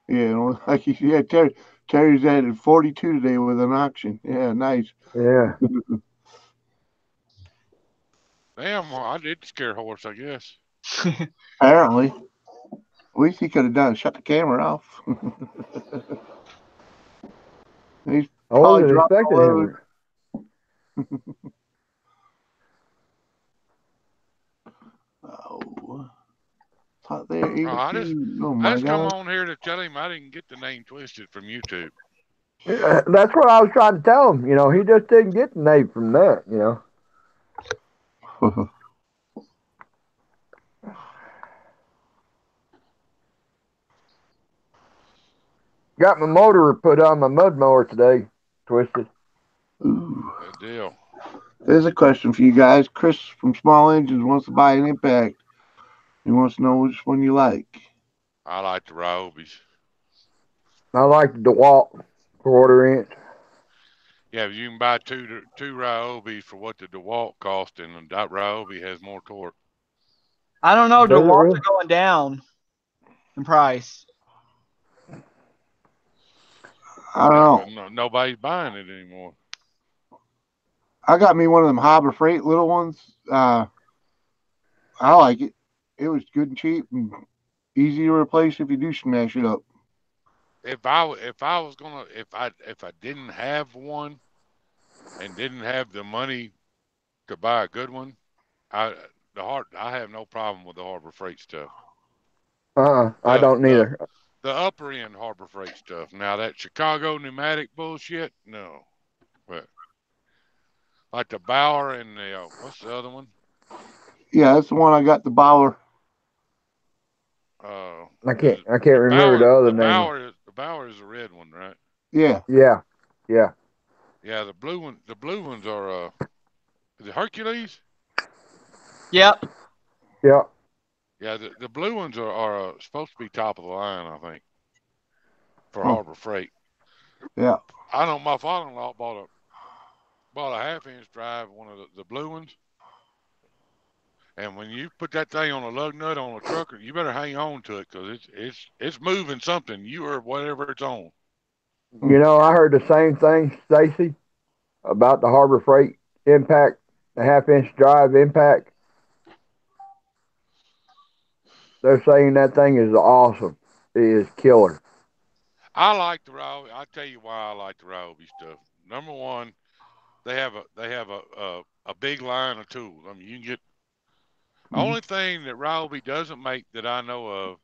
yeah, like yeah, Terry's at 42 today with an auction. Yeah, nice. Yeah. damn, well, I did scare horse, I guess. Apparently, at least he could have done shut the camera off. He's I probably wasn't dropped the expecting load. him. Oh, top there, Oh, 82. Oh I my just come God. on here to tell him I didn't get the name twisted from YouTube. That's what I was trying to tell him. He just didn't get the name from that. Got my motor put on my mud mower today. Twisted. Ooh. Good deal. There's a question for you guys. Chris from Small Engines wants to buy an Impact. He wants to know which one you like. I like the Ryobies. I like the DeWalt quarter-inch. Yeah, you can buy two Ryobies for what the DeWalt cost, and that Ryobi has more torque. I don't know. Does it DeWalt really? are going down in price. I don't That's know. because nobody's buying it anymore. I got me one of them Harbor Freight little ones. I like it. It was good and cheap and easy to replace if you do smash it up. If I didn't have one and didn't have the money to buy a good one, I I have no problem with the Harbor Freight stuff. I The don't the neither. the upper end Harbor Freight stuff. Now that Chicago pneumatic bullshit, no. But like the Bauer and the what's the other one? Yeah, that's the one I got the Bauer. I Is can't. it I can't remember the other name. The Bauer is the red one, right? Yeah. Yeah. Yeah. Yeah, the blue ones are is it Hercules? Yep. Yeah. Yeah, the blue ones are supposed to be top of the line, I think, for Huh. Harbor Freight. Yeah. I know my father-in-law bought a half-inch drive, one of the blue ones, and when you put that thing on a lug nut on a trucker, you better hang on to it because it's moving something, you or whatever it's on. I heard the same thing, Stacy, about the Harbor Freight impact, the half-inch drive impact. They're saying that thing is awesome. It is killer. I like the Ryobi. I tell you why I like the Ryobi stuff. Number one, they have a big line of tools. I mean, you can get the only thing that Ryobi doesn't make that I know of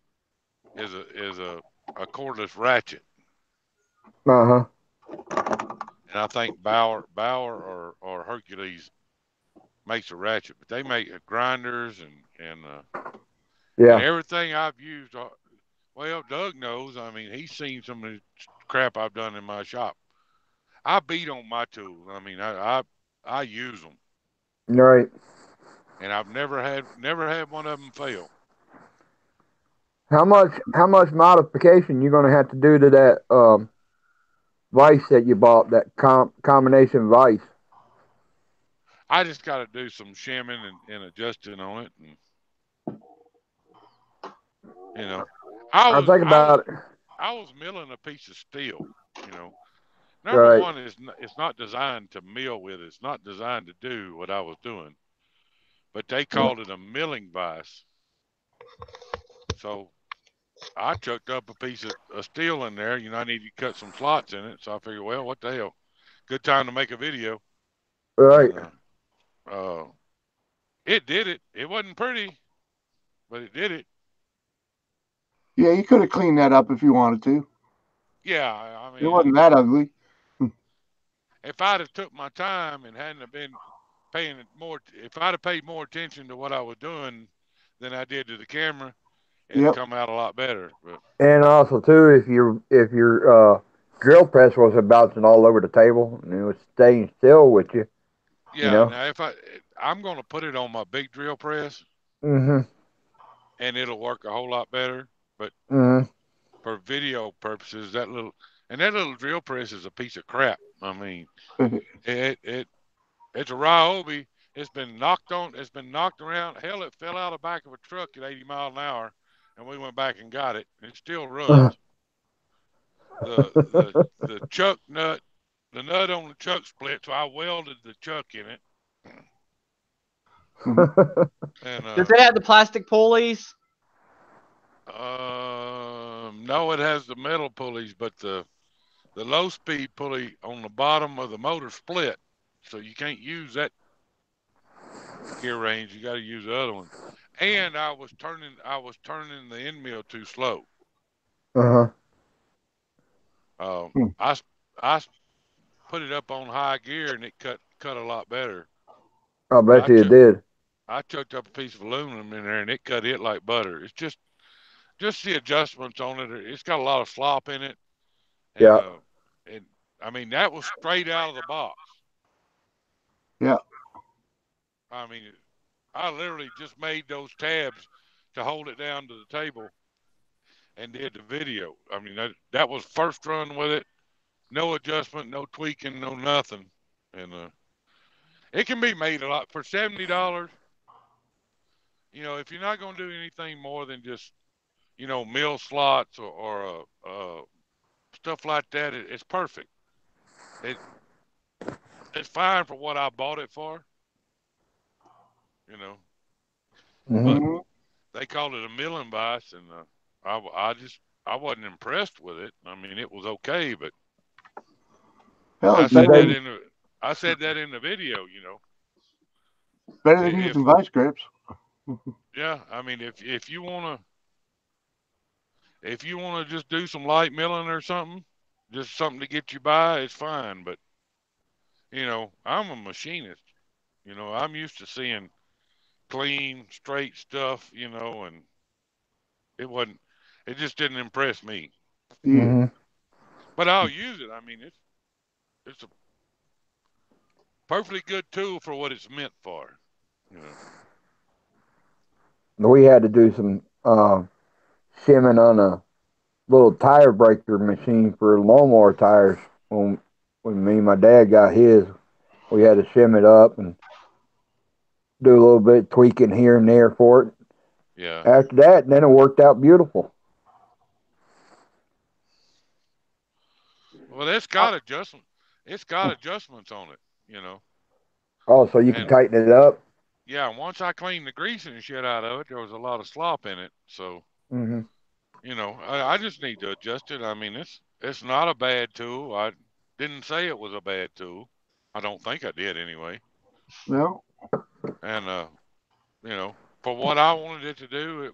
is a cordless ratchet. Uh huh. And I think Bauer or Hercules makes a ratchet, but they make grinders and Yeah. everything I've used. Well, Doug knows. I mean, he's seen some of the crap I've done in my shop. I beat on my tools. I mean, I use them, Right. and I've never had one of them fail. How much modification you gonna have to do to that vice that you bought? That combination vice. I just got to do some shimming and adjusting on it, and you know, I I was think I was about it. I was milling a piece of steel. You know, number Right. one is it's not designed to mill with. It's not designed to do what I was doing. But they Yeah. called it a milling vise. So I chucked up a piece of steel in there. You know, I needed to cut some slots in it. So I figured, well, what the hell? Good time to make a video. Right. And Uh, it did it. It wasn't pretty, but it did it. Yeah, you could have cleaned that up if you wanted to. Yeah, I It mean, wasn't that ugly. if I'd have took my time and hadn't have been paying more, if I'd have paid more attention to what I was doing than I did to the camera, it'd Yep. come out a lot better. But And also too, if your drill press wasn't bouncing all over the table and it was staying still with you, you yeah, know. now if I'm gonna put it on my big drill press, Mhm. and it'll work a whole lot better. But Mhm. for video purposes, that little drill press is a piece of crap. I mean, it it's a Ryobi. It's been knocked on. It's been knocked around. Hell, it fell out of the back of a truck at 80 mile an hour, and we went back and got it. It still runs. The chuck nut, the nut on the chuck split, so I welded the chuck in it, and Does it have the plastic pulleys? no, it has the metal pulleys, but the low speed pulley on the bottom of the motor split, so you can't use that gear range. You got to use the other one. And I was turning the end mill too slow. Uh-huh. I I put it up on high gear and it cut a lot better. I But bet you it did. I chucked up a piece of aluminum in there and it cut it like butter. It's just the adjustments on it. It's got a lot of slop in it, and Yeah. and I mean that was straight out of the box. Yeah. I mean, I literally just made those tabs to hold it down to the table and did the video. I mean, that was first run with it. No adjustment, no tweaking, no nothing. And it can be made a lot for $70. If you're not going to do anything more than just mill slots or stuff like that, it's perfect. It it's fine for what I bought it for. You know, Mhm. but Mhm. they called it a milling vise, and I wasn't impressed with it. I mean, it was okay, but Hell, I it's Did said that they? in the I said that in the video. better than If using vice grips. yeah, I mean, if you wanna just do some light milling or something, just something to get you by, it's fine. But I'm a machinist. I'm used to seeing clean, straight stuff. And it wasn't. It just didn't impress me. Yeah. Mhm. But I'll use it. I mean, it's a perfectly good tool for what it's meant for. You know. We had to do some shimming on a little tire breaker machine for lawnmower tires when me and my dad got his. We had to shim it up and do a little bit of tweaking here and there for it. Yeah. After that, then it worked out beautiful. Well, it's got adjustment. It's got adjustments on it. You know. Oh, so you can And tighten it up. yeah, once I cleaned the grease and shit out of it, there was a lot of slop in it. So Mhm. I just need to adjust it. I mean, it's not a bad tool. I didn't say it was a bad tool. I don't think I did anyway. No. And for what I wanted it to do,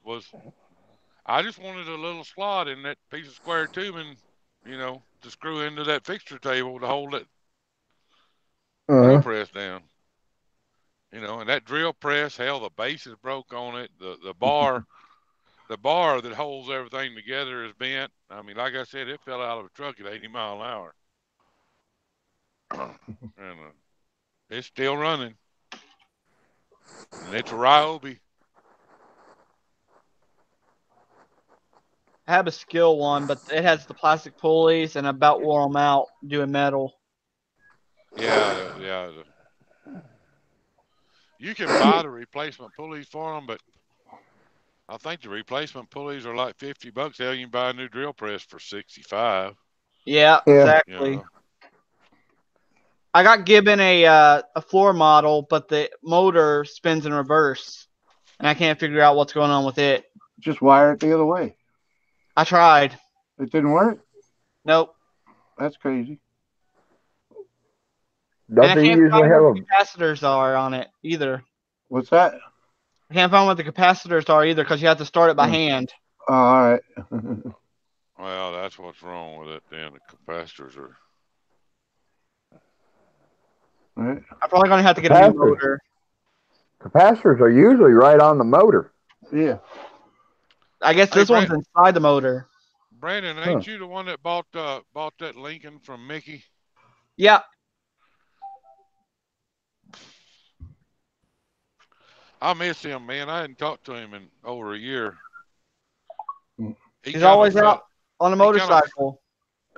I just wanted a little slot in that piece of square tubing, to screw into that fixture table to hold that drill Uh-huh. press down. And that drill press, hell, the base is broke on it. The bar that holds everything together is bent. I mean, like I said, it fell out of a truck at 80 mile an hour, and it's still running. And it's a Ryobi. I have a skill one, but it has the plastic pulleys, and I about wore them out doing metal. Yeah, yeah. You can buy the replacement pulleys for them, but I think the replacement pulleys are like $50. Hell, you can buy a new drill press for 65. Yeah, Yeah. You exactly. know. I got given a floor model, but the motor spins in reverse, and I can't figure out what's going on with it. Just wire it the other way. I tried. It didn't work. Nope. That's crazy. And I Don't they can't usually find have what a? the capacitors are on it either. What's that? I can't find what the capacitors are either because you have to start it by hand. Oh, all right. Well, that's what's wrong with it. Then the capacitors are. All right. I'm probably gonna have to get a new Capacitors. motor. Capacitors are usually right on the motor. Yeah. I guess Hey, this one's inside the motor. Brandon, Huh. ain't you the one that bought that Lincoln from Mickey? Yeah. I miss him, man. I hadn't talked to him in over a year. He He's kind of always fell. out on a He kind of motorcycle.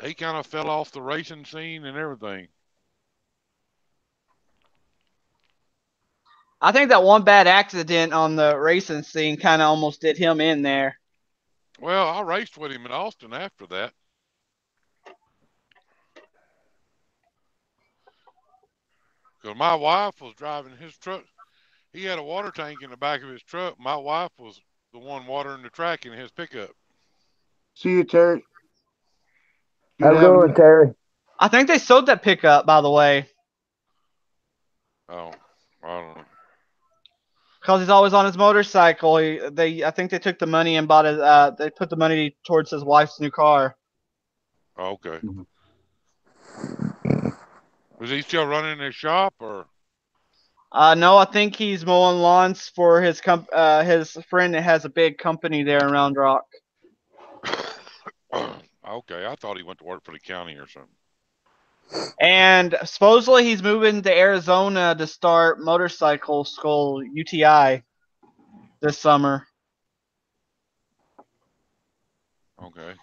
he kind of fell off the racing scene and everything. I think that one bad accident on the racing scene kind of almost did him in there. Well, I raced with him in Austin after that. Because my wife was driving his truck. He had a water tank in the back of his truck. My wife was the one watering the track in his pickup. See you, Terry. Good Have a having good one, Terry. I think they sold that pickup, by the way, Oh, I don't know. because he's always on his motorcycle. I think they took the money and bought it. They put the money towards his wife's new car. Oh, okay. Mhm. Was he still running his shop or? No, I think he's mowing lawns for his friend that has a big company there in Round Rock. Okay, I thought he went to work for the county or something. And supposedly he's moving to Arizona to start motorcycle school UTI this summer. Okay.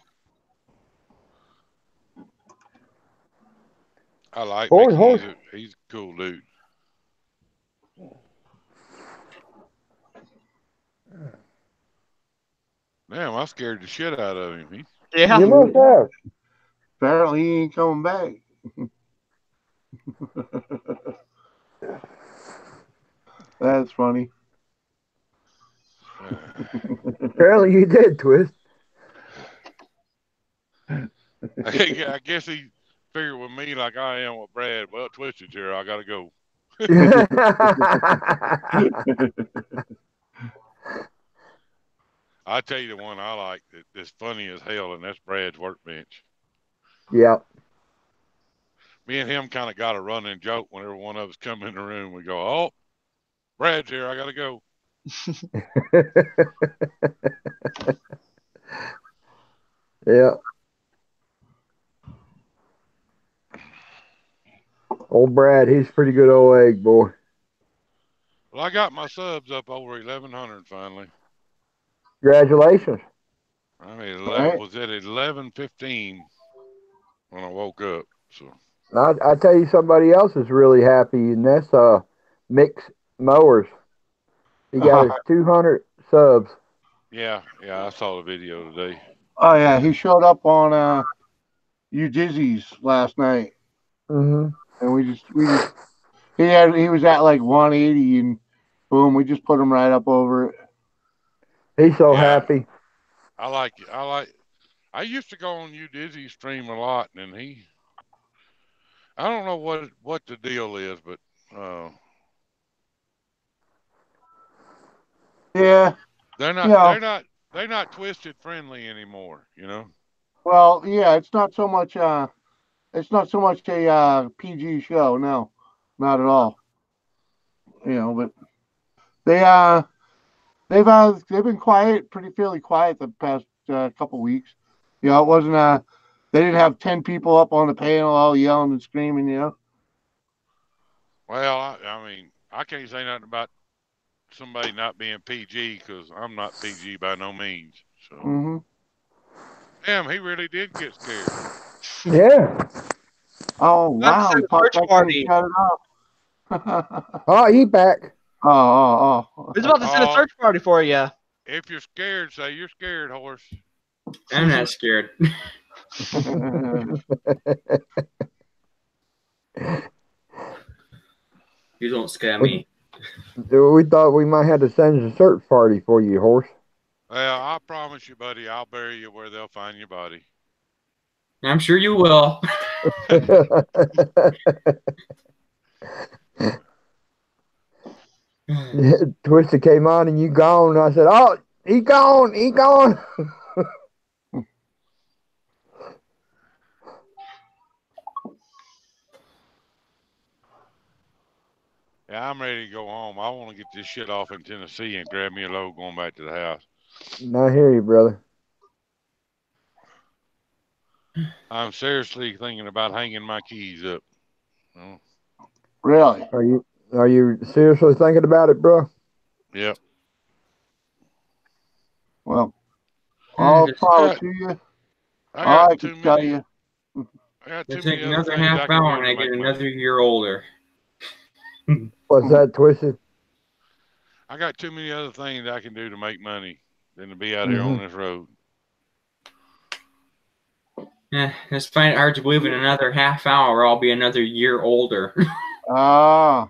I like Horse, Mickey. horse. He's a cool dude. Damn, I scared the shit out of him. Yeah. You must have. Apparently, he ain't coming back. That's funny. Apparently you did, Twist. I guess he figured with me like I am with Brad. Well, Twisted here. I got to go. I tell you the one I like that's funny as hell, and that's Brad's workbench. Yeah. Me and him kind of got a running joke whenever one of us come in the room. We go, "Oh, Brad's here. I got to go." Yeah. Old Brad, he's a pretty good old egg, boy. Well, I got my subs up over 1,100 finally. Congratulations. I mean, Right. was at 11:15 when I woke up. So I tell you, somebody else is really happy, and that's Mix Mowers. He got his 200 subs. yeah, I saw the video today. Oh yeah, he showed up on U Dizzy's last night, Mm-hmm. and we just he was at like 180, and boom, we just put him right up over it. He's so Yeah, happy. I like it. I used to go on U Dizzy's stream a lot, and I don't know what the deal is, but Yeah, they're you not know, they're not twisted friendly anymore. You know. well, yeah, it's not so much a PG show, no, not at all. You know, but they they've been quiet, fairly quiet the past couple weeks. You know, it wasn't they didn't have 10 people up on the panel all yelling and screaming. You know. Well, I mean, I can't say nothing about somebody not being PG because I'm not PG by no means. So, Mm-hmm. damn, he really did get scared. Yeah. Oh That's wow, a he popped search back in and party. shut it off. Oh, he back. Oh. Who's about to send a search party for you? If you're scared, say you're scared, horse. I'm not scared. You don't scare me. We thought we might have to send a search party for you, horse. Well, I promise you, buddy, I'll bury you where they'll find your body. I'm sure you will. Twisted came on and you gone. And I said, "Oh, he gone, he gone." Yeah, I'm ready to go home. I want to get this shit off in Tennessee and grab me a load going back to the house. I hear you, brother. I'm seriously thinking about hanging my keys up. Oh, Really? Are you seriously thinking about it, bro? yep. Well, all Just power got, to you. I All got I too can tell many. you. I got too It's many like other another things half I can hour do and to I get make money. another year older. What's that, Twisted? I got too many other things I can do to make money than to be out here Mm-hmm. on this road. Yeah, it's find it hard to believe in another half hour I'll be another year older. Ah,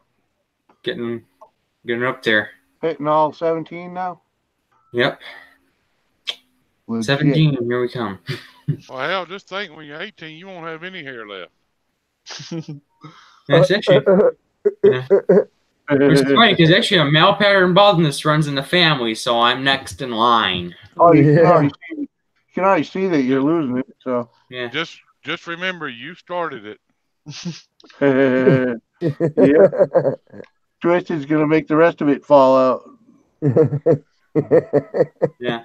getting up there. hitting all 17 now? Yep. Legit. 17, here we come. Well, hell, just think when you're 18, you won't have any hair left. Yeah, it's actually, yeah. It's funny because actually a male pattern baldness runs in the family, so I'm next in line. Oh, you Yeah. can already see that you're losing it. So Yeah. Just remember, you started it. yeah, Twisted's gonna make the rest of it fall out. Yeah.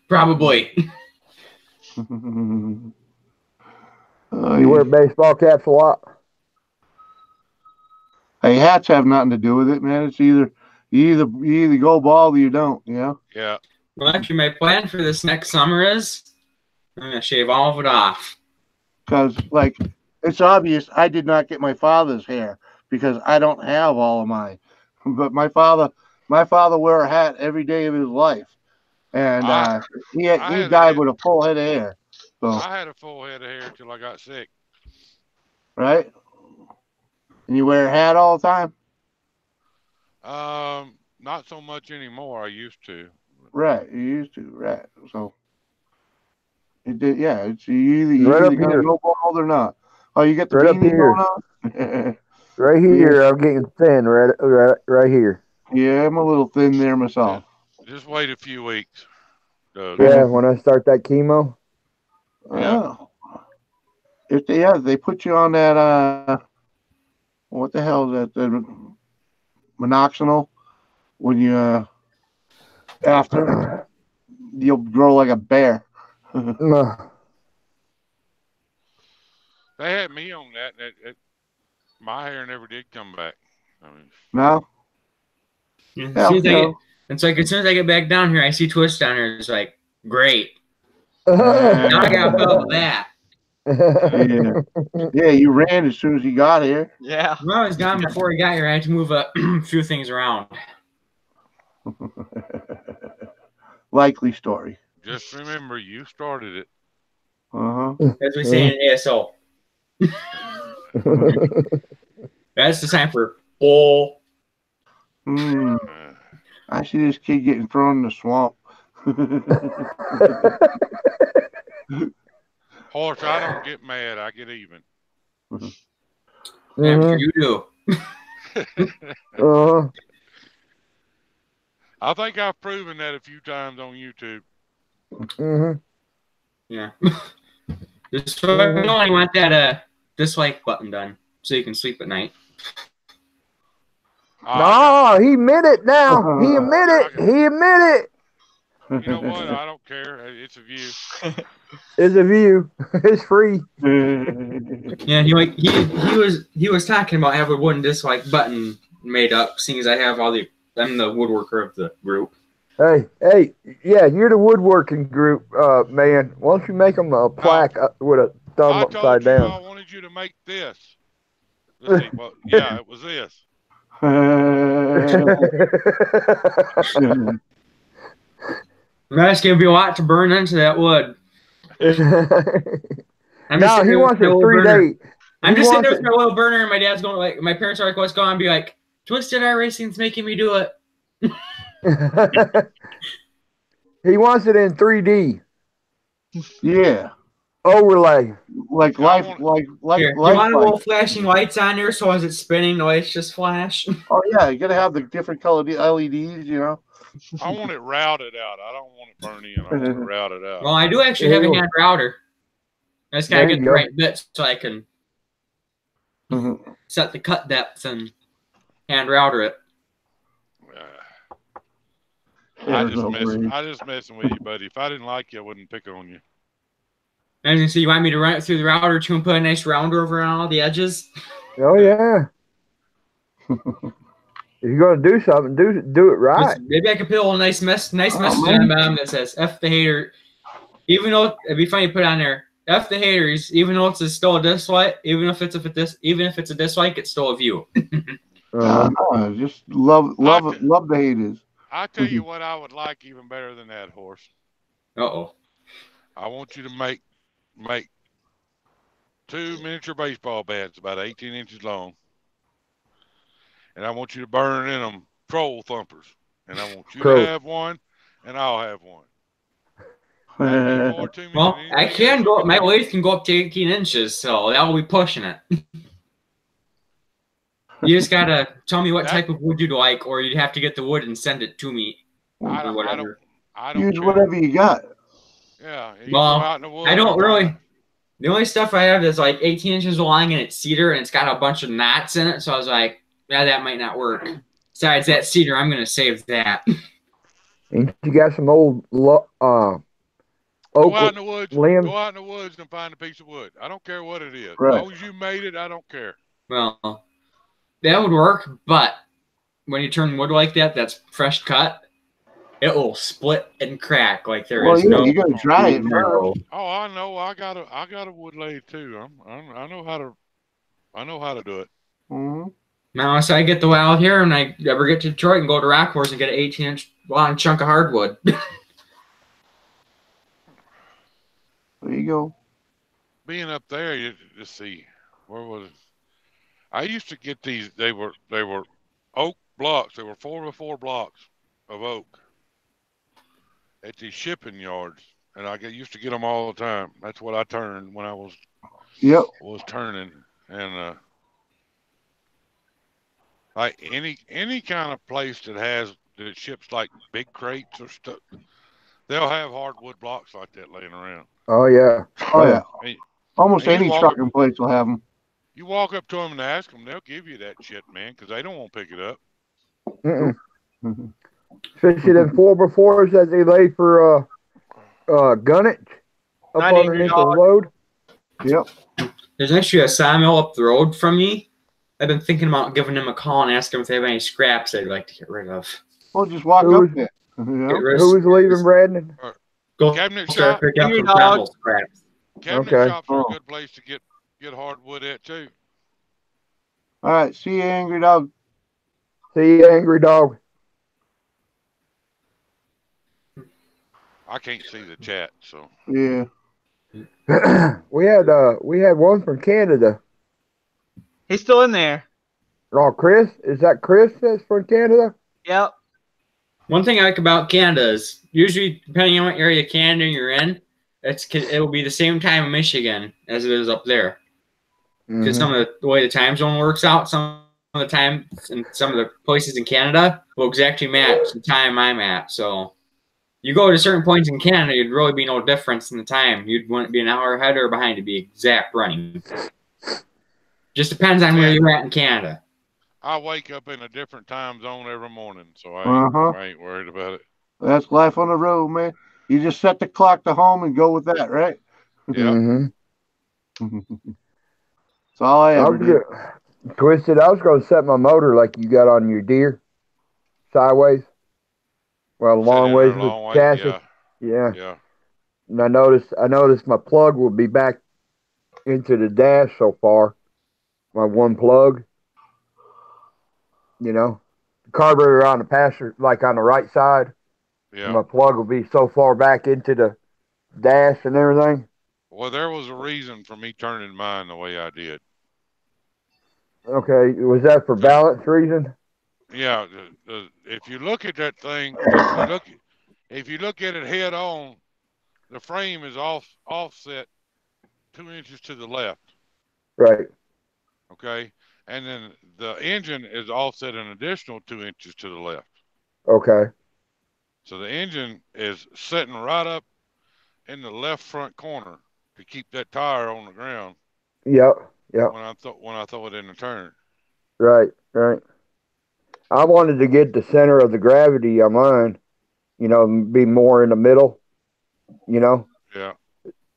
Probably. You wear baseball caps a lot? Hey, hats have nothing to do with it, man. It's you either go bald or you don't. You know. Yeah. Well, actually, my plan for this next summer is I'm gonna shave all of it off. Because like it's obvious I did not get my father's hair because I don't have all of mine. But my father wore a hat every day of his life, and I he had a died head. with a full head of hair. So I had a full head of hair till I got sick. right, and you wear a hat all the time. Not so much anymore. I used to. Right, you used to. Right, so it did. Yeah, it's you Right up either gonna here. go bald or not. Oh, you got the Right up beanie here. going on. Right here. I'm getting thin. Right here. Yeah, I'm a little thin there myself. Just wait a few weeks, Doug. Yeah, when I start that chemo. Yeah. Oh. If they put you on that what the hell is that, the monoxidil, when you after you'll grow like a bear. No. They had me on that. My hair never did come back. I mean, No? Yeah, Hell, you know. it's like as soon as I get back down here, I see Twist down here. It's like, great. Now I gotta put up with that. Yeah. Yeah, you ran as soon as you got here. Yeah. Well, I was gone before he got here. I had to move a few things around. Likely story. just remember, you started it. Uh-huh. As we say in ASO. That's the time for bull. Mm, I see this kid getting thrown in the swamp. Horse, I don't get mad. I get even. Yeah, I'm sure you do. I think I've proven that a few times on YouTube. Yeah. Just so you know, I want that dislike button done so you can sleep at night. No, he admit it now. He admit it. He admit it. You know what? I don't care. It's a view. It's a view. It's free. Yeah, he was talking about having a wooden dislike button made up, seeing as I'm the woodworker of the group. Hey, yeah, you're the woodworking group, man. Why don't you make them a plaque with a thumb upside down? I wanted you to make this. Let's see. Well, yeah, it was this. That's gonna be a lot to burn into that wood. No, he wants it 3 days. I'm just sitting there with my little burner, and my dad's going like, my parents are like, "What's going on?" And be like, "Twisted Eye Racing's making me do it." He wants it in 3D. Yeah. Overlay. Like Yeah, I life, want- like Here, you life want a bike. little flashing lights on there so as it's spinning, the lights just flash? Oh yeah, you gotta have the different colored LEDs, you know. I want it routed out. I don't want it burned in. I want it routed out. Well, I do actually have a hand router. I just gotta There get you the go. right bit so I can Mhm. set the cut depth and hand router it. I There's no worries. just messing with you, buddy. If I didn't like you, I wouldn't pick on you. As you can see, you want me to run it through the router too and put a nice rounder over on all the edges? Oh yeah. If you're gonna do something, do it right. Maybe I could put a little nice message on the bottom that says "F the hater." Even though it'd be funny to put on there "F the haters," even though it's still a dislike, even if it's a dislike, it's still a view. Just love the haters. I tell you what, I would like even better than that, horse. Uh-oh. I want you to make 2 miniature baseball bats about 18 inches long, and I want you to burn in them troll thumpers, and I want you to have one, and I'll have one. That'll be more to me Well, than I anything can else go. you My do. lathe can go up to 18 inches, so that will be pushing it. You just gotta tell me what type of wood you'd like, or you'd have to get the wood and send it to me, or whatever. I don't Use care. whatever you got. Yeah, you Well, go out in the woods. I don't really. The only stuff I have is like 18 inches long and it's cedar and it's got a bunch of knots in it. So I was like, yeah, that might not work. Besides that cedar, I'm gonna save that. Ain't you got some old Go oak out in the woods. limbs? Go out in the woods and find a piece of wood. I don't care what it is. Right. As long as you made it, I don't care. Well, that would work, but when you turn wood like that, that's fresh cut. It will split and crack like there is no. You gotta dry it first. Oh, I know. I got a wood lathe too. I know how to do it. Mm-hmm. Now, so I get the way out here and I ever get to Detroit and go to Rockfords and get an 18-inch long chunk of hardwood. There you go. Being up there, you just see where was it? I used to get these. They were oak blocks. They were 4x4 blocks of oak at these shipping yards, and I used to get them all the time. That's what I turned when I was turning, and like any kind of place that ships like big crates or stuff, they'll have hardwood blocks like that laying around. Oh yeah. Oh yeah. Almost and any trucking place will have them. You walk up to them and ask them, they'll give you that shit, man, because they don't want to pick it up. Especially them 4x4s that they lay for gunnage up underneath the load. Yep. There's actually a sawmill up the road from me. I've been thinking about giving them a call and asking them if they have any scraps they'd like to get rid of. Well, just walk up there. Who's leaving, Brandon? Cabinet shop. Cabinet shop's a good place to get hardwood at too. All right, see you, Angry Dog. See you, Angry Dog. I can't see the chat, so yeah. we had one from Canada. He's still in there. Oh, Chris? Is that Chris that's from Canada? Yep. One thing I like about Canada is usually, depending on what area of Canada you're in, it will be the same time in Michigan as it is up there. Because some of the way the time zone works out, some of the time in some of the places in Canada will exactly match the time I'm at. So you go to certain points in Canada, you'd really be no difference in the time. You'd want to be an hour ahead or behind to be exact running. Just depends on where you're at in Canada. I wake up in a different time zone every morning, so I ain't worried about it. That's life on the road, man. You just set the clock to home and go with that, right? Yeah. That's all I ever did. Twisted, I was going to set my motor like you got on your deer, sideways. Well, long ways with the chassis. Yeah. And I noticed my plug will be back into the dash so far. My one plug. You know, the carburetor on the passenger, like on the right side. Yeah. My plug will be so far back into the dash and everything. Well, there was a reason for me turning mine the way I did. Okay, was that for balance reason? Yeah, if you look at that thing, if you look at it head on, the frame is offset 2 inches to the left. Right. Okay. And then the engine is offset an additional 2 inches to the left. Okay. So the engine is sitting right up in the left front corner to keep that tire on the ground. Yep. Yep. When I throw it in the turn. Right. Right. I wanted to get the center of the gravity on mine, be more in the middle, Yeah.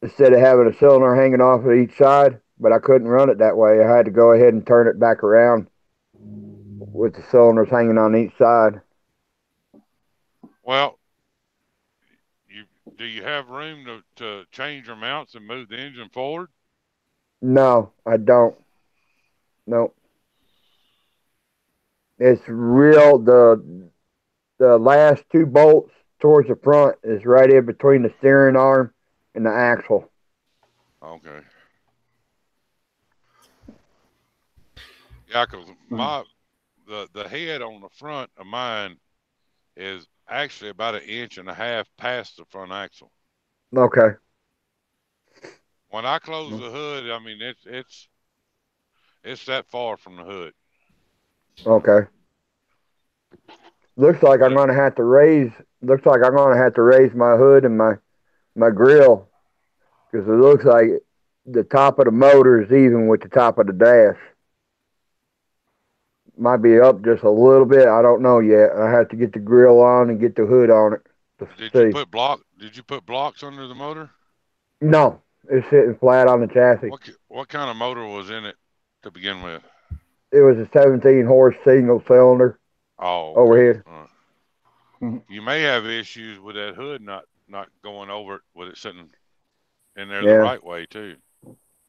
instead of having a cylinder hanging off of each side. But I couldn't run it that way. I had to go ahead and turn it back around with the cylinders hanging on each side. Well, do you have room to change your mounts and move the engine forward? No, I don't. No. It's real. The last two bolts towards the front is right in between the steering arm and the axle. Okay. Yeah, because the head on the front of mine is actually about 1.5 inches past the front axle. Okay. When I close the hood, I mean it's that far from the hood. Okay. Looks like I'm gonna have to raise. Looks like I'm gonna have to raise my hood and my grill, because it looks like the top of the motor is even with the top of the dash. Might be up just a little bit. I don't know yet. I have to get the grill on and get the hood on it to Did see. you put blocks under the motor? No, it's sitting flat on the chassis. What kind of motor was in it to begin with? It was a 17 horse single cylinder. Oh, okay. Overhead. You may have issues with that hood not going over it with it sitting in there Yeah. the right way too.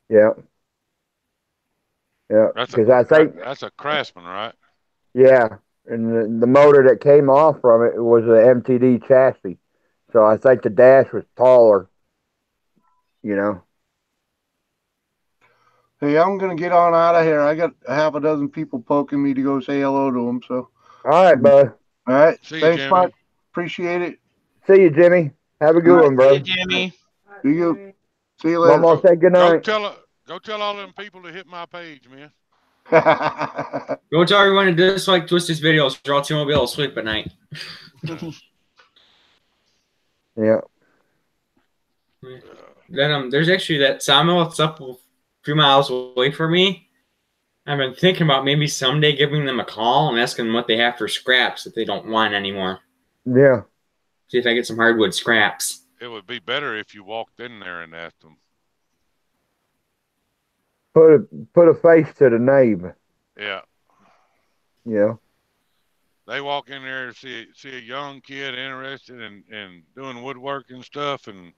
Yeah. Yeah. Because I think that's a Craftsman, right? Yeah, and the motor that came off from it was an MTD chassis, so I think the dash was taller. Hey, I'm gonna get on out of here. I got a half a dozen people poking me to go say hello to them. So, All right, bud. all right. See you, Thanks, Jimmy. Mike. Appreciate it. See you, Jimmy. Have a good one, bro. See you, Jimmy. See you. See you later. Mama, say good night. Go tell all them people to hit my page, man. Go tell everyone to dislike Twisted videos, or else you won't be able to sleep at night. Yeah. Then there's actually that sawmill. It's up a few miles away from me. I've been thinking about maybe someday giving them a call and asking them what they have for scraps that they don't want anymore. Yeah. See if I get some hardwood scraps. It would be better if you walked in there and asked them. Put a face to the name. Yeah. Yeah. They walk in there and see a young kid interested in doing woodworking stuff and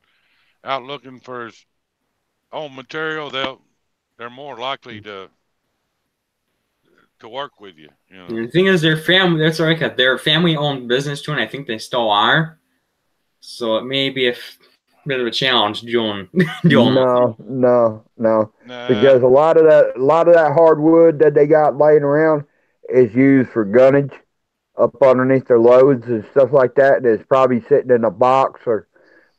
out looking for his own material. They're more likely to work with you. And the thing is, their family. That's like their family-owned business too, and I think they still are. So it may be a bit of a challenge doing. No. Nah. Because a lot of that hardwood that they got laying around is used for gunnage up underneath their loads and stuff like that. And it's probably sitting in a box or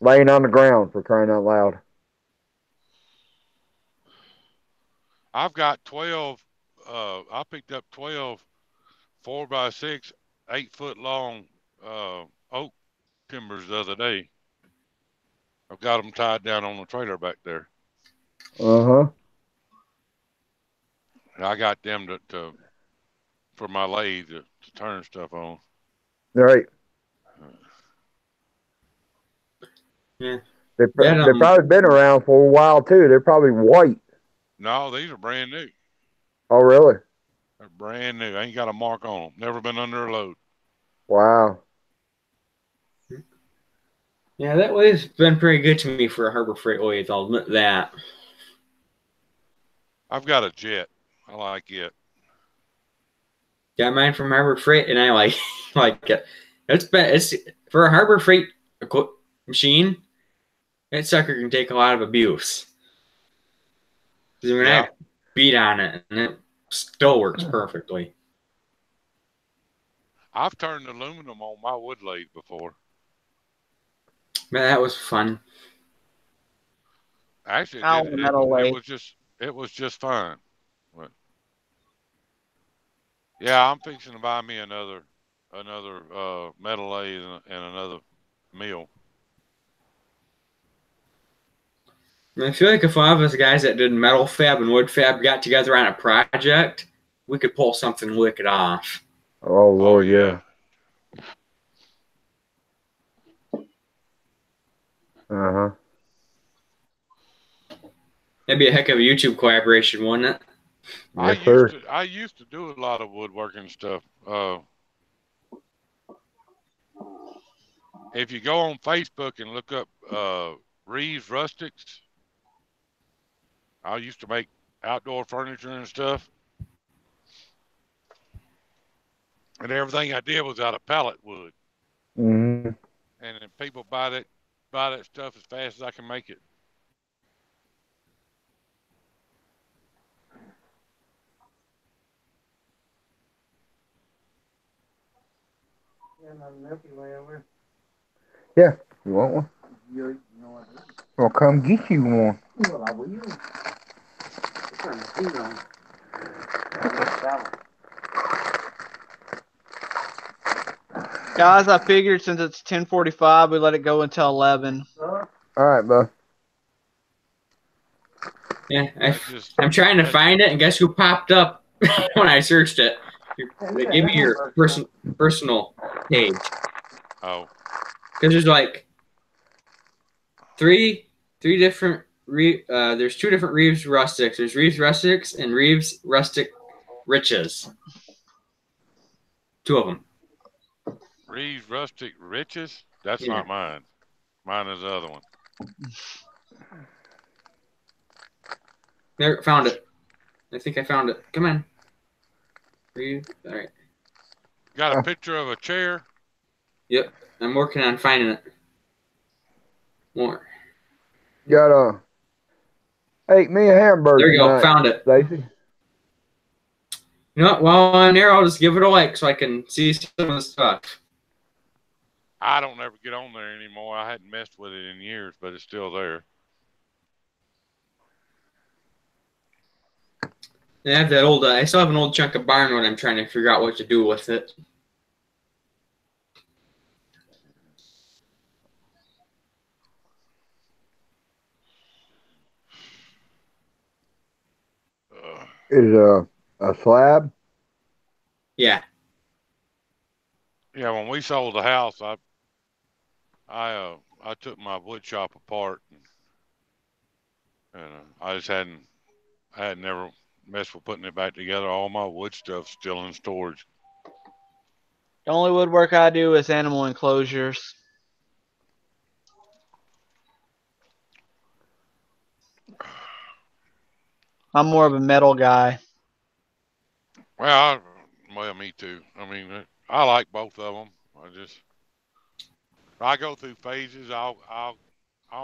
laying on the ground, for crying out loud. I've got 12. I picked up 12 4x6, 8-foot long oak timbers the other day. I've got them tied down on the trailer back there. I got them for my lathe to turn stuff on. Right. Yeah. They've probably been around for a while too. They're probably white. No, these are brand new. Oh, really? They're brand new. I ain't got a mark on them. Never been under a load. Wow. Yeah, that lathe's been pretty good to me for a Harbor Freight lathe. I'll admit that. I've got a Jet. I like it. Got mine from Harbor Freight, and I like it. It's for a Harbor Freight machine. That sucker can take a lot of abuse. Because when I beat on it, and it still works perfectly. I've turned aluminum on my wood lathe before. Man, that was fun. Actually, it out did. in the metal way. It was just fun. But yeah, I'm fixing to buy me another metal lathe and another mill. I feel like if one of us guys that did metal fab and wood fab got together on a project, we could pull something wicked off. Oh Lord, yeah. Uh-huh. That'd be a heck of a YouTube collaboration, wouldn't it? Yes, sir. I used to do a lot of woodworking stuff. If you go on Facebook and look up Reeves Rustics, I used to make outdoor furniture and stuff. And everything I did was out of pallet wood. Mm-hmm. And then people buy that stuff as fast as I can make it. Yeah. You want one? Well, come get you one. Guys, I figured since it's 10:45, we let it go until 11. All right, bud. Yeah, I'm trying to find it, and guess who popped up when I searched it? They give you your personal page. Oh. Because there's like three different there's two different Reeves Rustics. There's Reeves Rustics and Reeves Rustic Riches. Two of them. Reeves Rustic Riches? That's not mine. Mine is the other one. There, found it. I think I found it. Come on. Reeves. All right. Got a picture of a chair? Yep. I'm working on finding it. More. Got a. Ate me a hamburger. There you go. Tonight, found it. Stacy. You know what? While I'm there, I'll just give it a like so I can see some of the stuff. I don't ever get on there anymore. I hadn't messed with it in years, but it's still there. I have that old. I still have an old chunk of barnwood. I'm trying to figure out what to do with it. Is a slab? Yeah. Yeah, when we sold the house, I took my wood shop apart, and I had never messed with putting it back together. All my wood stuff's still in storage. The only woodwork I do is animal enclosures. I'm more of a metal guy. Well, me too. I mean, I like both of them. I go through phases. I'll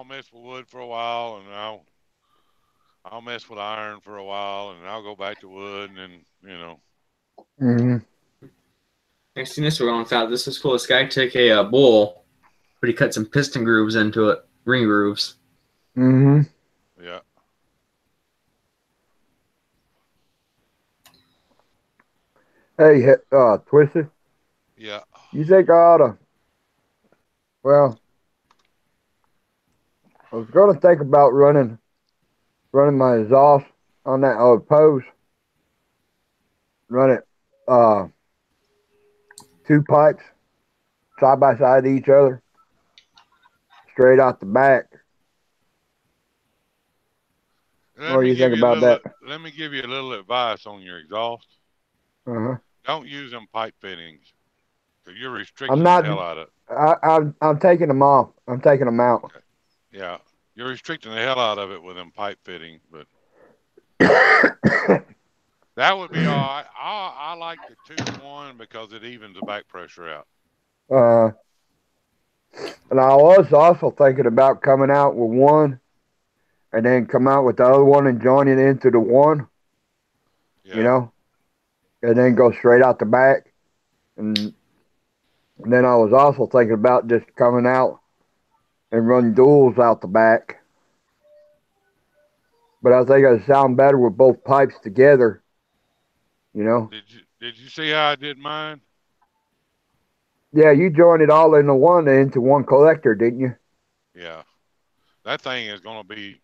mess with wood for a while, and I'll mess with iron for a while, and I'll go back to wood, and then Mm-hmm. I seen this one. Thought this was cool. This guy took a bowl, but he cut some piston grooves into it, ring grooves. Mm-hmm. Yeah. Hey, Twisted. Yeah. You think I ought to? Well, I was gonna think about running my exhaust on that old pose. Run it, two pipes side by side to each other, straight out the back. What do you think about that? Let me give you a little advice on your exhaust. Uh-huh. Don't use them pipe fittings, because you're restricting the hell out of it. I'm taking them off. I'm taking them out. Okay. Yeah, you're restricting the hell out of it with them pipe fittings, but that would be all right. I like the 2-1 because it evens the back pressure out. And I was also thinking about coming out with one, and then come out with the other one and join it into the one. Yeah. You know, and then go straight out the back. And then I was also thinking about just coming out and run duals out the back. but I think it'd sound better with both pipes together. You know? Did you see how I did mine? Yeah, you joined it all into one collector, didn't you? Yeah. That thing is going to be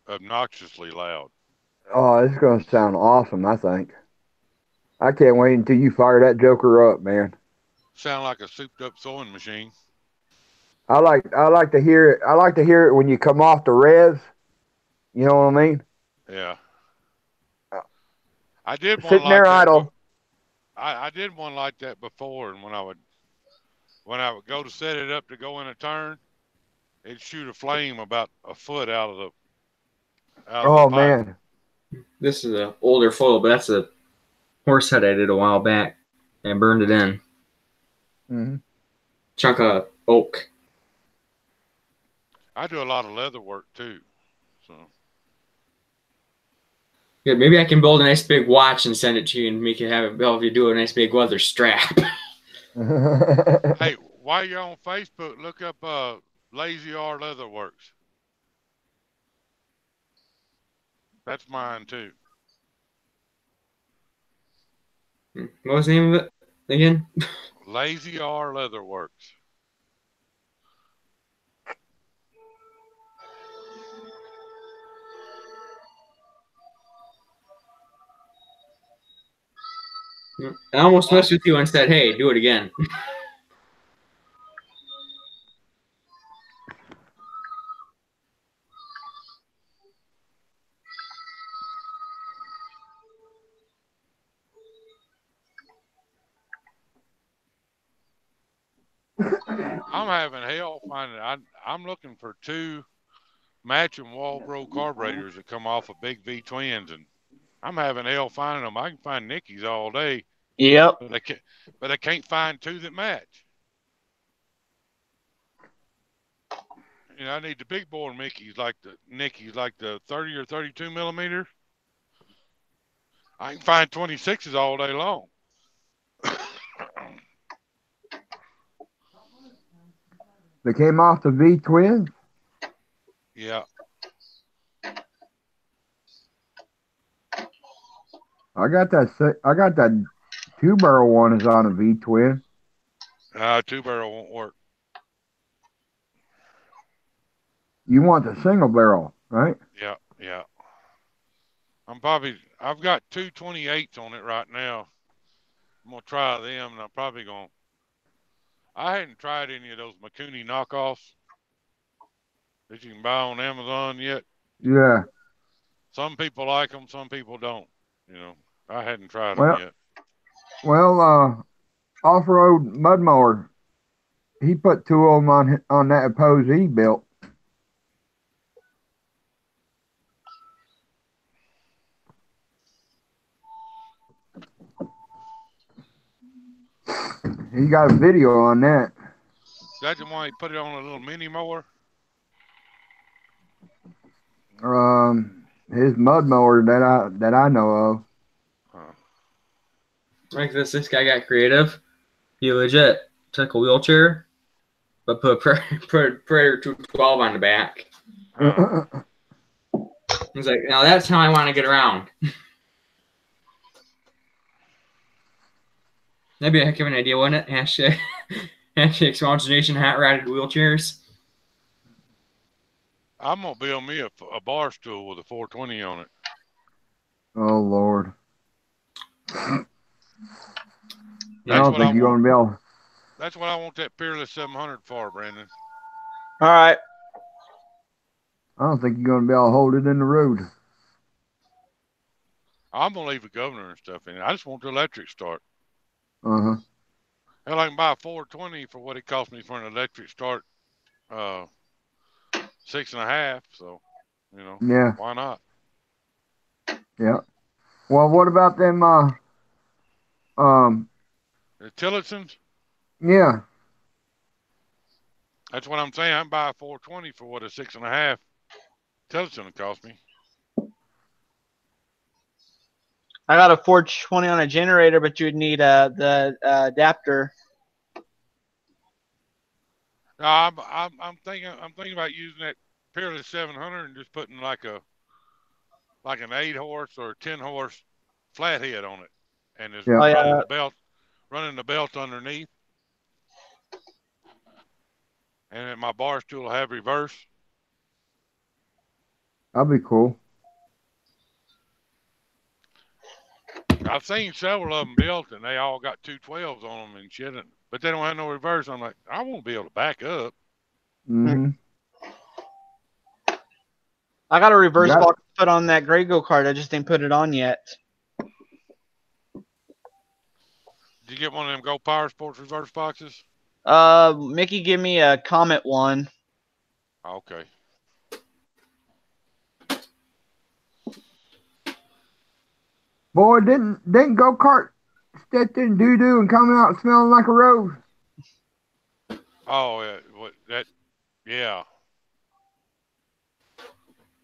obnoxiously loud. Oh, it's gonna sound awesome. I think. I can't wait until you fire that joker up, man. Sound like a souped up sewing machine. I like to hear it. I like to hear it when you come off the res. You know what I mean? Yeah. I did one Sitting like there that, but idle. I did one like that before, and when I would go to set it up to go in a turn, it'd shoot a flame about a foot out of the Oh pipe. man. This is an older photo, but that's a horse head I did a while back and burned it in. Mm-hmm. Chunk of oak. I do a lot of leather work too, so Good. Maybe I can build a nice big watch and send it to you, and make it help you do a nice big leather strap. hey, while you're on Facebook, look up Lazy R Leatherworks. That's mine too. What was the name of it again? Lazy R Leatherworks. I almost messed with you and said, "Hey, do it again." I'm having hell finding. I'm looking for two matching Walbro carburetors that come off of big V twins, and I'm having hell finding them. I can find Nickies all day, Yep. but I can't find two that match. I need the big bore Nickies like the 30 or 32 millimeter. I can find 26s all day long. They came off the V twins. Yeah. I got that. I got that 2 barrel one is on a V twin. Two barrel won't work. You want the single barrel, right? Yeah, yeah. I've got two 28s on it right now. I'm gonna try them, and I hadn't tried any of those Makuni knockoffs that you can buy on Amazon yet. Yeah. Some people like them, some people don't. I hadn't tried them Well, yet. off-road mud mower. He put two of them on that Oppose he built. He got a video on that. That's the one he put it on a little mini mower. His mud mower that I know of. Huh. Like this guy got creative. He legit took a wheelchair, but put Predator 212 on the back. He's like, now that's how I want to get around. That'd be a heck of an idea, wouldn't it? Hashtag Bssmallengines hot rodded wheelchairs. I'm gonna build me a bar stool with a 420 on it. Oh Lord. That's I don't what I think you're want. gonna be able. That's what I want that Peerless 700 for, Brandon. All right. I don't think you're gonna be able to hold it in the road. I'm gonna leave the governor and stuff in it. I just want the electric start. Uh-huh. Hell, I can buy a 420 for what it cost me for an electric start, 6.5. So, Yeah. why not? Yeah. Well, what about them? The Tillotsons, Yeah. that's what I'm saying. I can buy a 420 for what a 6.5 Tillotson would cost me. I got a 420 on a generator, but you would need the adapter. No, I'm thinking about using that Peerless 700 and just putting like a like an 8-horse or 10-horse flathead on it, and is Yeah. Oh running yeah. the belt, underneath, and then my bar stool will have reverse. That'd be cool. I've seen several of them built, and they all got 212s on them and shit, but they don't have no reverse. I'm like, I won't be able to back up. Mm-hmm. I got a reverse Got it. box put on that gray go kart. I just didn't put it on yet. Did you get one of them Go Power Sports reverse boxes? Mickey, give me a Comet one. Okay. Boy, didn't go kart stepped in doo doo and come out smelling like a rose. Oh, yeah.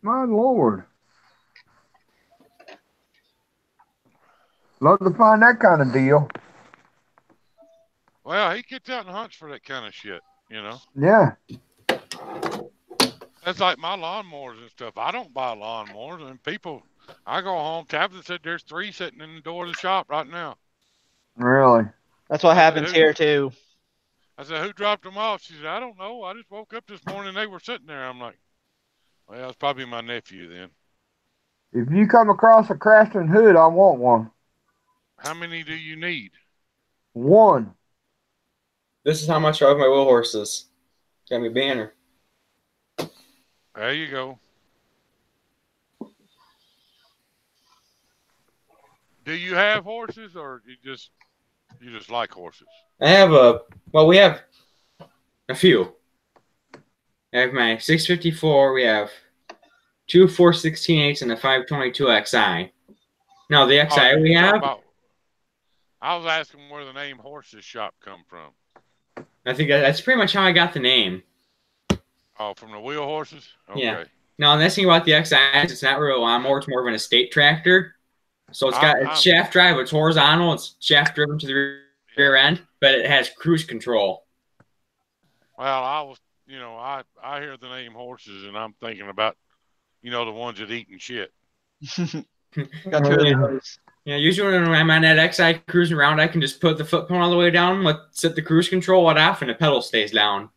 My Lord. Love to find that kind of deal. Well, he gets out and hunts for that kind of shit, you know. Yeah. That's like my lawnmowers and stuff. I don't buy lawnmowers, and people, I go home. Tabitha said there's 3 sitting in the door of the shop right now. Really. That's what I happens said, here too. I said, who dropped them off? She said, I don't know. I just woke up this morning and they were sitting there. I'm like, well, it's probably my nephew then. If you come across a Craftsman hood, I want one. How many do you need? One. This is how much I love my wheel horses. Got me a banner. There you go. Do you have horses, or you just like horses? I have we have a few. I have my 654. We have 2 416/8 and a 522 XI. Now the XI we have. I was asking where the name Horses Shop come from. I think that's pretty much how I got the name. Oh, from the wheel horses? Okay. Yeah. Now, the nice thing about the XI is it's not really a lawnmower. It's more of an estate tractor. So it's shaft drive. It's horizontal. It's shaft driven to the rear end, but it has cruise control. Well, I hear the name horses, and I'm thinking about, the ones that eating shit. Got 2 of those. Yeah, usually when I'm on that XI cruising around, I can just put the foot pedal all the way down, set the cruise control off, and the pedal stays down.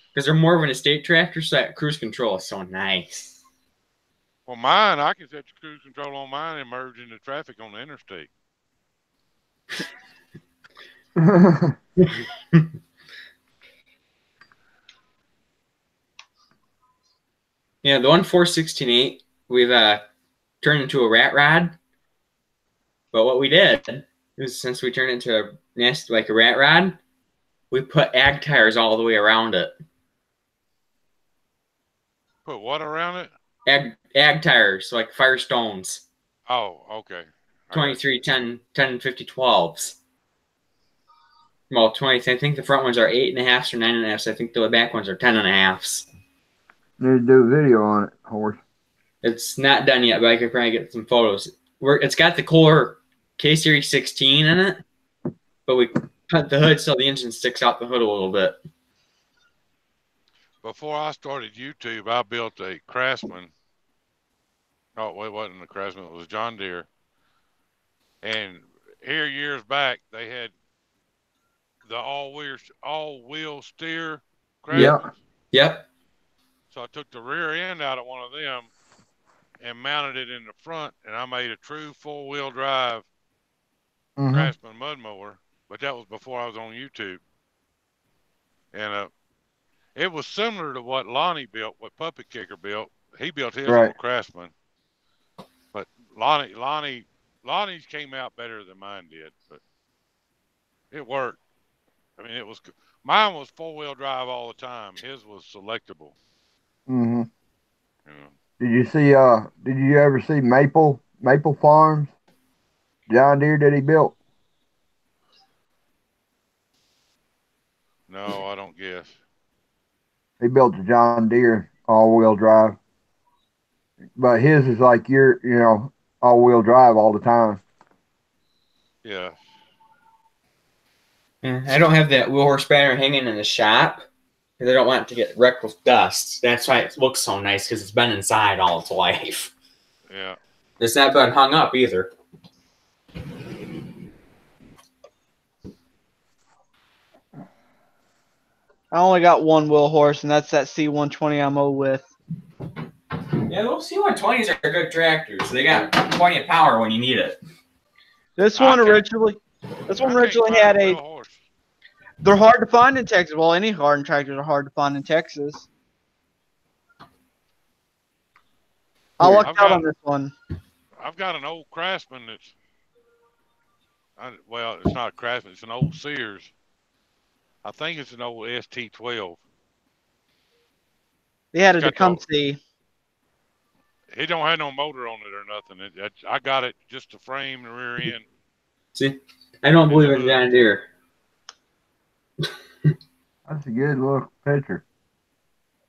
Because they're more of an estate tractor, so that cruise control is so nice. Well, mine, I can set the cruise control on mine and merge into traffic on the interstate. Yeah, the 1.416/8, we've turned into a rat rod. But what we did is, since we turned it into a nest like a rat rod, we put ag tires all the way around it. Put what around it? Ag tires, like Firestones. Oh, okay. 23, 10, 50, 12s. Well, 20. I think the front ones are 8.5s or 9.5s. I think the back ones are 10.5s. Need to do a video on it, horse. It's not done yet, but I could probably get some photos. It's got the Kohler K-Series 16 in it, but we cut the hood so the engine sticks out the hood a little bit. Before I started YouTube, I built a Craftsman. Oh, wait, it wasn't a Craftsman. It was a John Deere. And here years back, they had the all-wheel steer Craftsman. Yep. So I took the rear end out of one of them and mounted it in the front, and I made a true four-wheel drive Craftsman mud mower. But that was before I was on YouTube. And it was similar to what Lonnie built, what Puppet Kicker built. He built his on Craftsman. But Lonnie's came out better than mine did. But it worked. I mean, mine was four-wheel drive all the time. His was selectable. Mm-hmm. You know. Did you ever see Maple Farms? John Deere that he built? No, I don't guess. He built a John Deere all-wheel drive. But his is like all-wheel drive all the time. Yeah. I don't have that wheel horse banner hanging in the shop because I don't want it to get wrecked with dust. That's why it looks so nice, because it's been inside all its life. Yeah. It's not been hung up either. I only got one wheel horse, and that's that C120 I'm with. Yeah, those C120s are good tractors. They got plenty of power when you need it. This one originally had a. They're hard to find in Texas. Well, any garden tractors are hard to find in Texas. I lucked out on this one. I've got an old Craftsman that's, well, it's not a Craftsman, it's an old Sears. I think it's an old ST12. They had a Tecumseh. It don't have no motor on it or nothing. I got it just to frame the rear end. See, I don't believe in John Deere. That's a good little picture.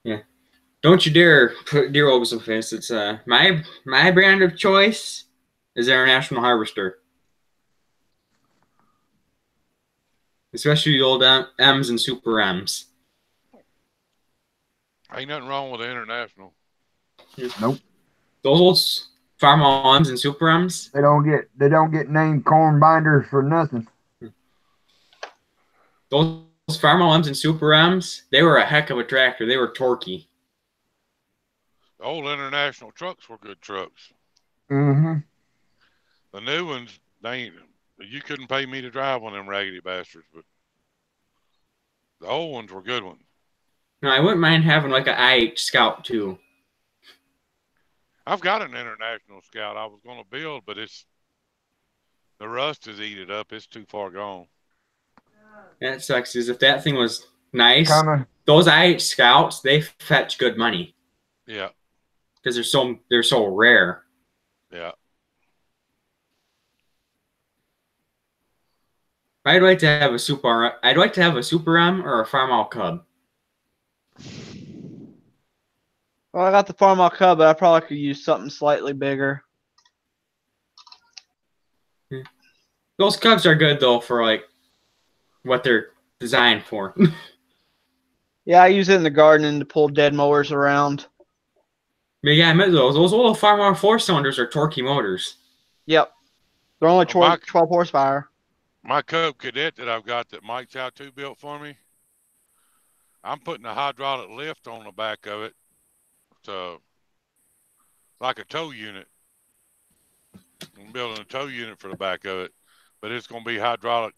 Yeah. Don't you dare put Deere over some face. It's my brand of choice is International Harvester. Especially the old M's and Super M's. Ain't nothing wrong with the International. Nope. Those old Farmall M's and Super M's. They don't get named corn binders for nothing. Those Farmall M's and Super M's, they were a heck of a tractor. They were torquey. The old International trucks were good trucks. Mm-hmm. The new ones, you couldn't pay me to drive one of them raggedy bastards, but the old ones were good ones. No, I wouldn't mind having like an IH Scout too. I've got an International Scout I was going to build, but the rust has eaten it up. It's too far gone. That sucks. Is if that thing was nice, those IH Scouts, they fetch good money. Yeah. Because they're so rare. Yeah. I'd like to have a Super M or a Farmall Cub. Well, I got the Farmall Cub, but I probably could use something slightly bigger. Those Cubs are good though for like what they're designed for. Yeah, I use it in the garden to pull dead mowers around. But yeah, I met those. Those little Farmall 4-cylinders are torquey motors. Yep. They're only 12 horsepower. My Cub Cadet that I've got that Mike's out to built for me, I'm putting a hydraulic lift on the back of it. So, like a tow unit. I'm building a tow unit for the back of it, but it's going to be hydraulic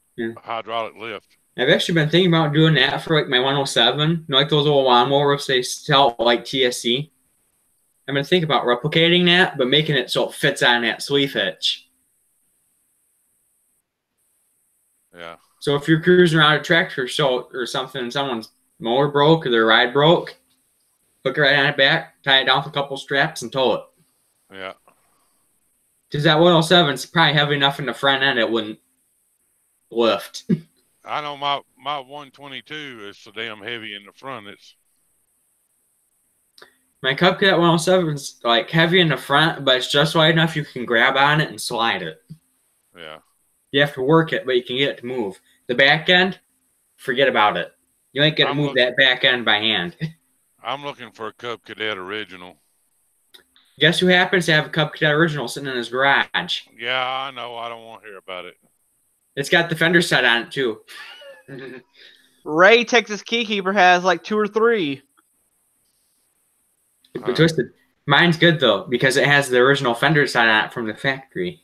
lift. I've actually been thinking about doing that for like my 107. You know, like those old lawnmowers they sell like TSC. I'm going to think about replicating that, but making it so it fits on that sleeve hitch. Yeah. So if you're cruising around a tractor or something and someone's mower broke or their ride broke, hook it right on it back, tie it down with a couple straps, and tow it. Yeah. Because that 107 is probably heavy enough in the front end it wouldn't lift. I know my 122 is so damn heavy in the front. My Cub Cadet 107 is like heavy in the front, but it's just wide enough you can grab on it and slide it. Yeah. You have to work it, but you can get it to move. The back end, forget about it. You ain't going to move that back end by hand. I'm looking for a Cub Cadet original. Guess who happens to have a Cub Cadet original sitting in his garage? Yeah, I know. I don't want to hear about it. It's got the fender set on it, too. Ray, Texas Keykeeper, has like 2 or 3. But twisted. Mine's good, though, because it has the original fender set on it from the factory.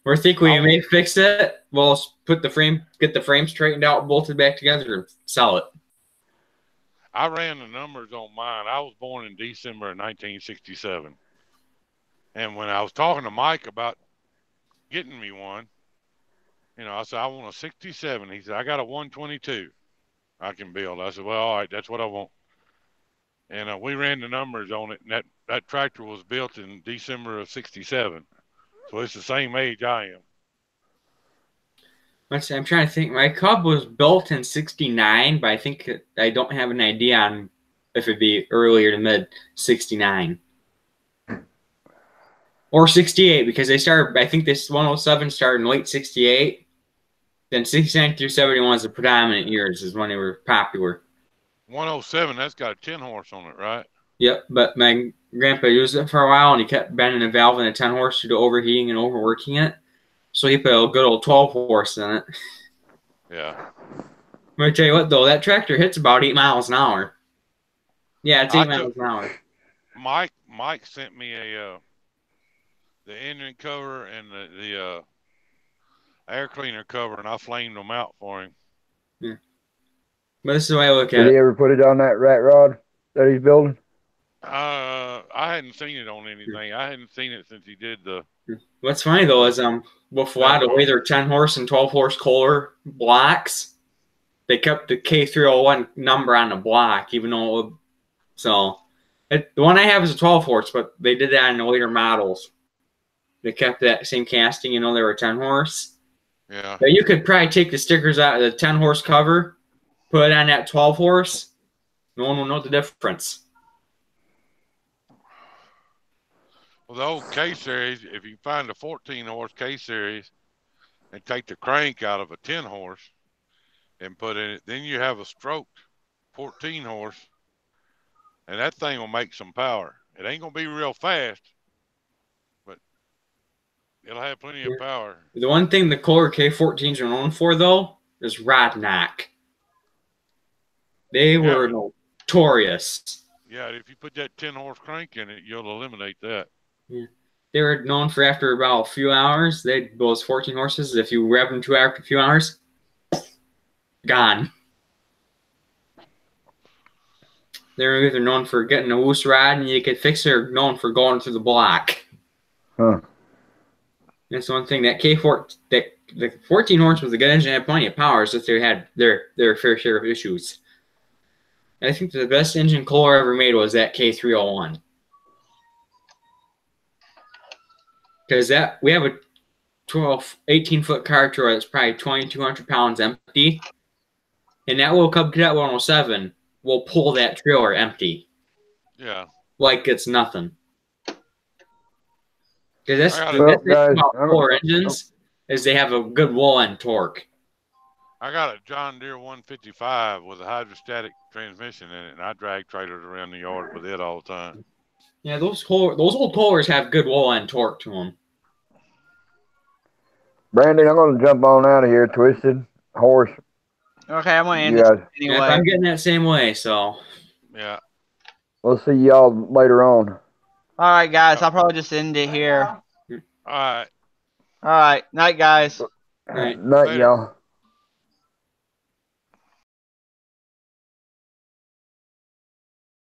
We're thinking we may fix it. We'll get the frame straightened out, bolted back together, and sell it. I ran the numbers on mine. I was born in December of 1967. And when I was talking to Mike about getting me one, I said, I want a 67. He said, I got a 122 I can build. I said, well, all right, that's what I want. And we ran the numbers on it, and that tractor was built in December of 67. So it's the same age I am. Let's see, I'm trying to think. My Cub was built in 69, but I think I don't have an idea on if it'd be earlier to mid 69. Or 68, because they started, I think this 107 started in late 68. Then 69 through 71 is the predominant years, is when they were popular. 107, that's got a 10 horse on it, right? Yep, but my grandpa used it for a while, and he kept bending a valve in a 10 horse due to overheating and overworking it. So he put a good old 12 horse in it. Yeah. I'm gonna tell you what though, that tractor hits about 8 miles an hour. Yeah, it's 8 miles an hour. Mike sent me the engine cover and the air cleaner cover, and I flamed them out for him. Yeah. But this is the way I look at Did it. he ever put it on that rat rod that he's building? I hadn't seen it on anything. I hadn't seen it since he did the. What's funny though is with a lot of the way they're 10 horse and 12 horse Kohler blocks, they kept the K301 number on the block, even though it would, the one I have is a 12 horse, but they did that in the later models. They kept that same casting, they were 10 horse. Yeah. But you could probably take the stickers out of the 10 horse cover, put it on that 12 horse. No one will know the difference. Well, the old K series, if you find a 14 horse K series and take the crank out of a 10 horse and put in it, then you have a stroked 14 horse, and that thing will make some power. It ain't gonna be real fast, but it'll have plenty of power. The one thing the Kohler K14s are known for, though, is rod knock. They were notorious. Yeah, if you put that 10 horse crank in it, you'll eliminate that. Yeah. They were known for after about a few hours, those 14 horses, if you rev them to after a few hours, gone. They were either known for getting a loose rod and you could fix it, or known for going through the block. Huh. That's one thing. That K4, the 14 horse was a good engine, had plenty of power, so they had their fair share of issues. I think the best engine Kohler ever made was that K301. Because we have a 18-foot car trailer that's probably 2,200 pounds empty, and that little Cub Cadet 107 will pull that trailer empty. Yeah. Like it's nothing. Because that's Well, the thing guys, about Kohler engines is they have a good wall-end torque. I got a John Deere 155 with a hydrostatic transmission in it, and I drag trailers around the yard with it all the time. Yeah, those old Kohlers have good wall-end torque to them. Brandon, I'm going to jump on out of here. Twisted horse. Okay, I'm going to end it anyway. Yeah, I'm getting that same way, so. Yeah. We'll see y'all later on. All right, guys. I'll probably just end it here. All right. All right. Night, guys. Night, y'all.